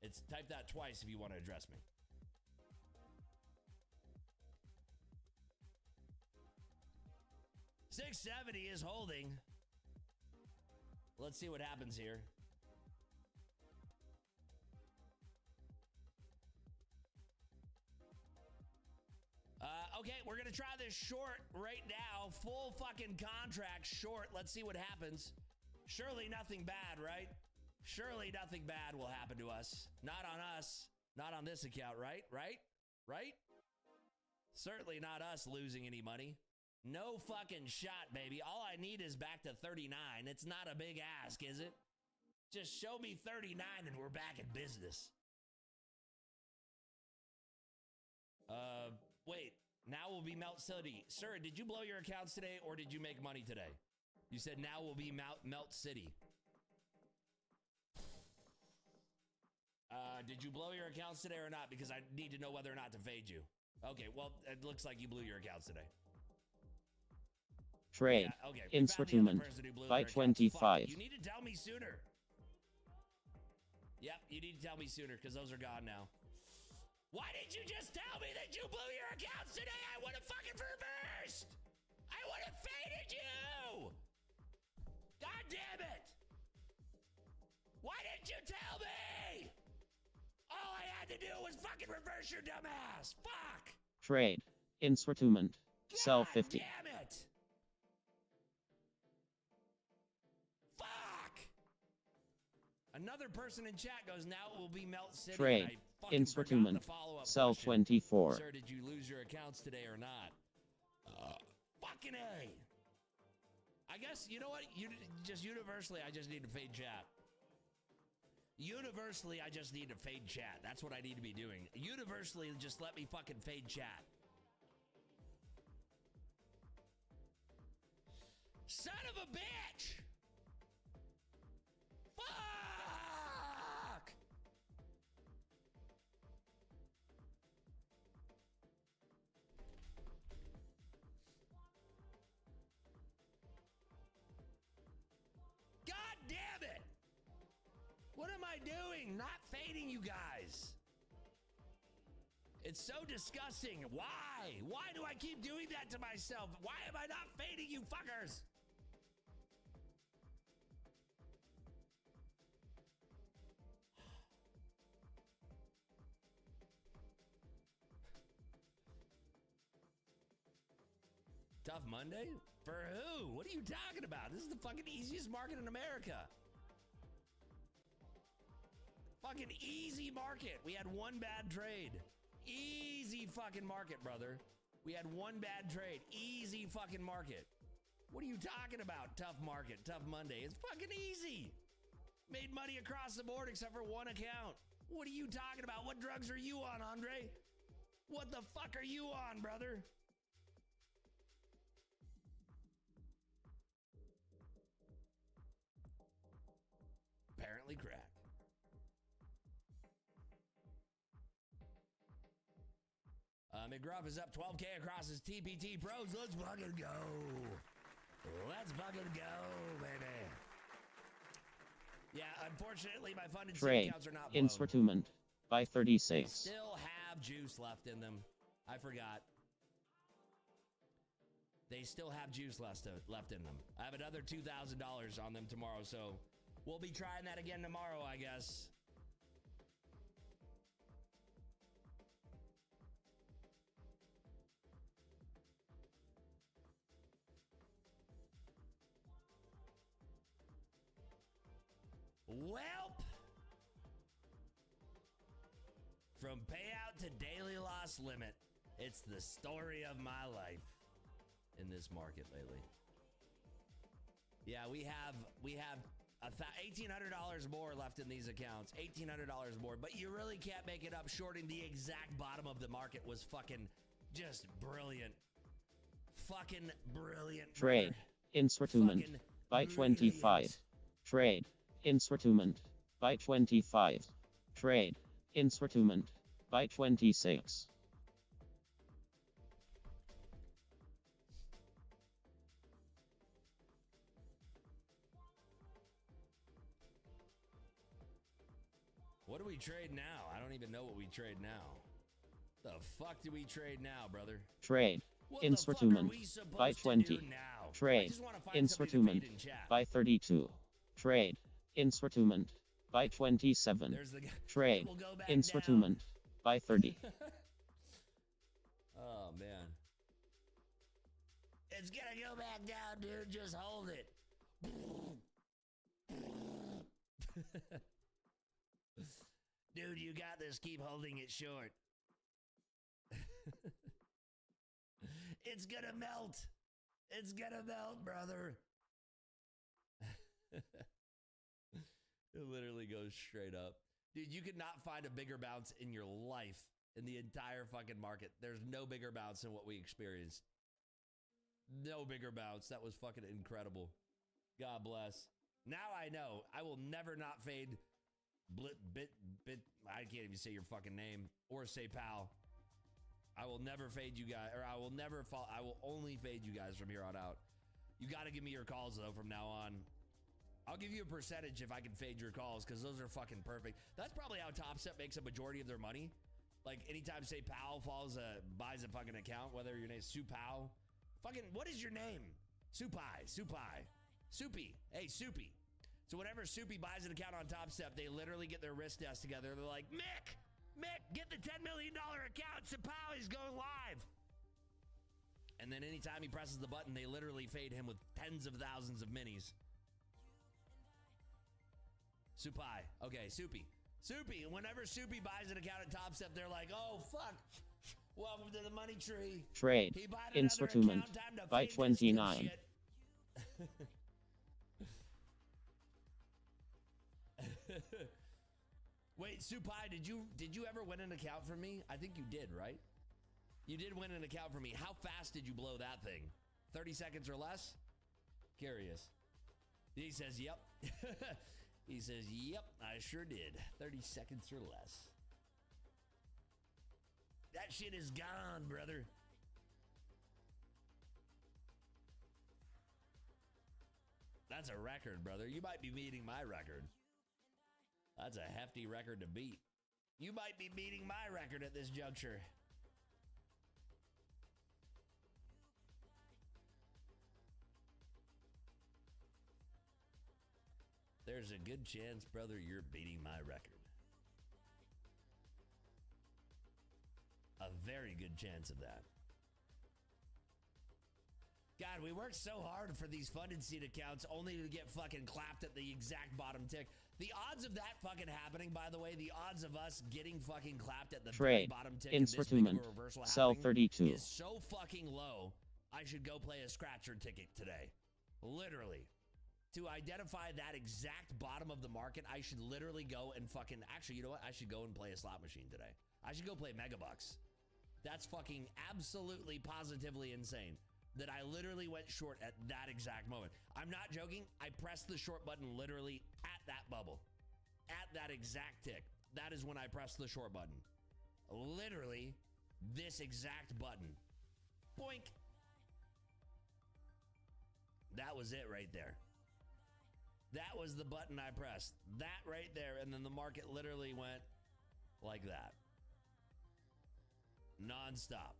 It's type that twice if you want to address me. $670 is holding. Let's see what happens here. Okay, we're gonna try this short right now. Full fucking contract short. Let's see what happens. Surely nothing bad, right? Surely nothing bad will happen to us. Not on us. Not on this account, right? Right? Certainly not us losing any money. No fucking shot, baby. All I need is back to 39. It's not a big ask, is it? Just show me 39 and we're back in business. Wait. Now will be Melt City. Sir, did you blow your accounts today or did you make money today? You said now will be Melt City. Did you blow your accounts today or not? Because I need to know whether or not to fade you. Okay, well, it looks like you blew your accounts today. Trade. Yeah, okay. Insortment. Buy 25. You need to tell me sooner. Yep, you need to tell me sooner because those are gone now. Why didn't you just tell me that you blew your accounts today? I would have fucking reversed. I would have faded you. God damn it. Why didn't you tell me? All I had to do was fucking reverse your dumb ass. Fuck. Trade. Instrument. Sell 50. Damn it. Fuck. Another person in chat goes, now it will be Melt City. Trade. Instrument. Sell question. 24. Sir, did you lose your accounts today or not? Fucking A. I guess, you know what? Just universally, I just need to fade chat. Universally, I just need to fade chat. That's what I need to be doing. Universally, just let me fucking fade chat. Son of a bitch! Fuck! God damn it! What am I doing? Not fading you guys. It's so disgusting. Why? Why do I keep doing that to myself? Why am I not fading you fuckers? Tough Monday? For who? What are you talking about? This is the fucking easiest market in America. Fucking easy market. We had one bad trade. Easy fucking market, brother. We had one bad trade. Easy fucking market. What are you talking about? Tough market, tough Monday. It's fucking easy. Made money across the board except for one account. What are you talking about? What drugs are you on, Andre? What the fuck are you on, brother? Apparently cracked. McGruff is up 12K across his TPT pros. Let's fucking go. Let's fucking go, baby. Yeah, unfortunately, my funded Trade. accounts are not blown. Instrument. Buy 36. They still have juice left in them. I forgot. They still have juice left in them. I have another $2,000 on them tomorrow, so we'll be trying that again tomorrow, I guess. Welp! From payout to daily loss limit, it's the story of my life in this market lately. Yeah, we have $1,800 more left in these accounts, $1,800 more, but you really can't make it up. Shorting the exact bottom of the market was fucking just brilliant. Fucking brilliant. Trade. Instrument. Buy 25. Trade. Instrument. Buy 25. Trade. Instrument. Buy 26. What do we trade now? I don't even know what we trade now. The fuck do we trade now, brother? Trade. Instrument. Buy 20. Trade. Instrument. Buy 32. Trade. Instrument. Buy 27. Trade. Instrument. Buy 30. Oh, man. It's gonna go back down, dude. Just hold it. Dude, you got this. Keep holding it short. It's gonna melt. It's gonna melt, brother. It literally goes straight up. Dude, you could not find a bigger bounce in your life in the entire fucking market. There's no bigger bounce than what we experienced. No bigger bounce. That was fucking incredible. God bless. Now I know. I will never not fade I can't even say your fucking name or say pal. I will never fade you guys, or I will never fall. I will only fade you guys from here on out. You got to give me your calls though from now on. I'll give you a percentage if I can fade your calls because those are fucking perfect. That's probably how Top Step makes a majority of their money. Like anytime, say, Powell buys a fucking account, whether your name's Sue Powell. Fucking, what is your name? Supai. Soupy. Hey, Soupy. So whenever Soupy buys an account on Top Step, they literally get their wrist test together. They're like, Mick, get the $10 million account. Supai is going live. And then anytime he presses the button, they literally fade him with tens of thousands of minis. Supai. Okay, Soupy. Whenever Soupy buys an account at Top Step, they're like, oh, fuck. Welcome to the money tree. Trade. Instrument. By 29. Wait, Supai, did you ever win an account from me? I think you did, right? You did win an account from me. How fast did you blow that thing? 30 seconds or less? Curious. He says, yep. He says, yep, I sure did. 30 seconds or less. That shit is gone, brother. That's a record, brother. You might be beating my record. That's a hefty record to beat. You might be beating my record at this juncture. There's a good chance, brother, you're beating my record. A very good chance of that. God, we worked so hard for these funded seed accounts only to get fucking clapped at the exact bottom tick. The odds of that fucking happening, by the way, the odds of us getting fucking clapped at the very bottom tick and this big of a reversal Sell 32 is so fucking low, I should go play a scratcher ticket today. Literally. To identify that exact bottom of the market, I should literally go and fucking... Actually, you know what? I should go and play a slot machine today. I should go play Megabucks. That's fucking absolutely positively insane that I literally went short at that exact moment. I'm not joking. I pressed the short button literally at that bubble. At that exact tick. That is when I pressed the short button. Literally this exact button. Boink. That was it right there. That was the button I pressed. That right there. And then the market literally went like that. Non-stop.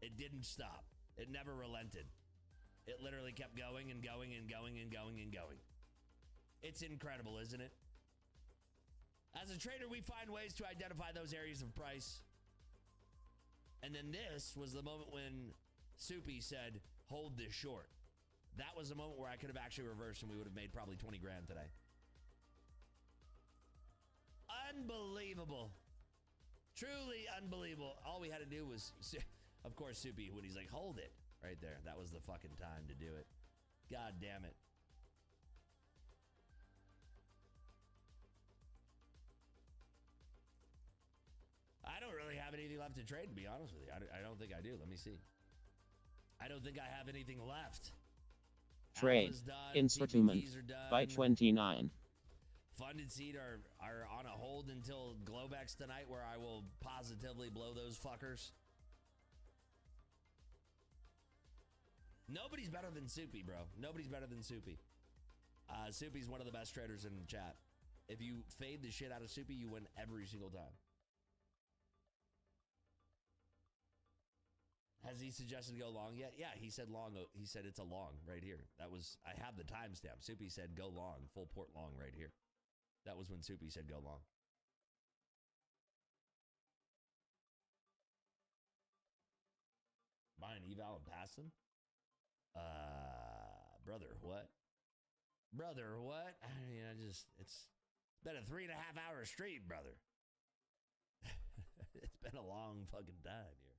It didn't stop. It never relented. It literally kept going and going and going and going and going. It's incredible, isn't it? As a trader, we find ways to identify those areas of price. And then this was the moment when Soupy said, hold this short. That was the moment where I could have actually reversed and we would have made probably 20 grand today. Unbelievable. Truly unbelievable. All we had to do was, of course, Soupy, when he's like, hold it right there. That was the fucking time to do it. God damn it. I don't really have anything left to trade, to be honest with you. I don't think I do. Let me see. I don't think I have anything left. Trade. Instrument. By 29. Funded seed are on a hold until Globex tonight, where I will positively blow those fuckers. Nobody's better than Soupy, bro. Nobody's better than Soupy. Soupy's one of the best traders in the chat. If you fade the shit out of Soupy, you win every single time. Has he suggested go long yet? Yeah, he said long. He said it's a long right here. That was, I have the timestamp. Soupy said go long, full port long right here. That was when Soupy said go long. Buy an eval and pass him? Brother, what? Brother, what? I mean, it's been a 3.5 hour stream, brother. It's been a long fucking time here.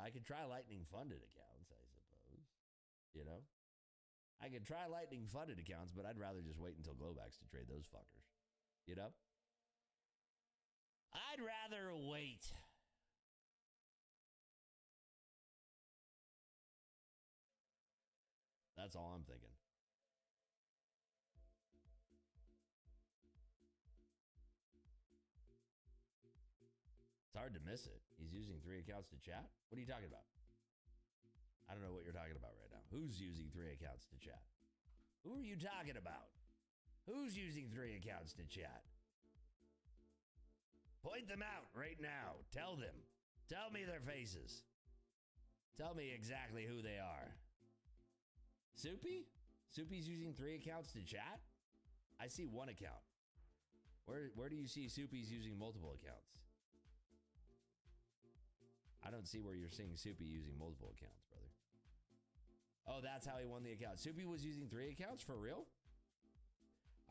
I could try Lightning funded accounts, I suppose. You know? I could try Lightning funded accounts, but I'd rather just wait until Globex to trade those fuckers. You know? I'd rather wait. That's all I'm thinking. It's hard to miss it. He's using 3 accounts to chat? What are you talking about? I don't know what you're talking about right now. Who's using 3 accounts to chat? Who are you talking about? Who's using 3 accounts to chat? Point them out right now. Tell them. Tell me their faces. Tell me exactly who they are. Soupy? Soupy's using 3 accounts to chat? I see 1 account. Where do you see Soupy's using multiple accounts? I don't see where you're seeing Soupy using multiple accounts, brother. Oh, that's how he won the account. Soupy was using 3 accounts for real?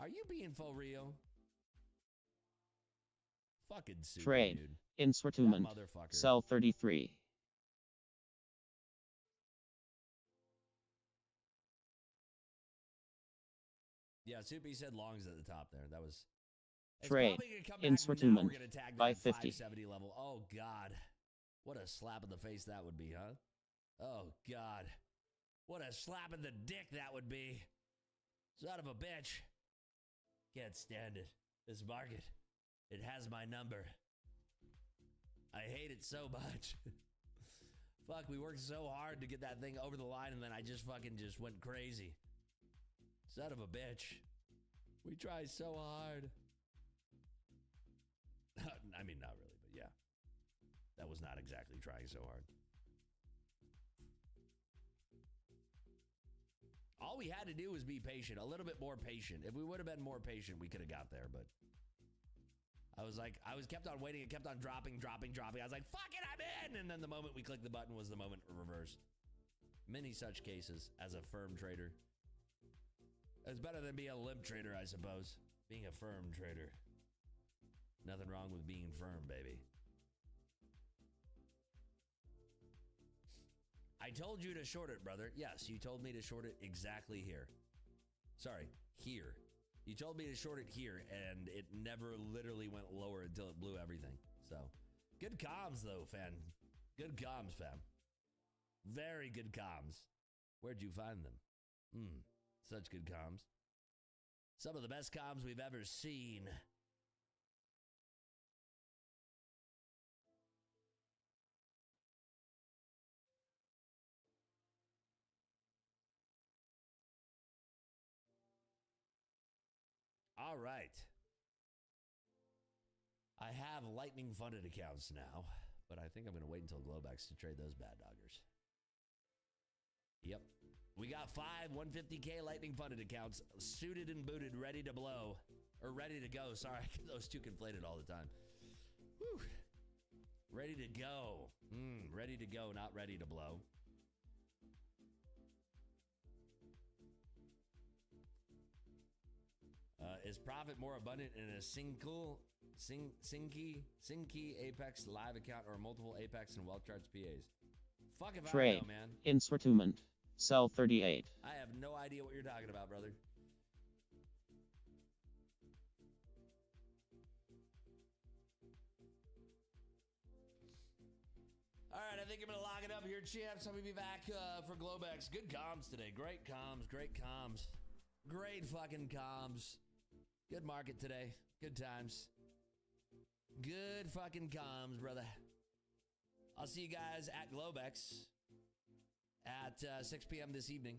Are you being for real? Fucking Soupy, Trade. dude. Insortment. That motherfucker. Sell 33. Yeah, Soupy said longs at the top there. That was... Trade. Insortment. Buy 50. 570 level. Oh, God. What a slap in the face that would be, huh? Oh, God. What a slap in the dick that would be. Son of a bitch. Can't stand it. This market. It has my number. I hate it so much. Fuck, we worked so hard to get that thing over the line, and then I just fucking just went crazy. Son of a bitch. We tried so hard. I mean, not really, but yeah. That was not exactly trying so hard. All we had to do was be patient, a little bit more patient. If we would have been more patient, we could have got there, but I was kept on waiting. It kept on dropping. I was like, fuck it, I'm in. And then the moment we clicked the button was the moment it reversed. Many such cases as a firm trader. It's better than being a limp trader, I suppose. Being a firm trader. Nothing wrong with being firm, baby. I told you to short it, brother. Yes, you told me to short it exactly here. Sorry, here. You told me to short it here, and it never literally went lower until it blew everything. So, good comms, though, fam. Good comms, fam. Very good comms. Where'd you find them? Such good comms. Some of the best comms we've ever seen. All right. I have Lightning funded accounts now, but I think I'm going to wait until Globex to trade those bad doggers. Yep. We got 5 150K Lightning funded accounts suited and booted, ready to blow. Or ready to go. Sorry, I get those two conflated all the time. Whew. Ready to go. Ready to go, not ready to blow. Is profit more abundant in a single Syncki Apex live account or multiple Apex and Wealth Charts PAs? Fuck if I know, man. Insortment. Sell 38. I have no idea what you're talking about, brother. All right, I think I'm going to lock it up here, champs. I'm going to be back for Globex. Good comms today. Great comms. Great comms. Great fucking comms. Good market today. Good times. Good fucking comms, brother. I'll see you guys at Globex at 6 p.m. this evening.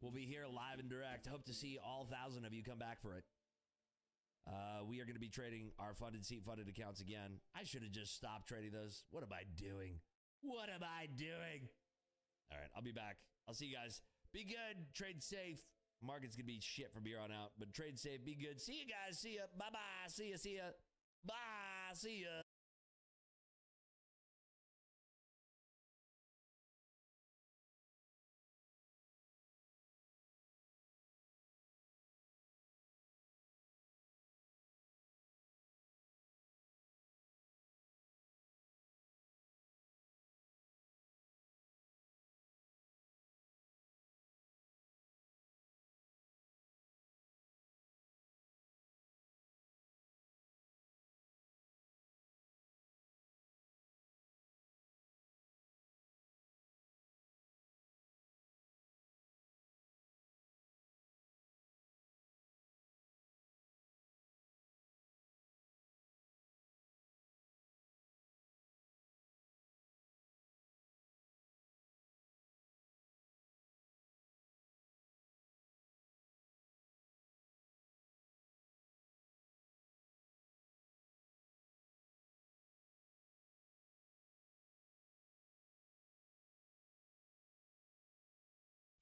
We'll be here live and direct. Hope to see all 1,000 of you come back for it. We are going to be trading our funded seat funded accounts again. I should have just stopped trading those. What am I doing? What am I doing? All right, I'll be back. I'll see you guys. Be good. Trade safe. Market's going to be shit from here on out, but trade safe. Be good. See you guys. See ya. Bye-bye. See ya. See ya. Bye. See ya.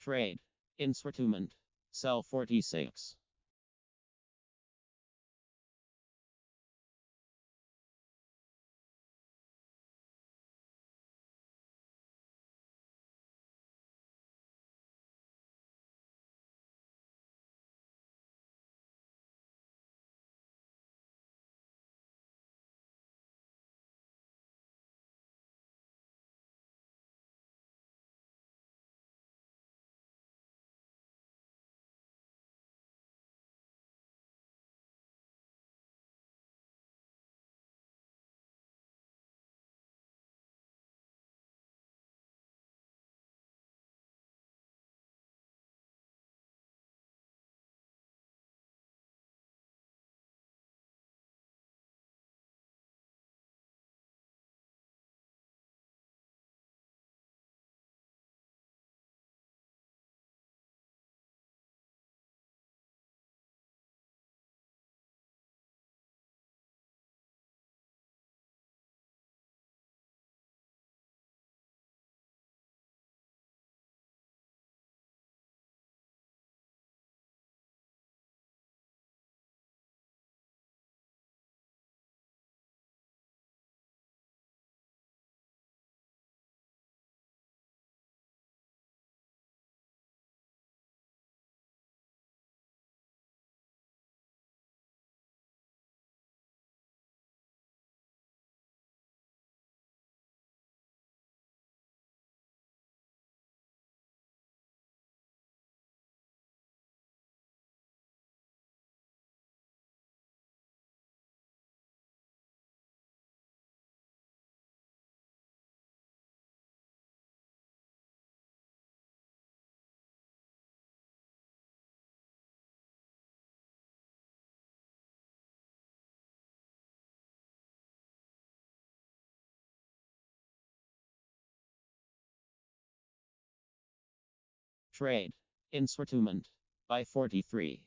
Trade. Instrument. Sell 46. Trade. Instrument. Buy 43.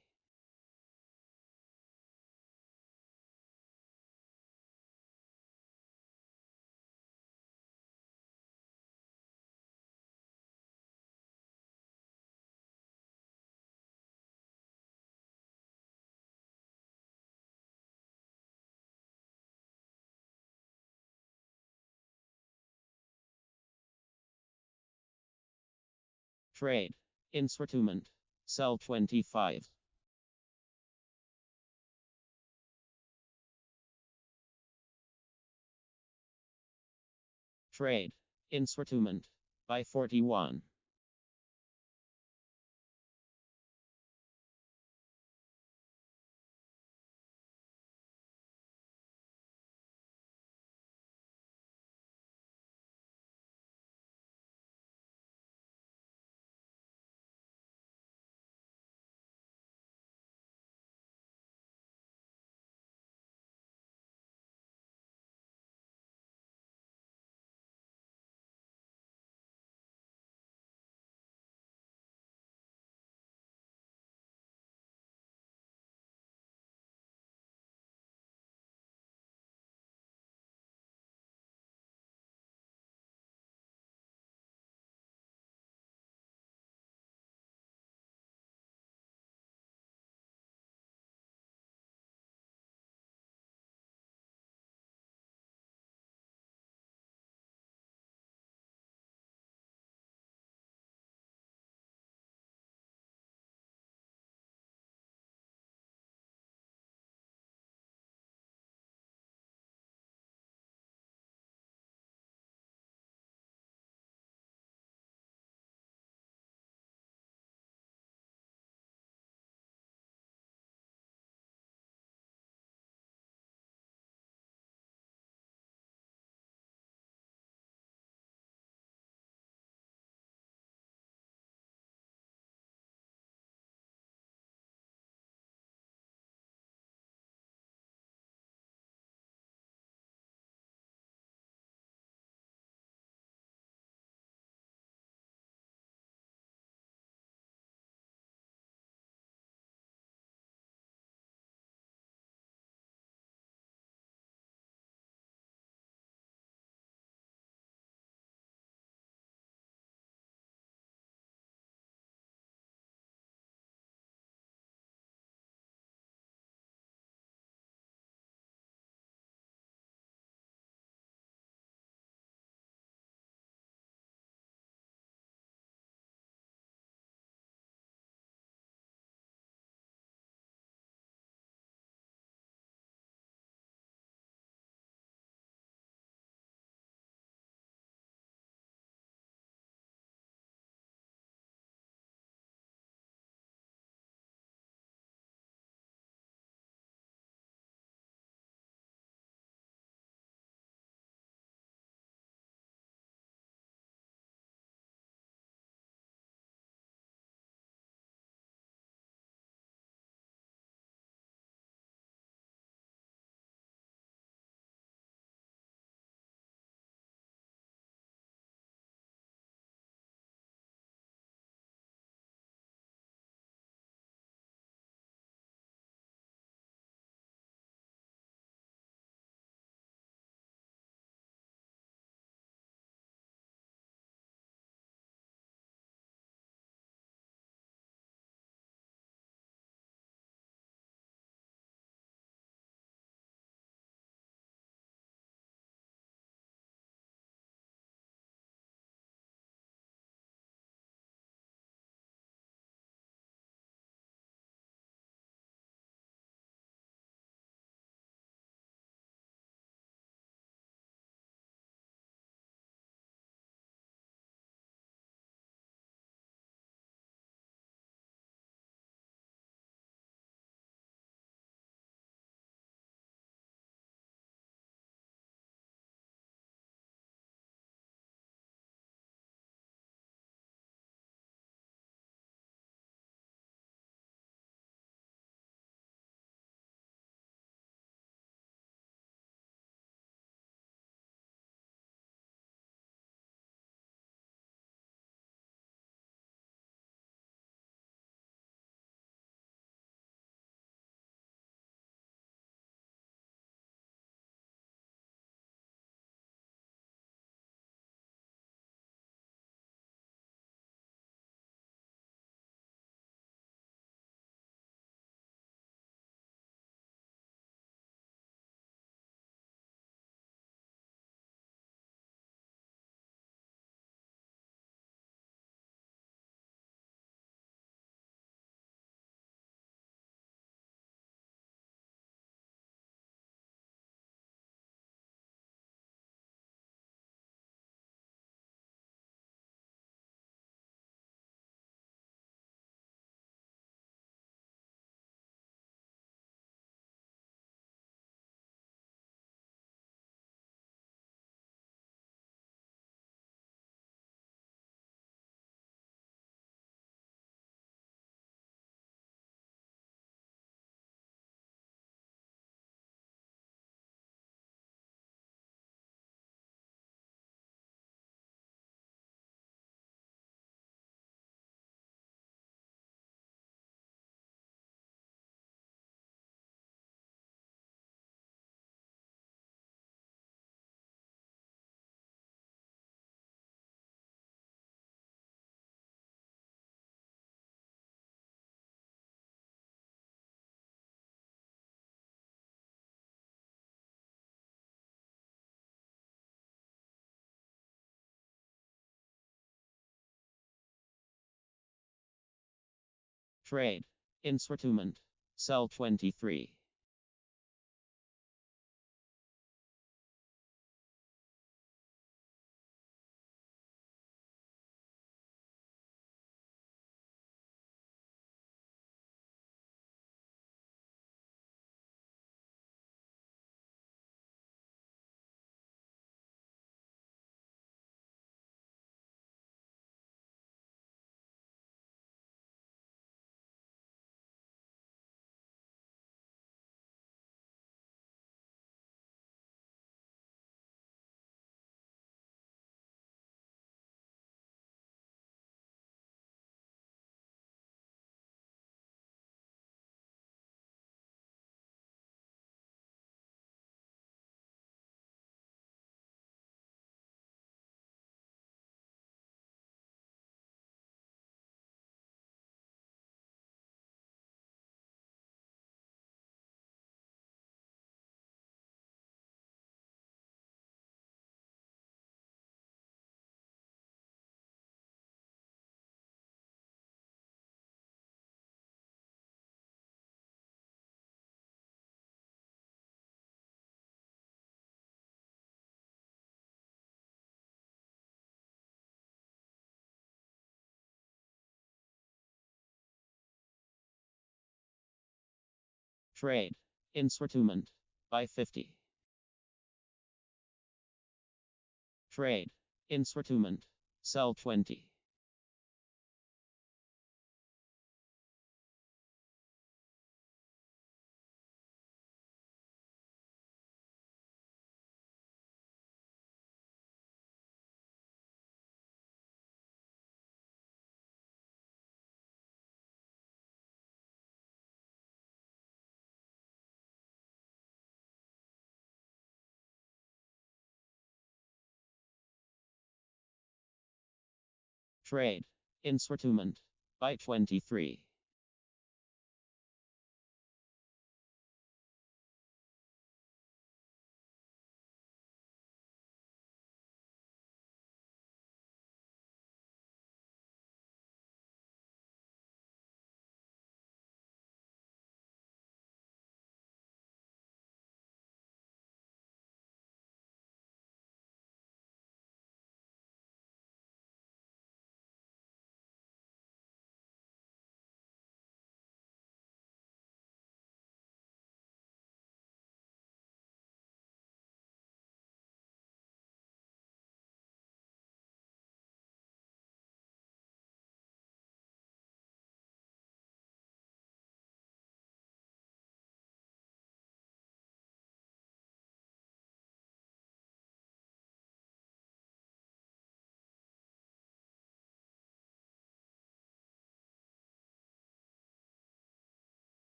Trade. Instrument. Sell 25. Trade. Instrument. Buy 41. Trade. Instrument. Sell 23. Trade. Instrument. Buy 50. Trade. Instrument. Sell 20. Trade. Instrument. Buy 23.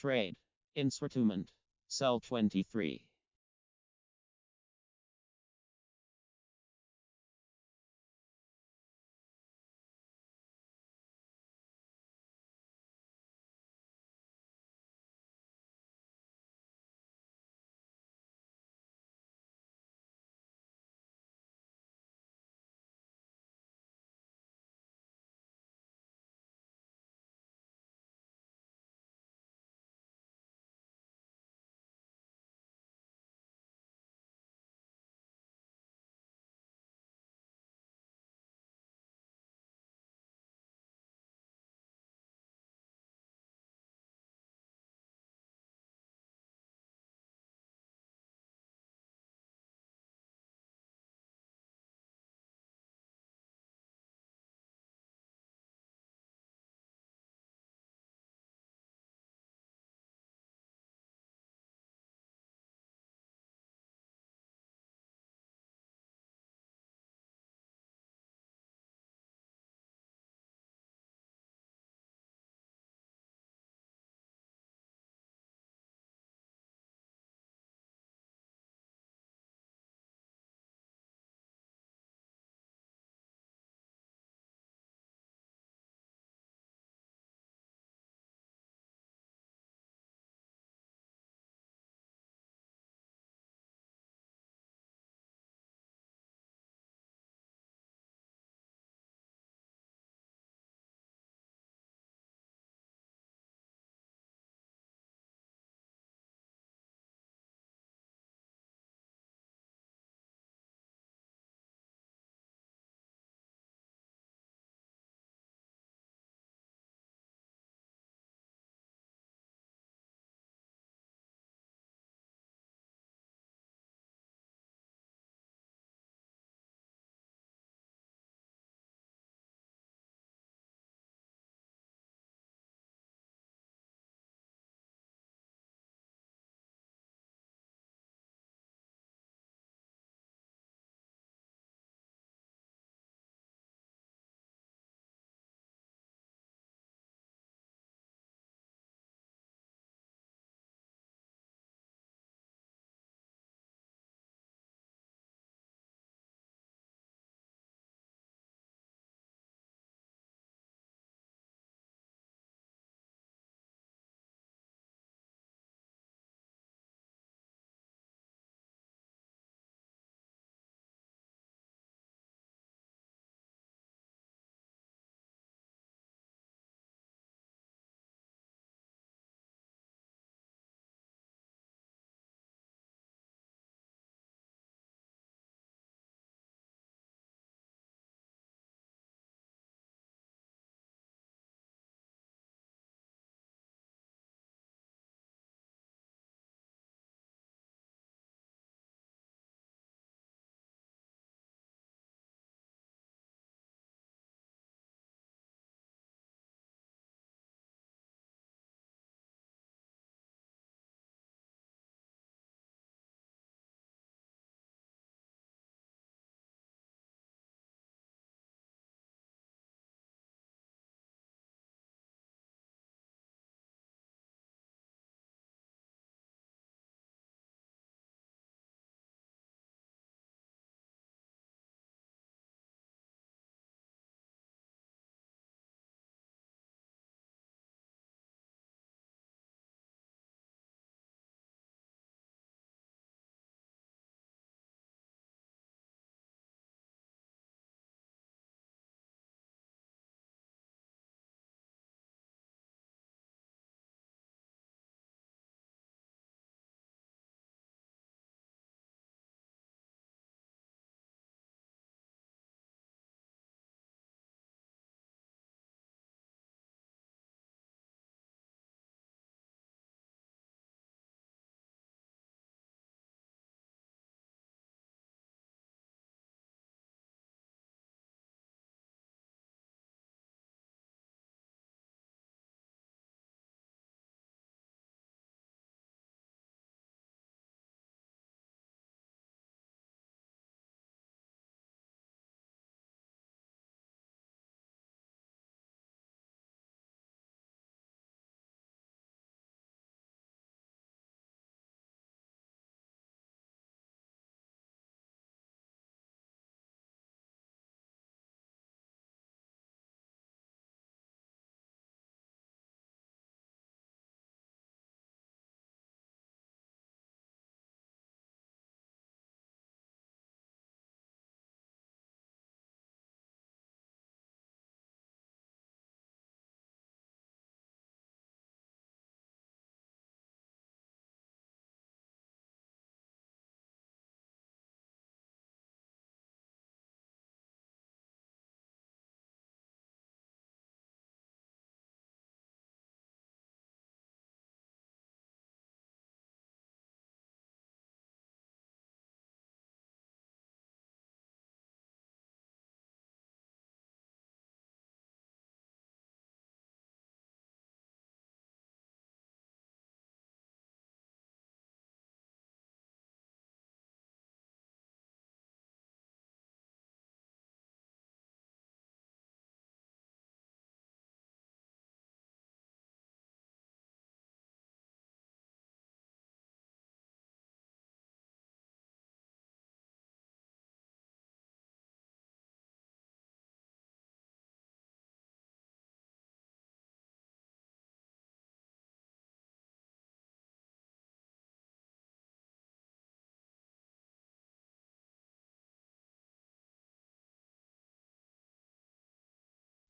Trade. Instrument. Sell 23.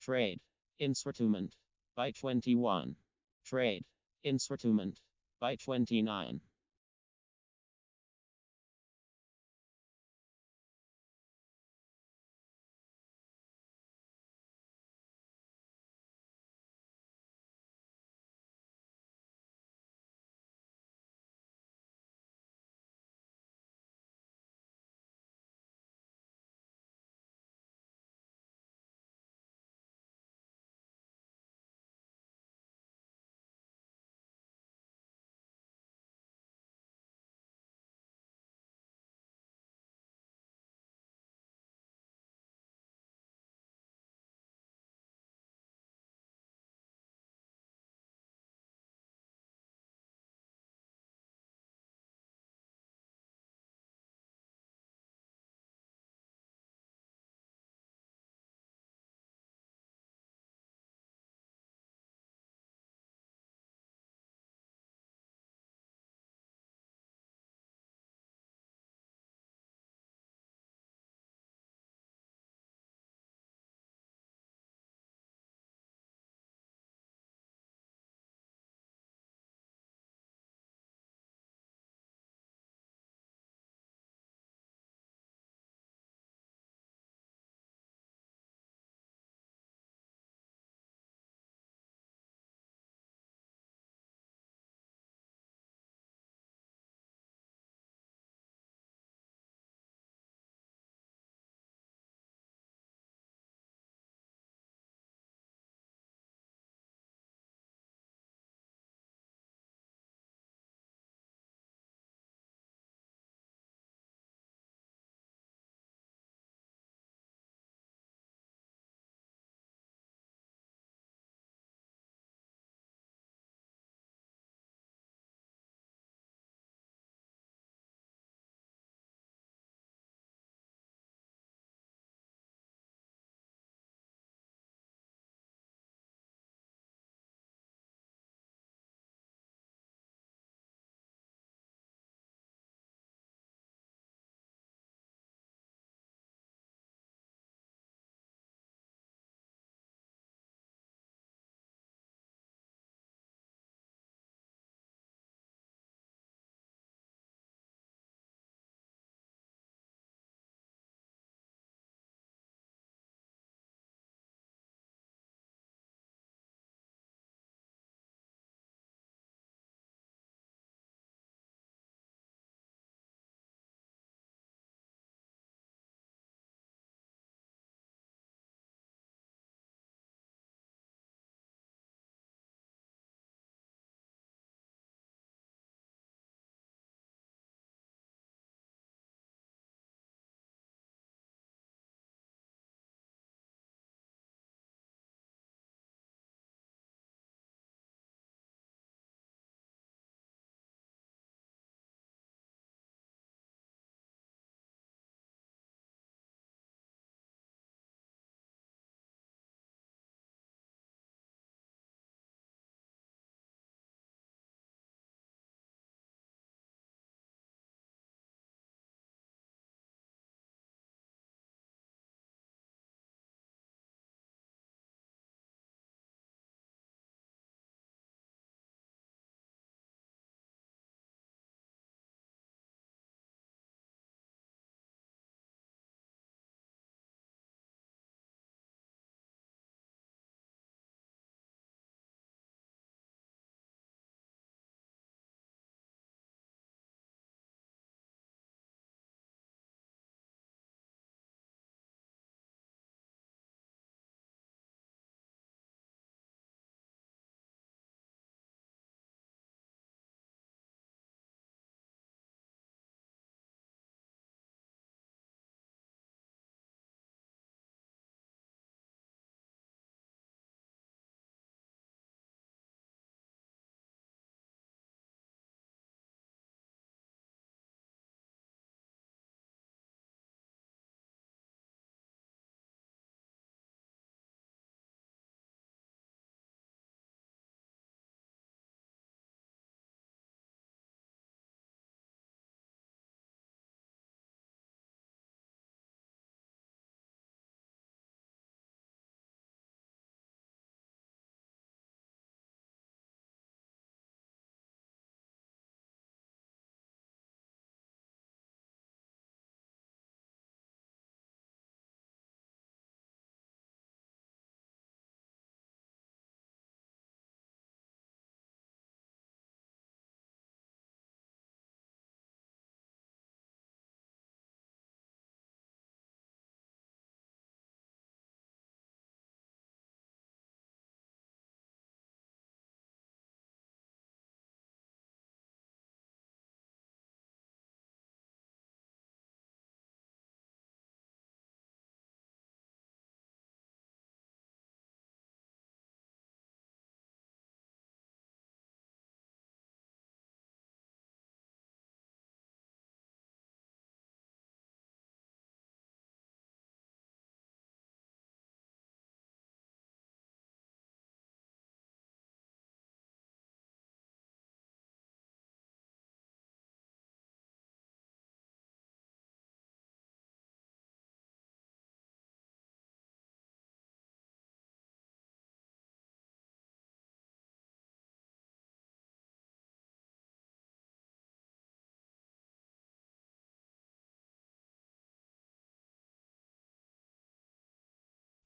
Trade. Instrument. By 21. Trade. Instrument. By 29.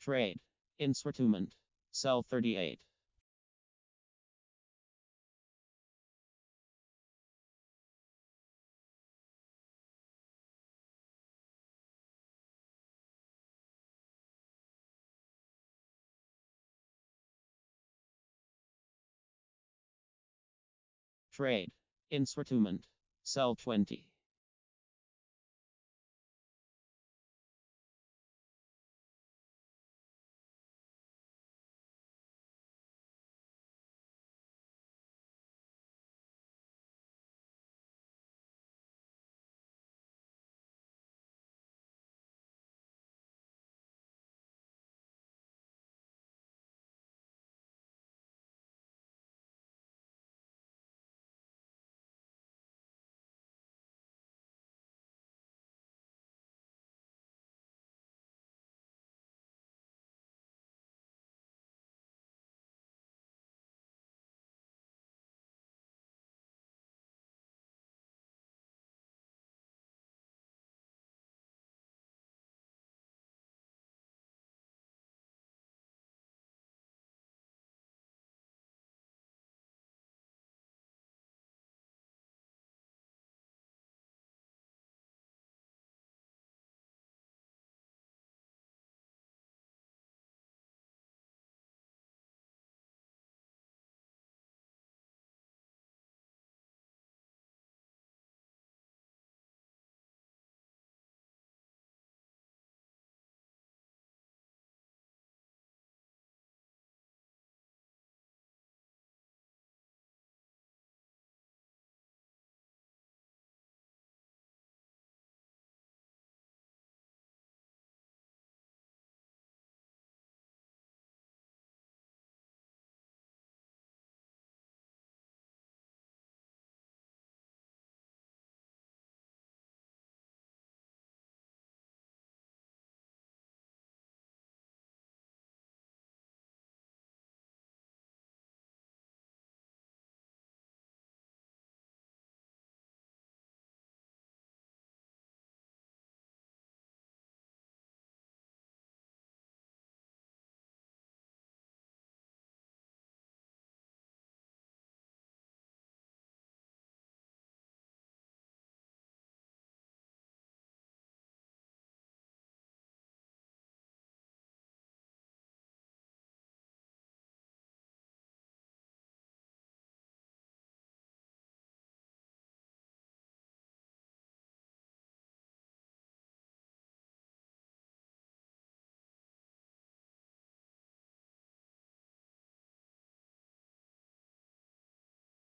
Trade. Instrument. Sell 38. Trade. Instrument. Sell 20.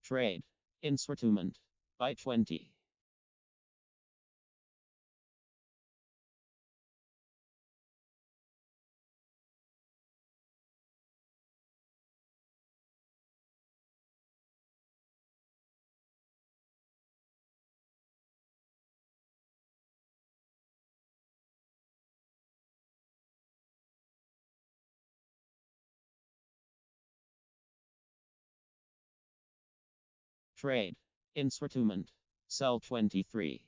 Trade. Instrument. Buy 20. Trade. Instrument. Sell 23.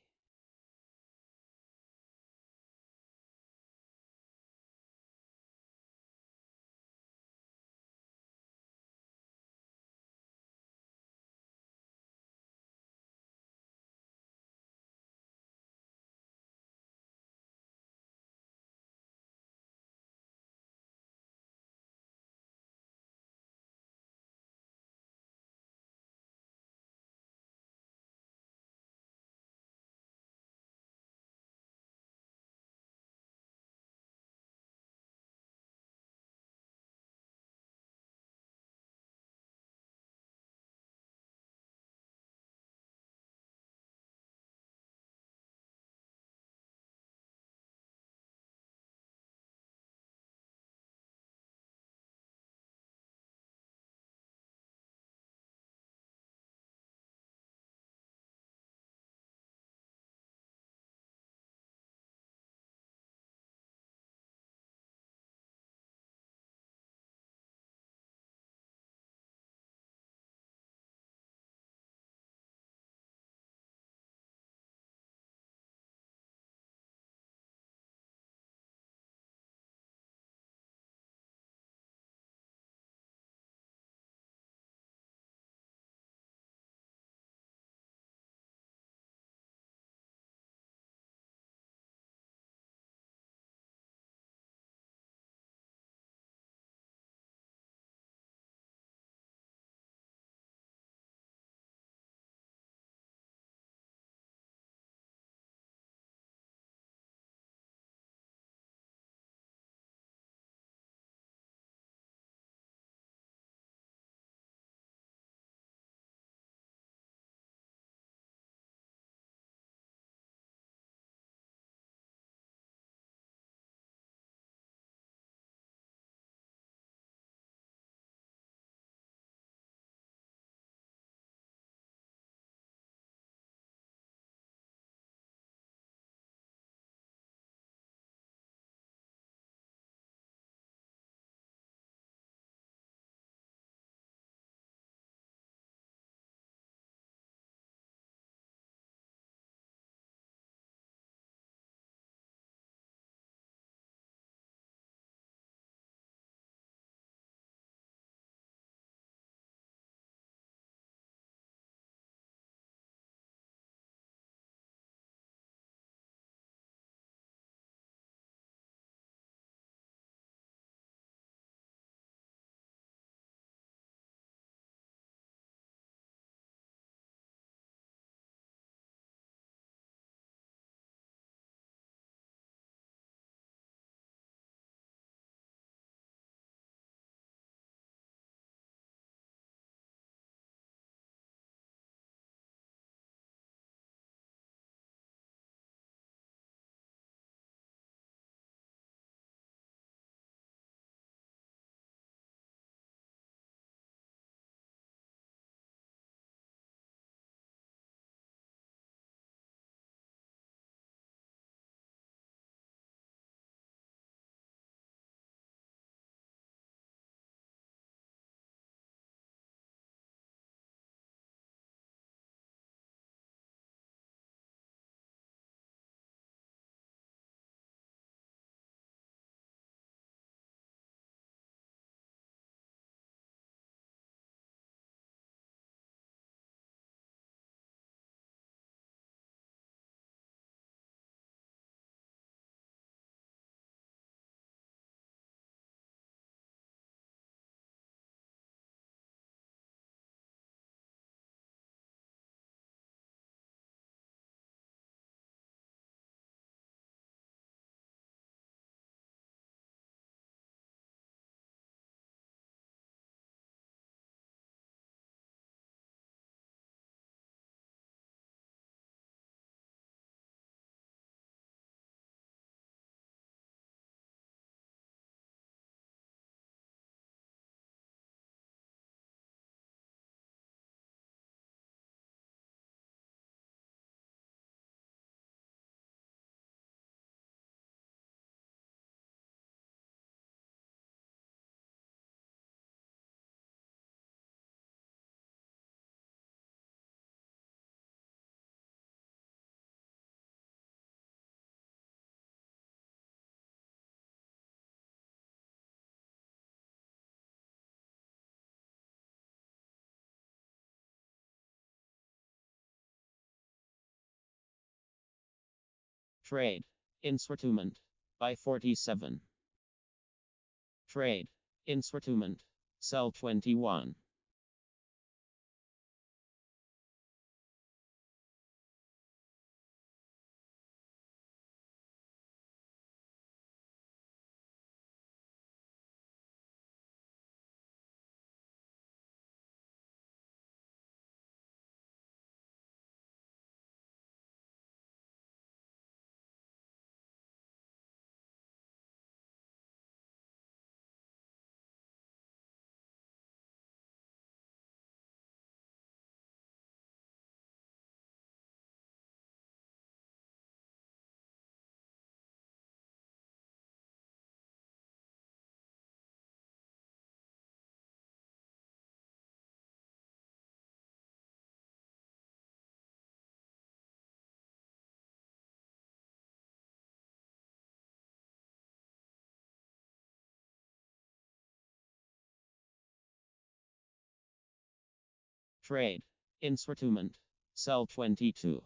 Trade. Instrument. Buy 47. Trade. Instrument. Sell 21. Trade. Instrument. Sell 22.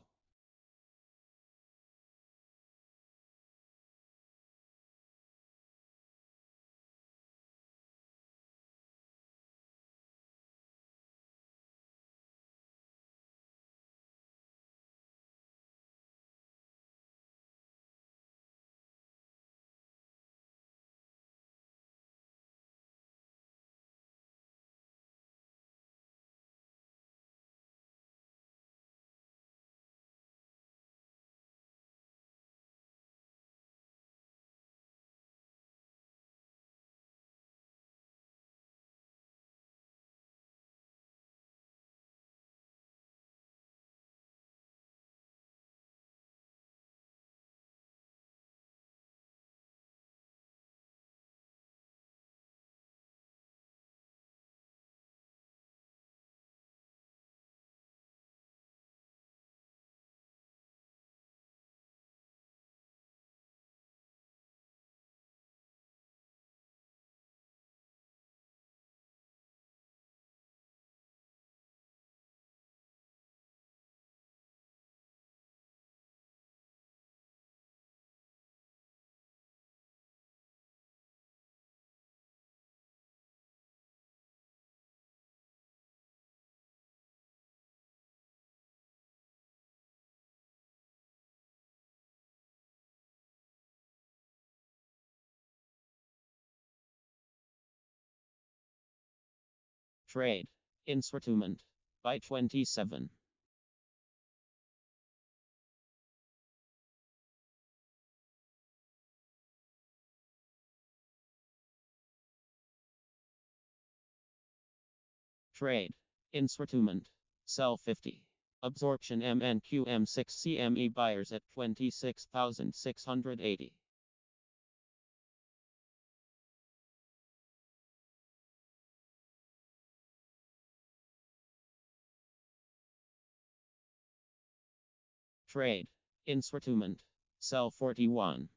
Trade. Instrument. Buy 27. Trade. Instrument. Sell 50. Absorption MNQ M6 CME buyers at 26,680. Trade. Instrument. Sell 41.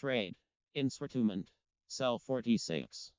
Trade. Instrument. Sell 46.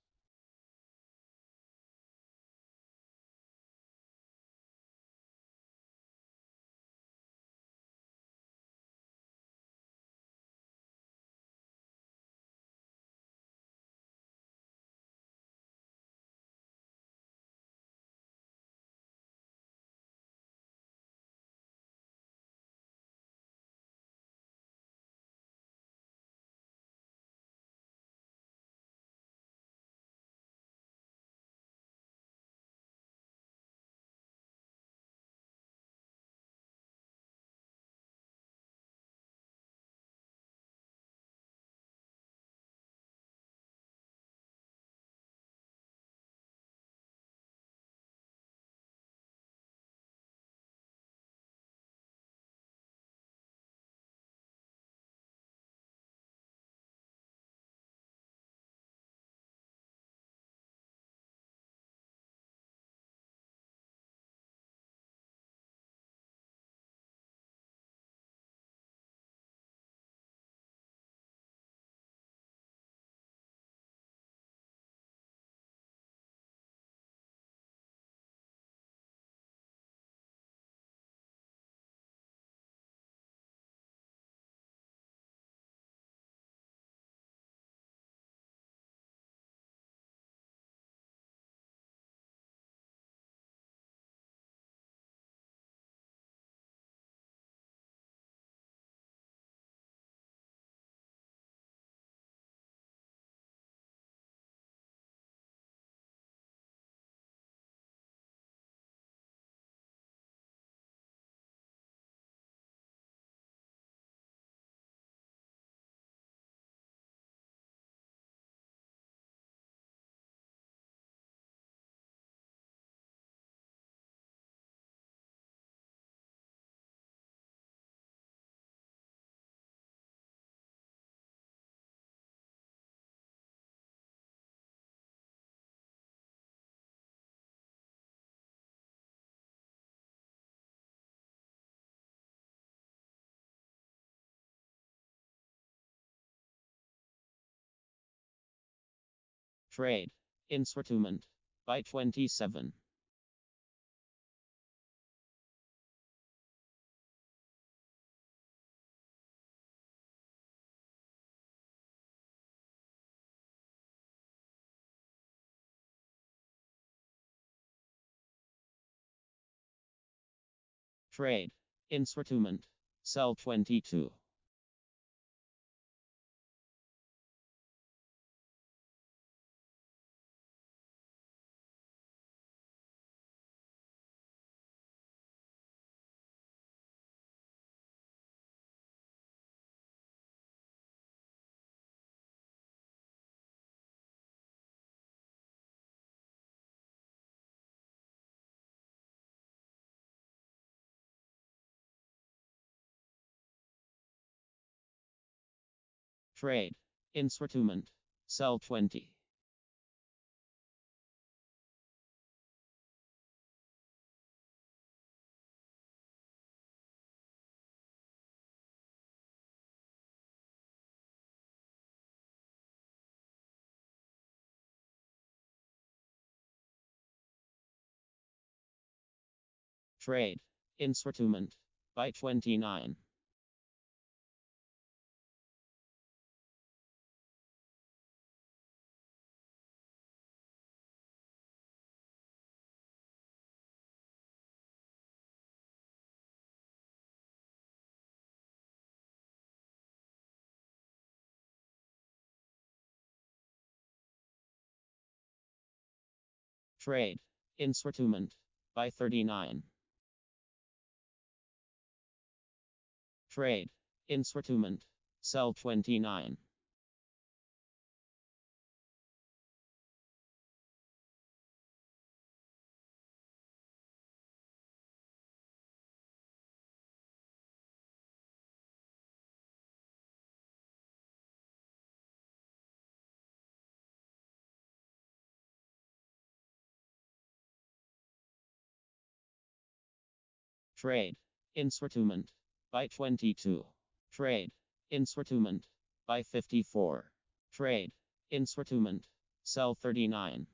Trade. Instrument. By 27. Trade. Instrument. Sell 22. Trade. Instrument. Sell 20. Trade. Instrument. By 29. Trade. Instrument. By 39. Trade. Instrument. Sell 29. Trade. Instrument. By 22. Trade. Instrument. By 54. Trade. Instrument. Sell 39.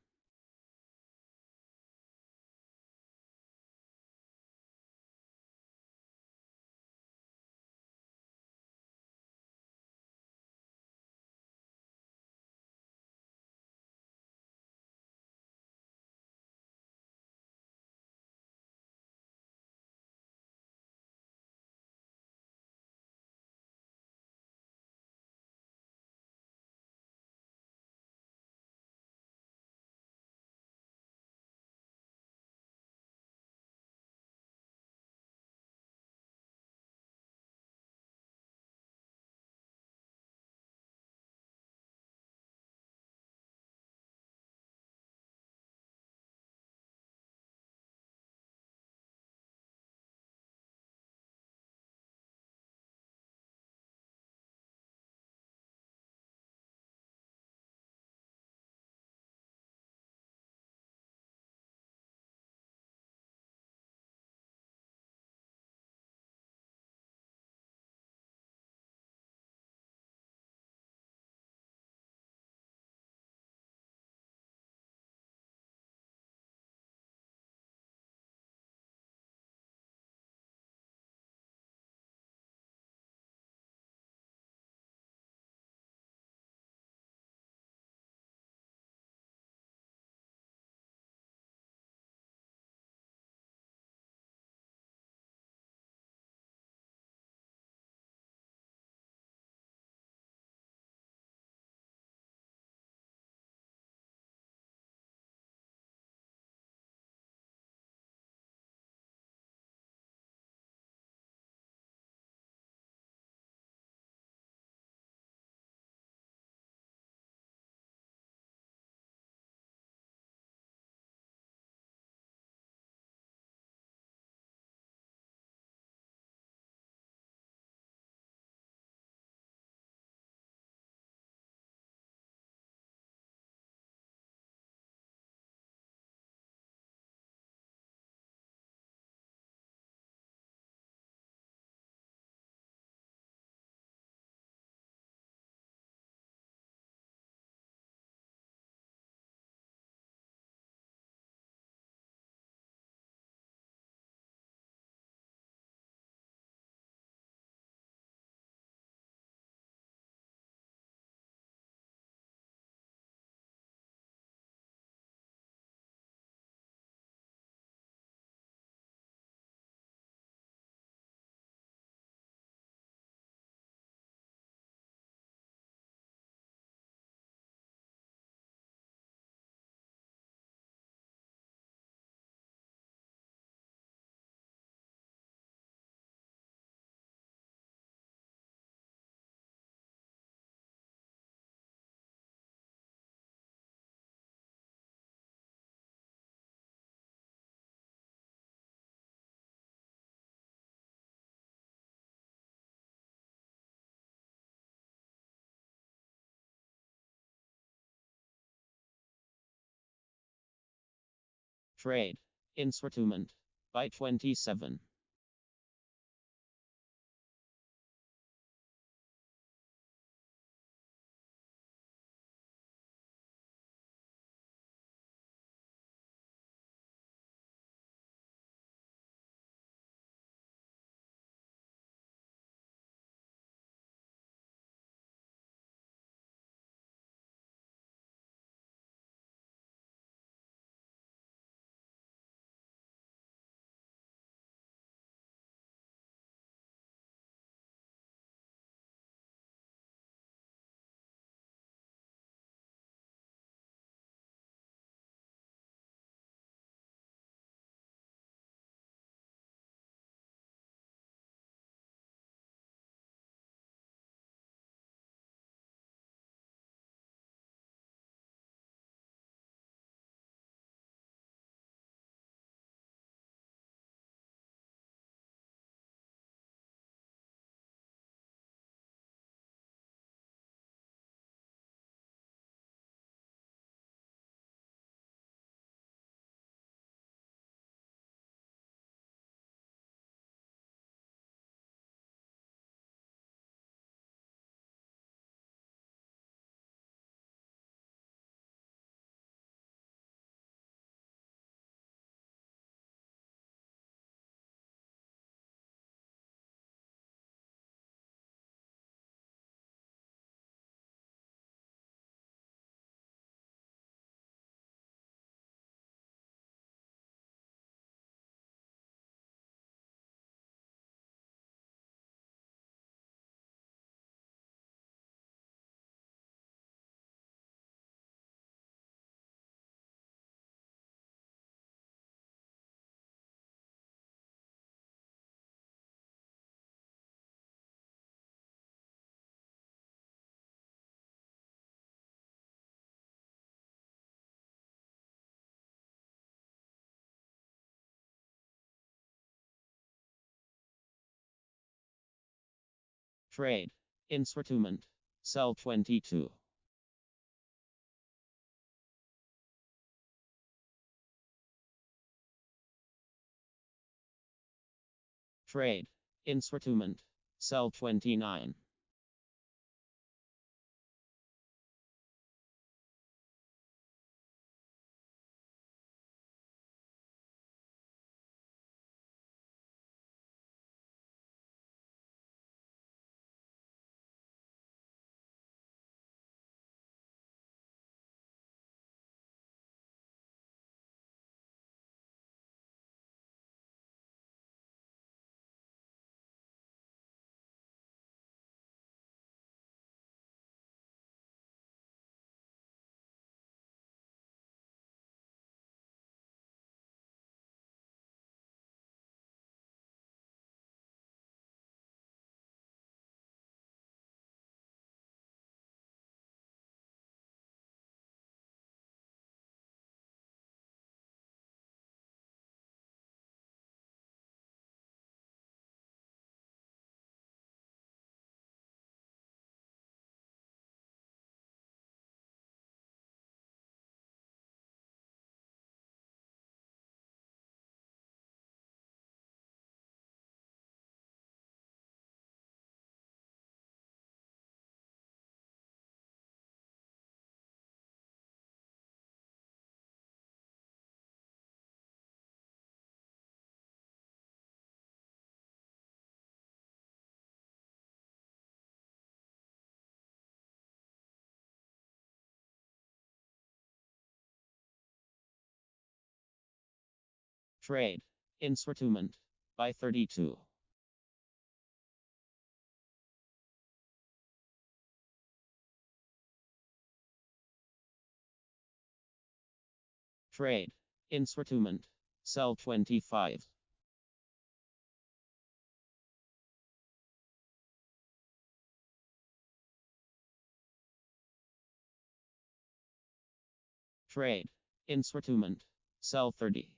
Trade. Instrument. By 27. Trade. Instrument. Cell 22. Trade. Instrument. Cell 29. Trade. Instrument. By 32. Trade. Instrument. Cell 25. Trade. Instrument. Cell 30.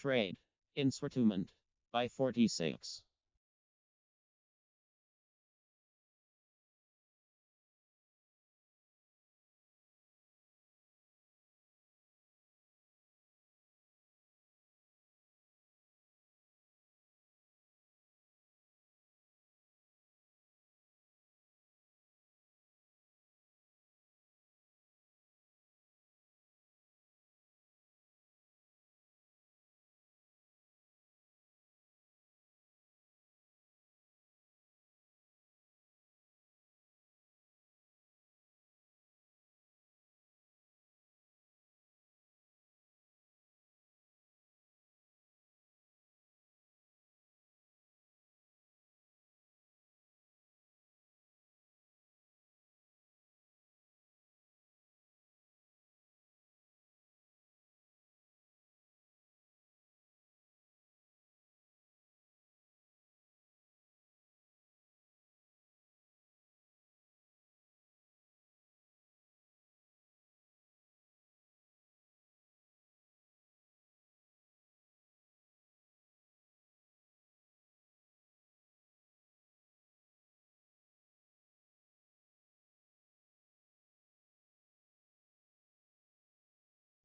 Trade. Instrument. Buy 46.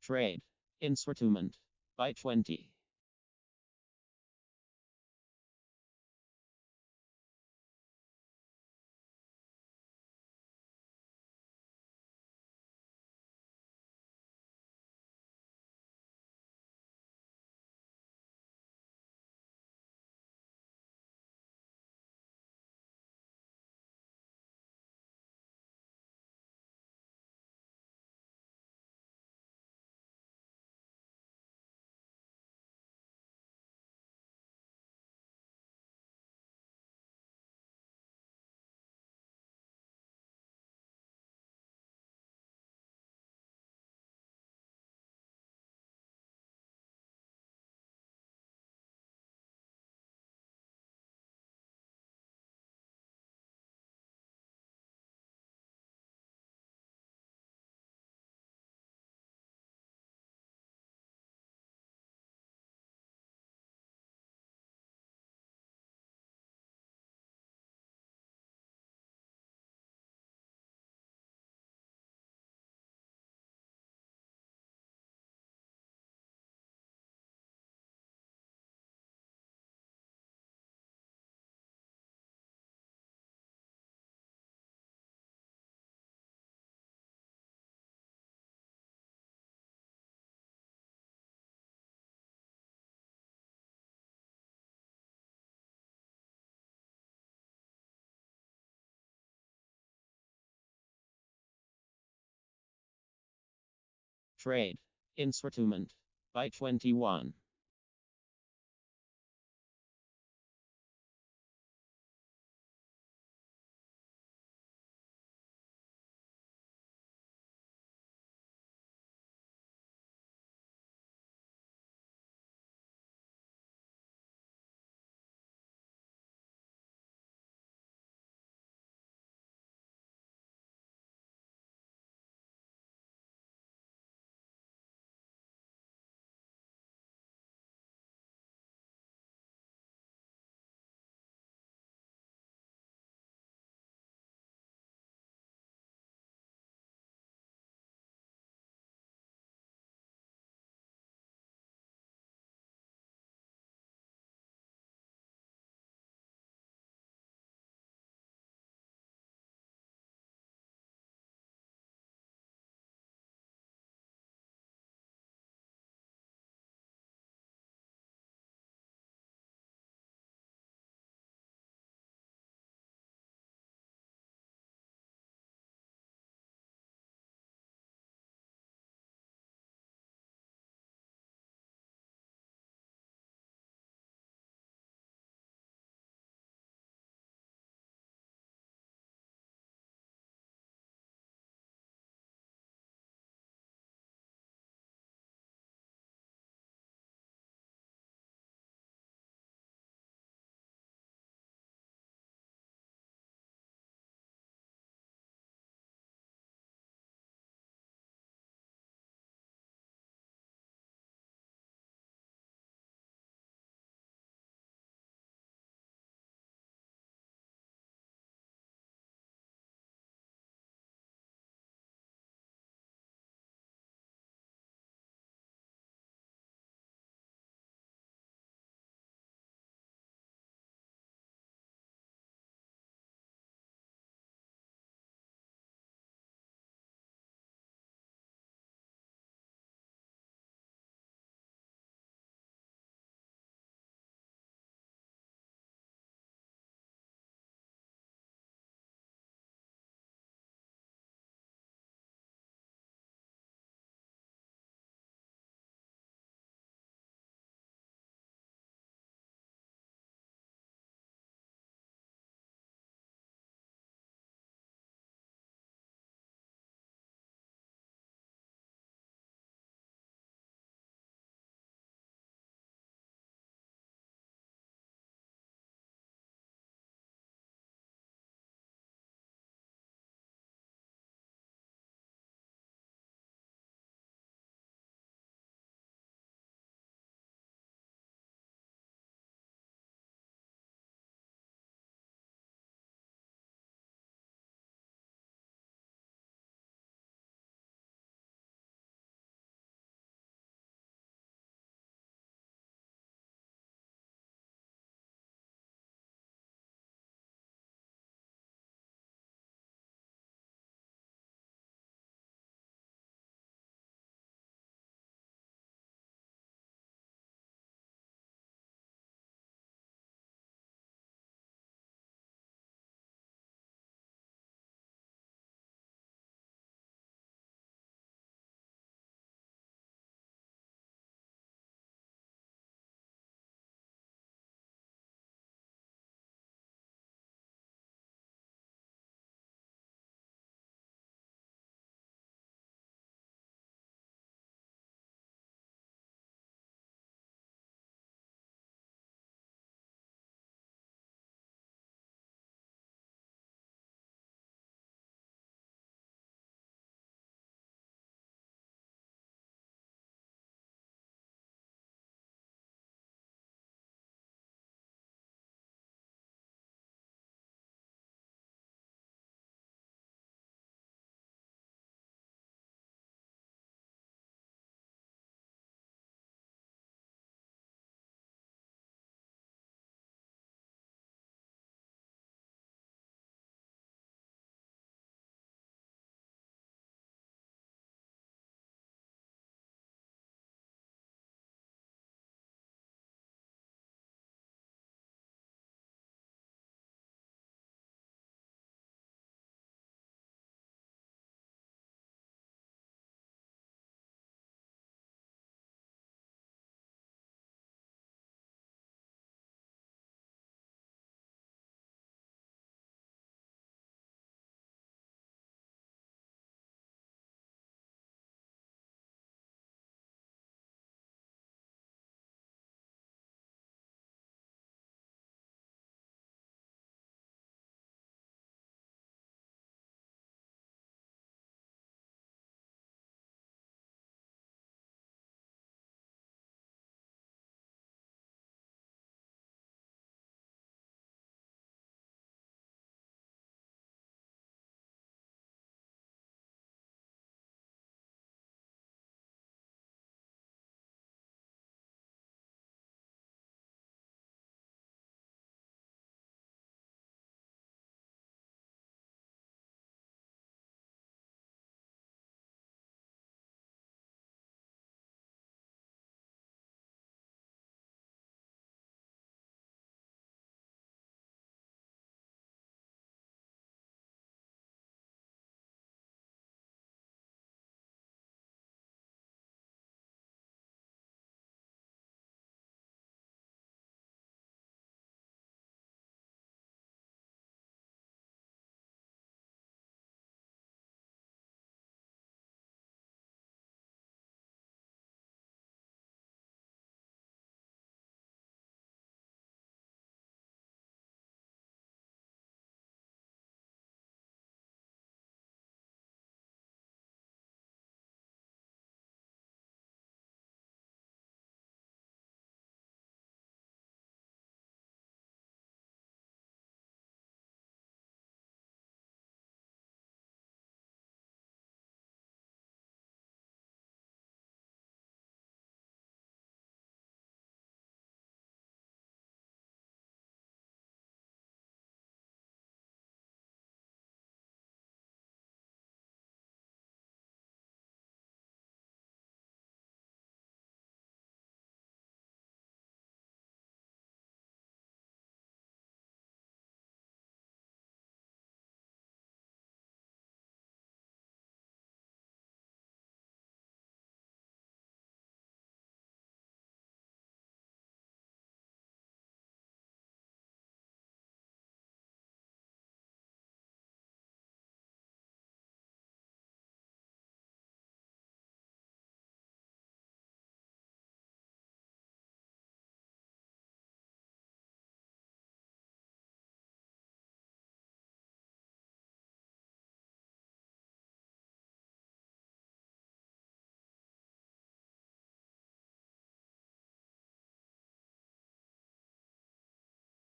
Trade. Instrument. Buy 20. Trade. Instrument. Buy 21.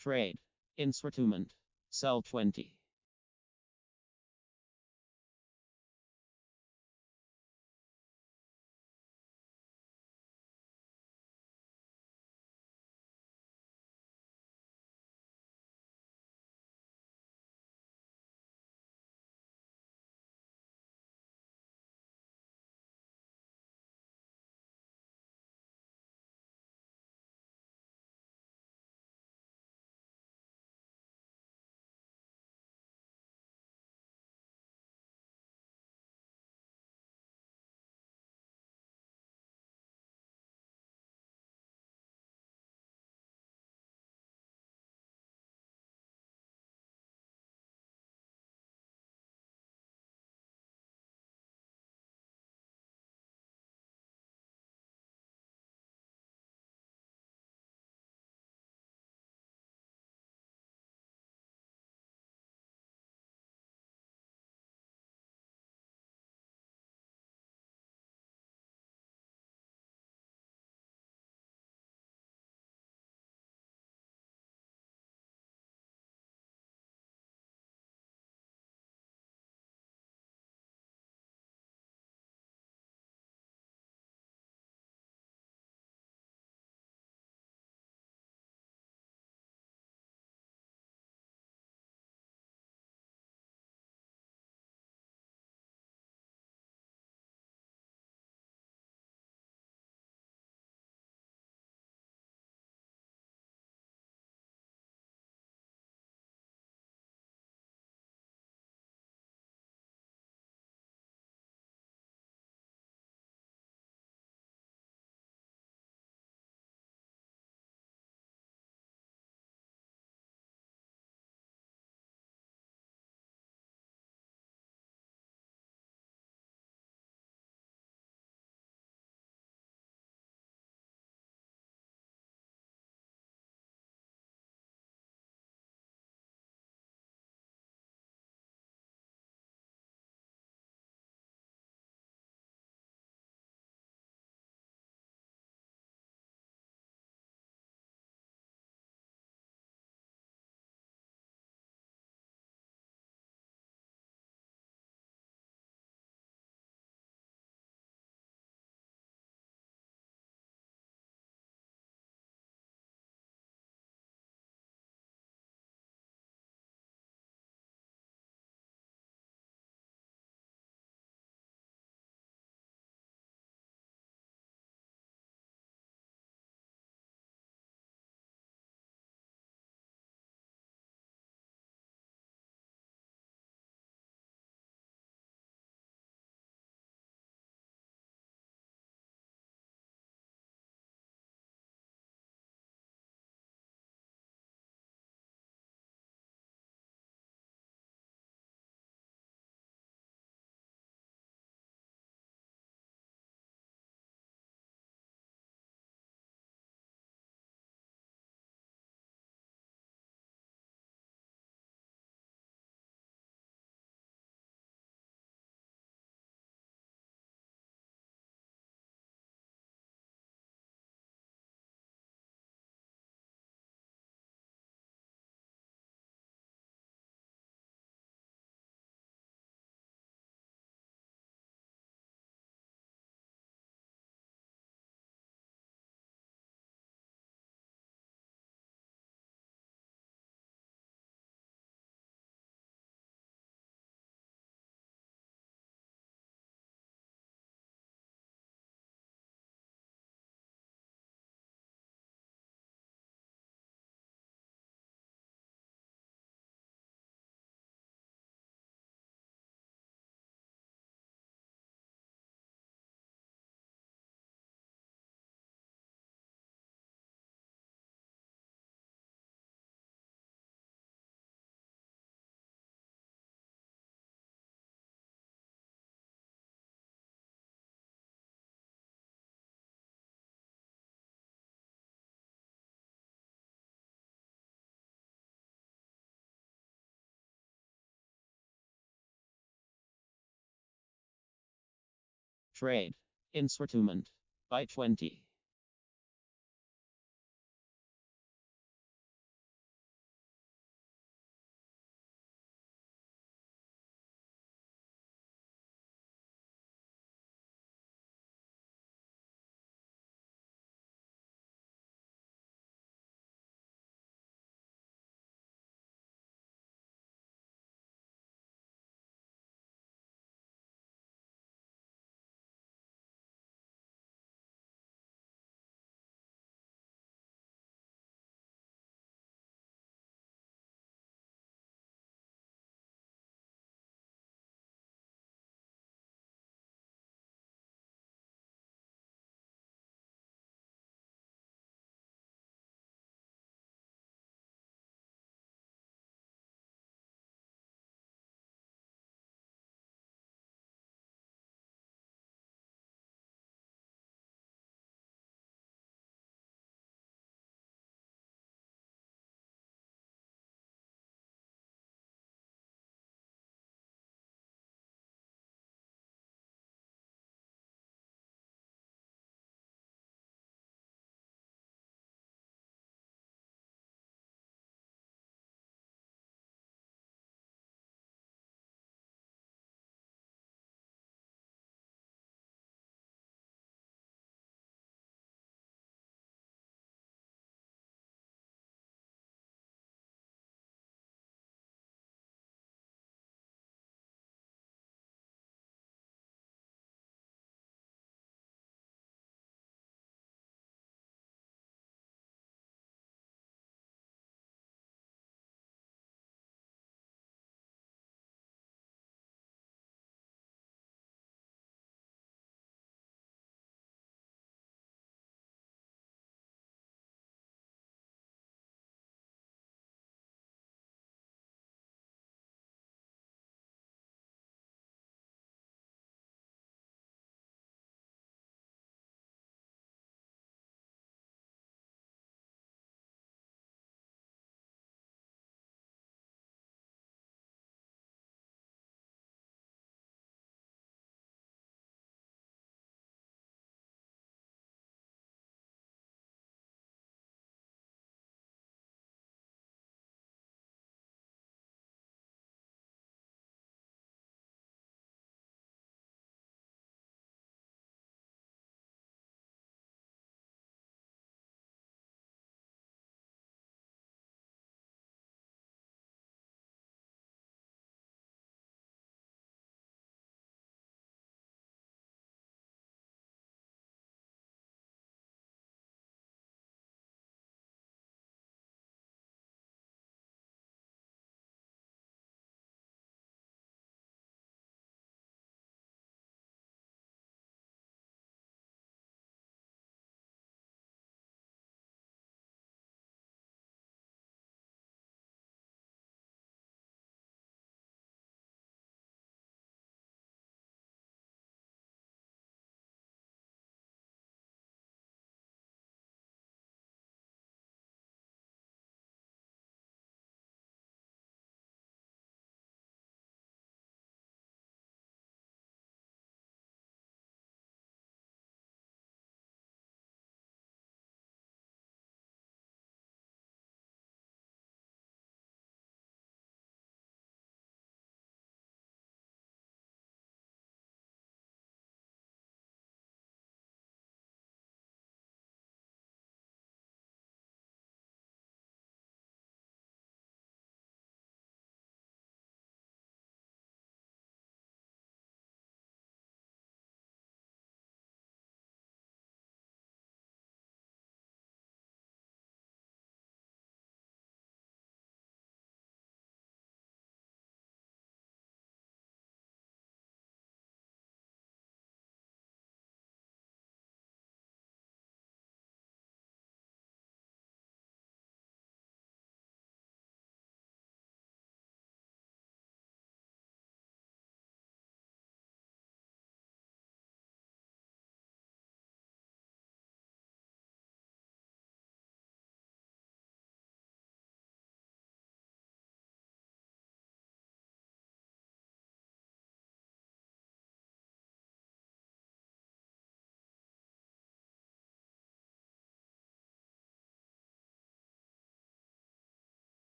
Trade. Instrument. Sell 20. Trade. Instrument. Buy 20.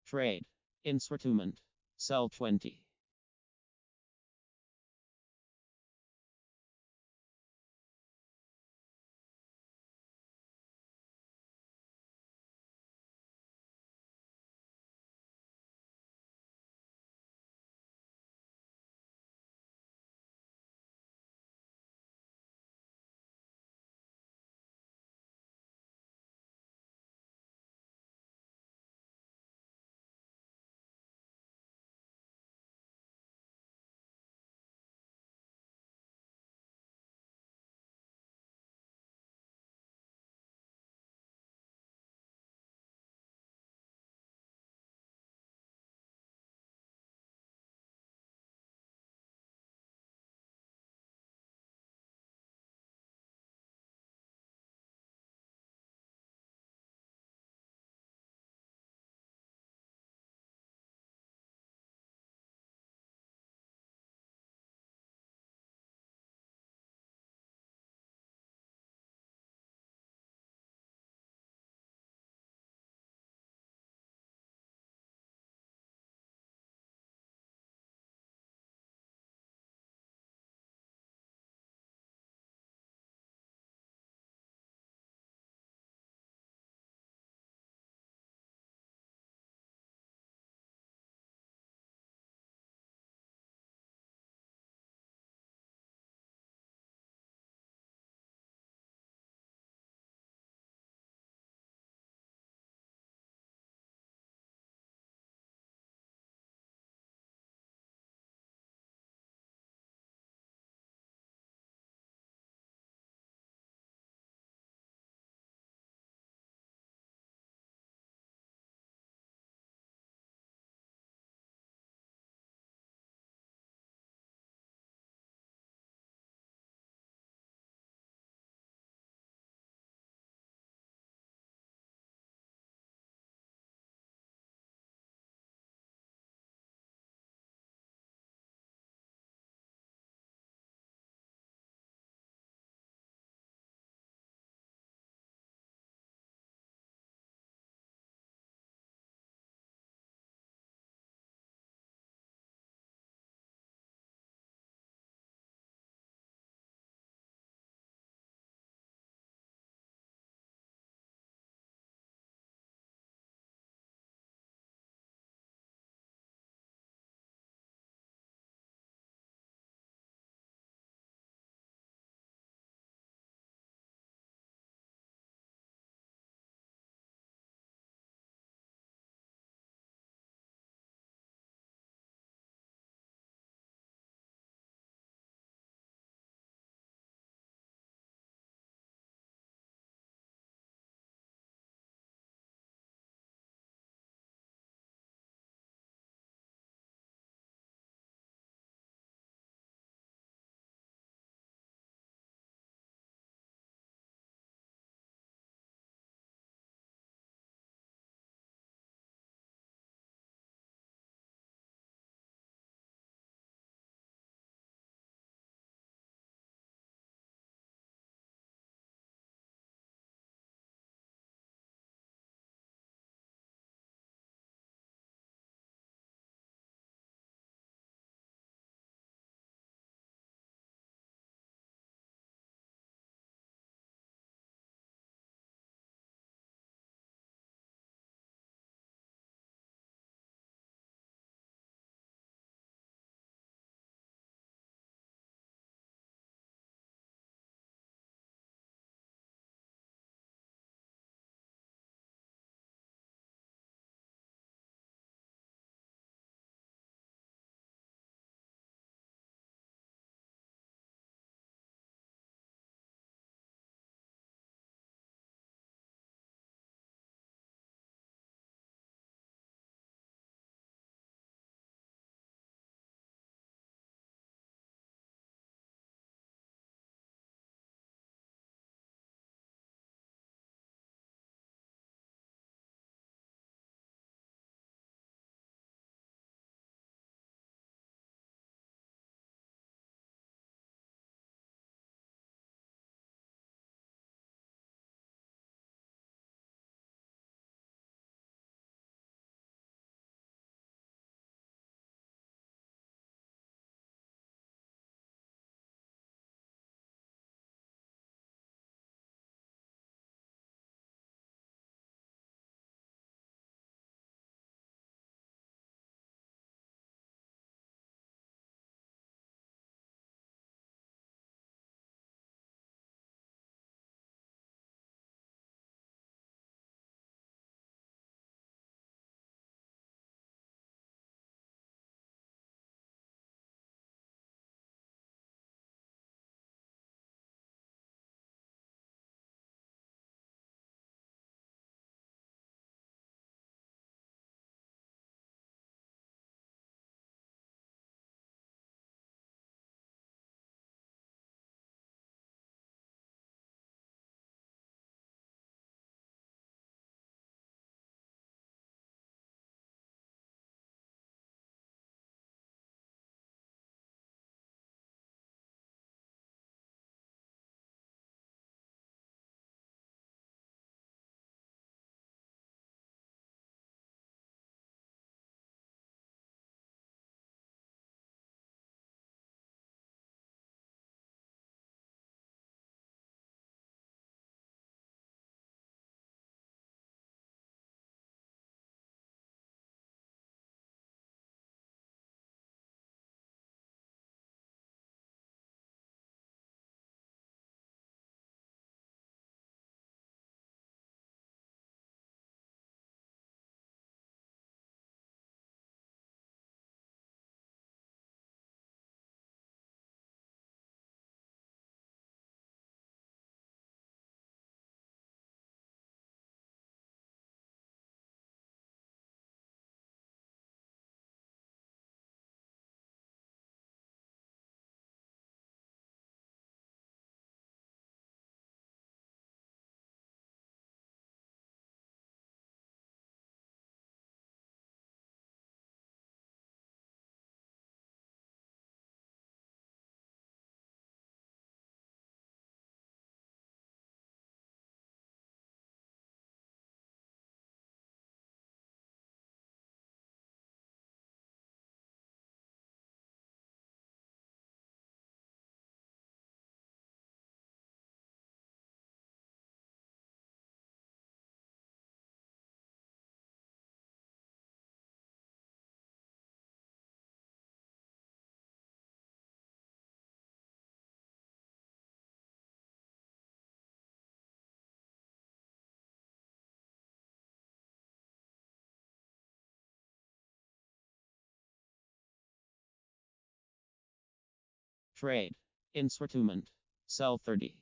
Trade. Instrument. Sell 20. Trade. Instrument. Sell 30.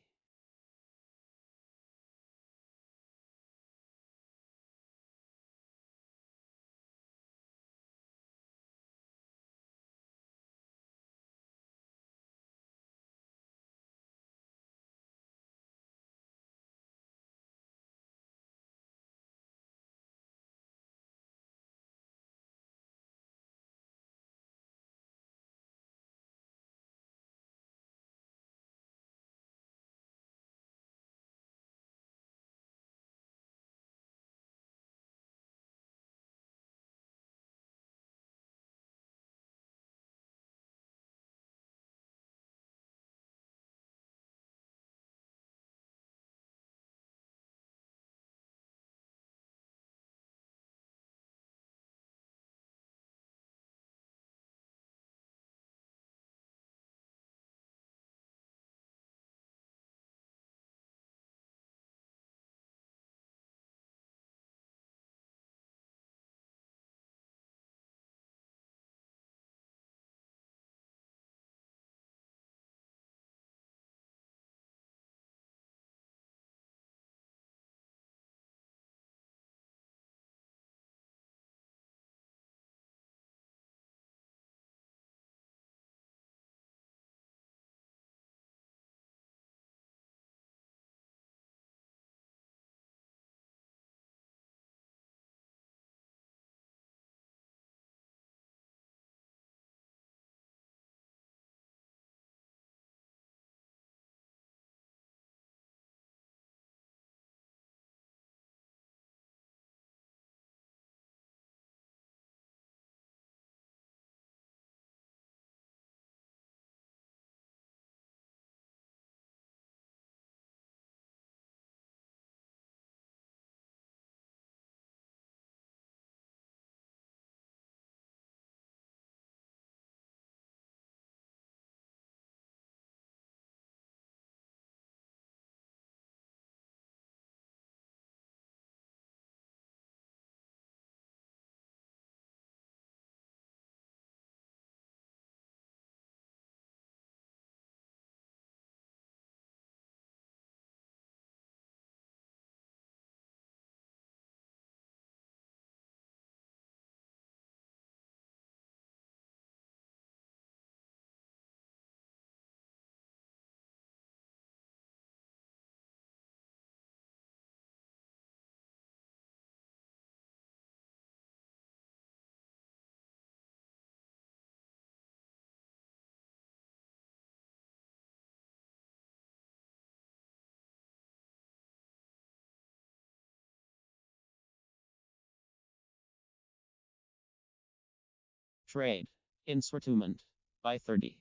Trade. Instrument. Buy 30.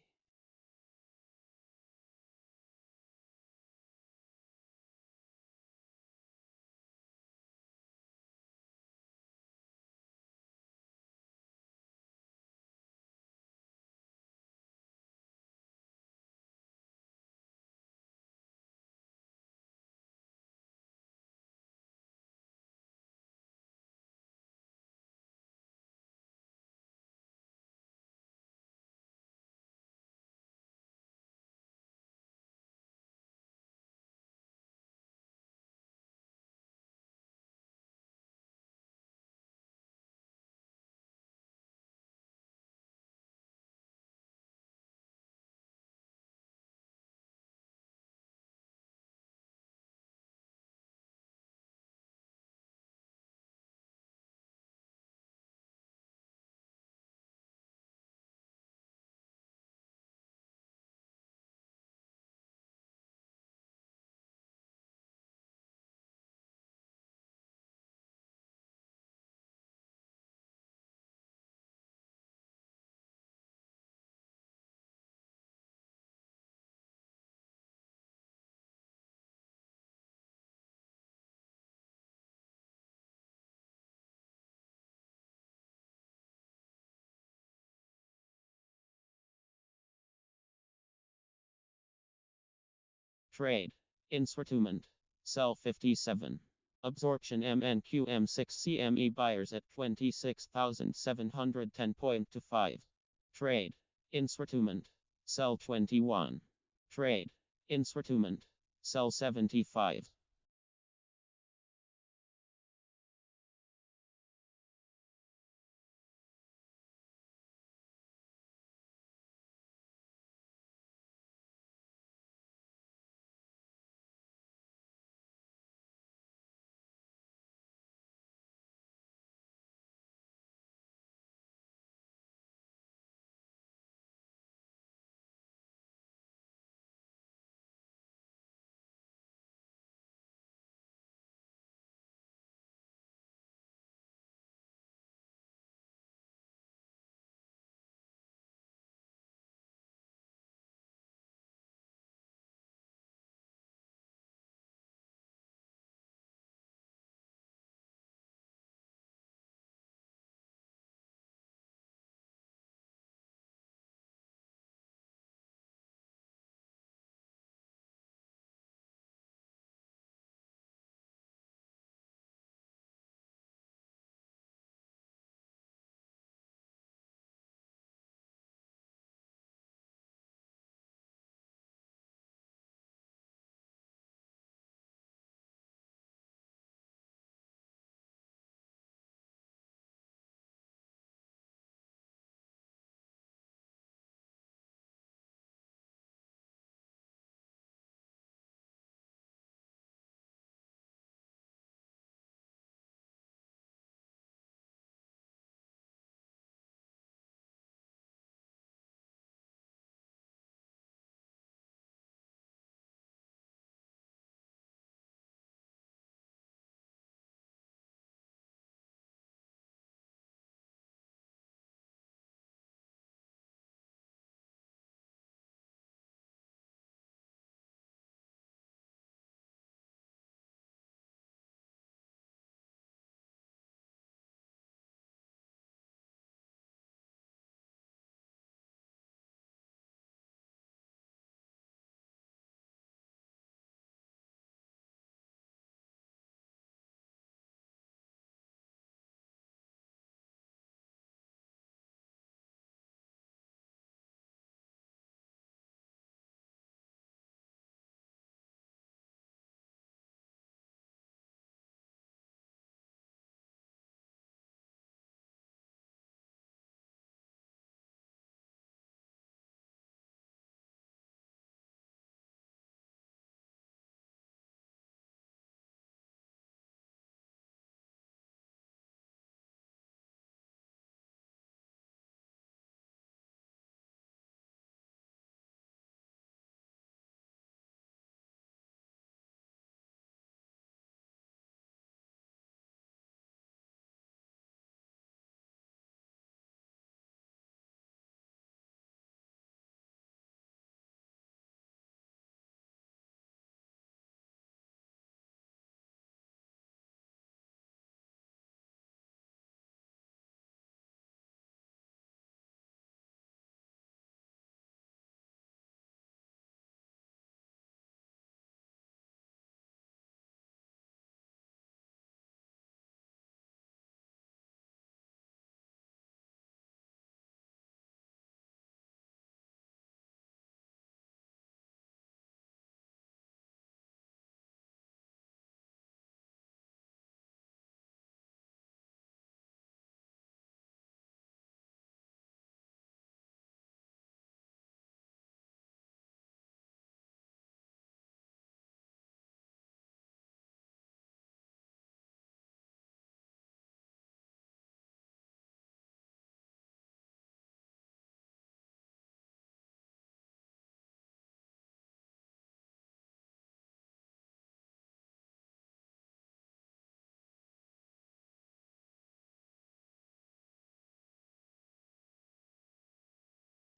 Trade. Instrument. Sell 57. Absorption MNQ M6 CME buyers at 26,710.25. Trade. Instrument. Sell 21. Trade. Instrument. Sell 75.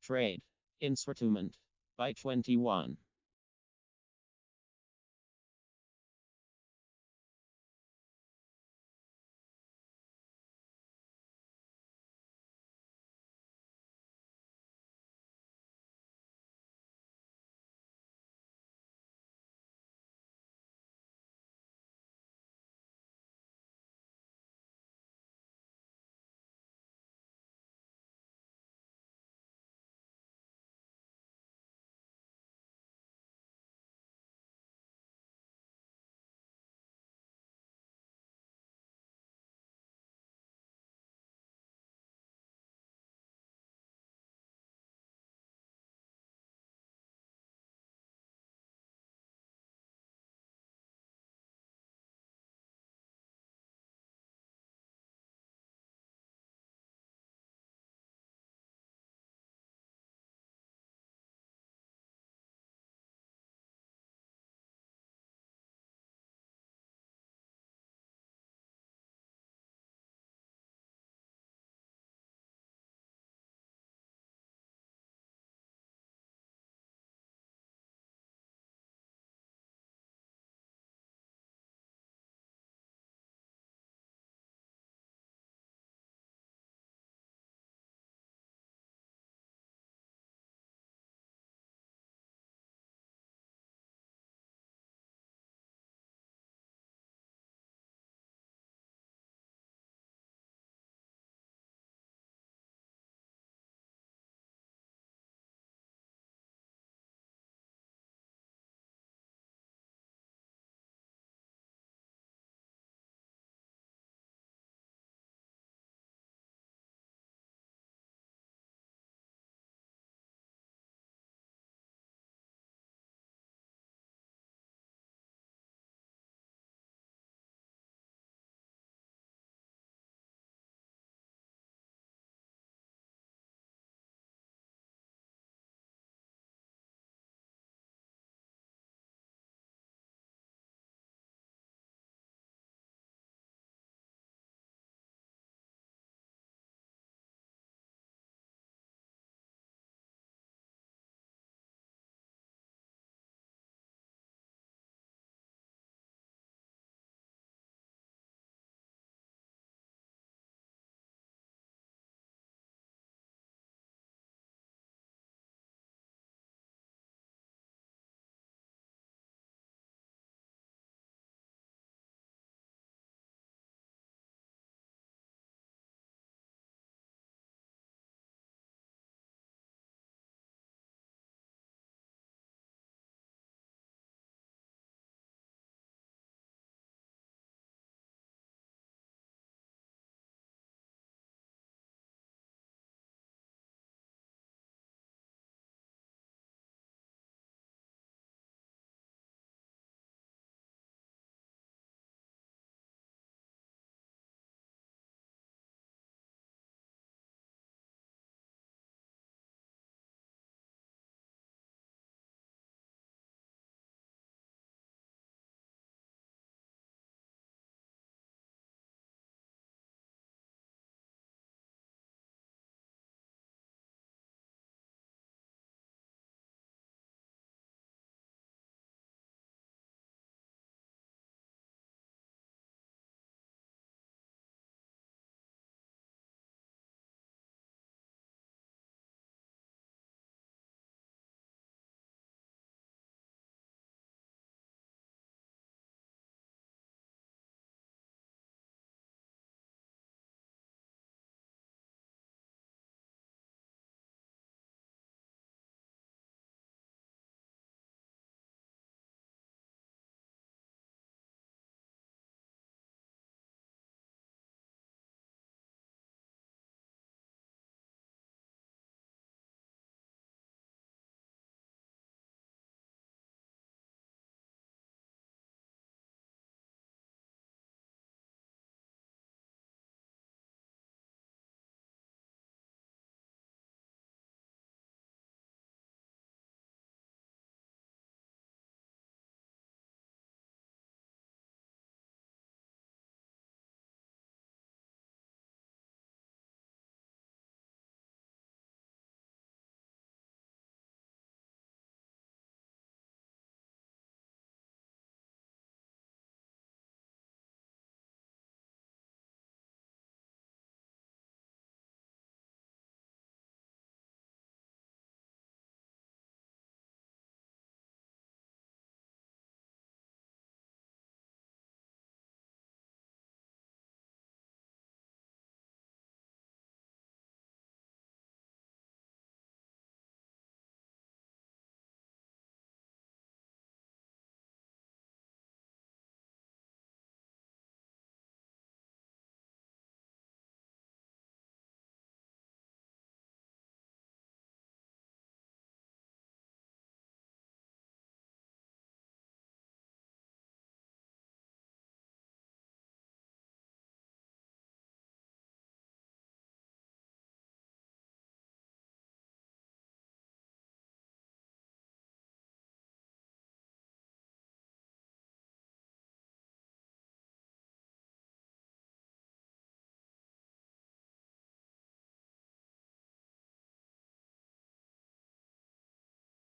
Trade. Instrument. Buy 21.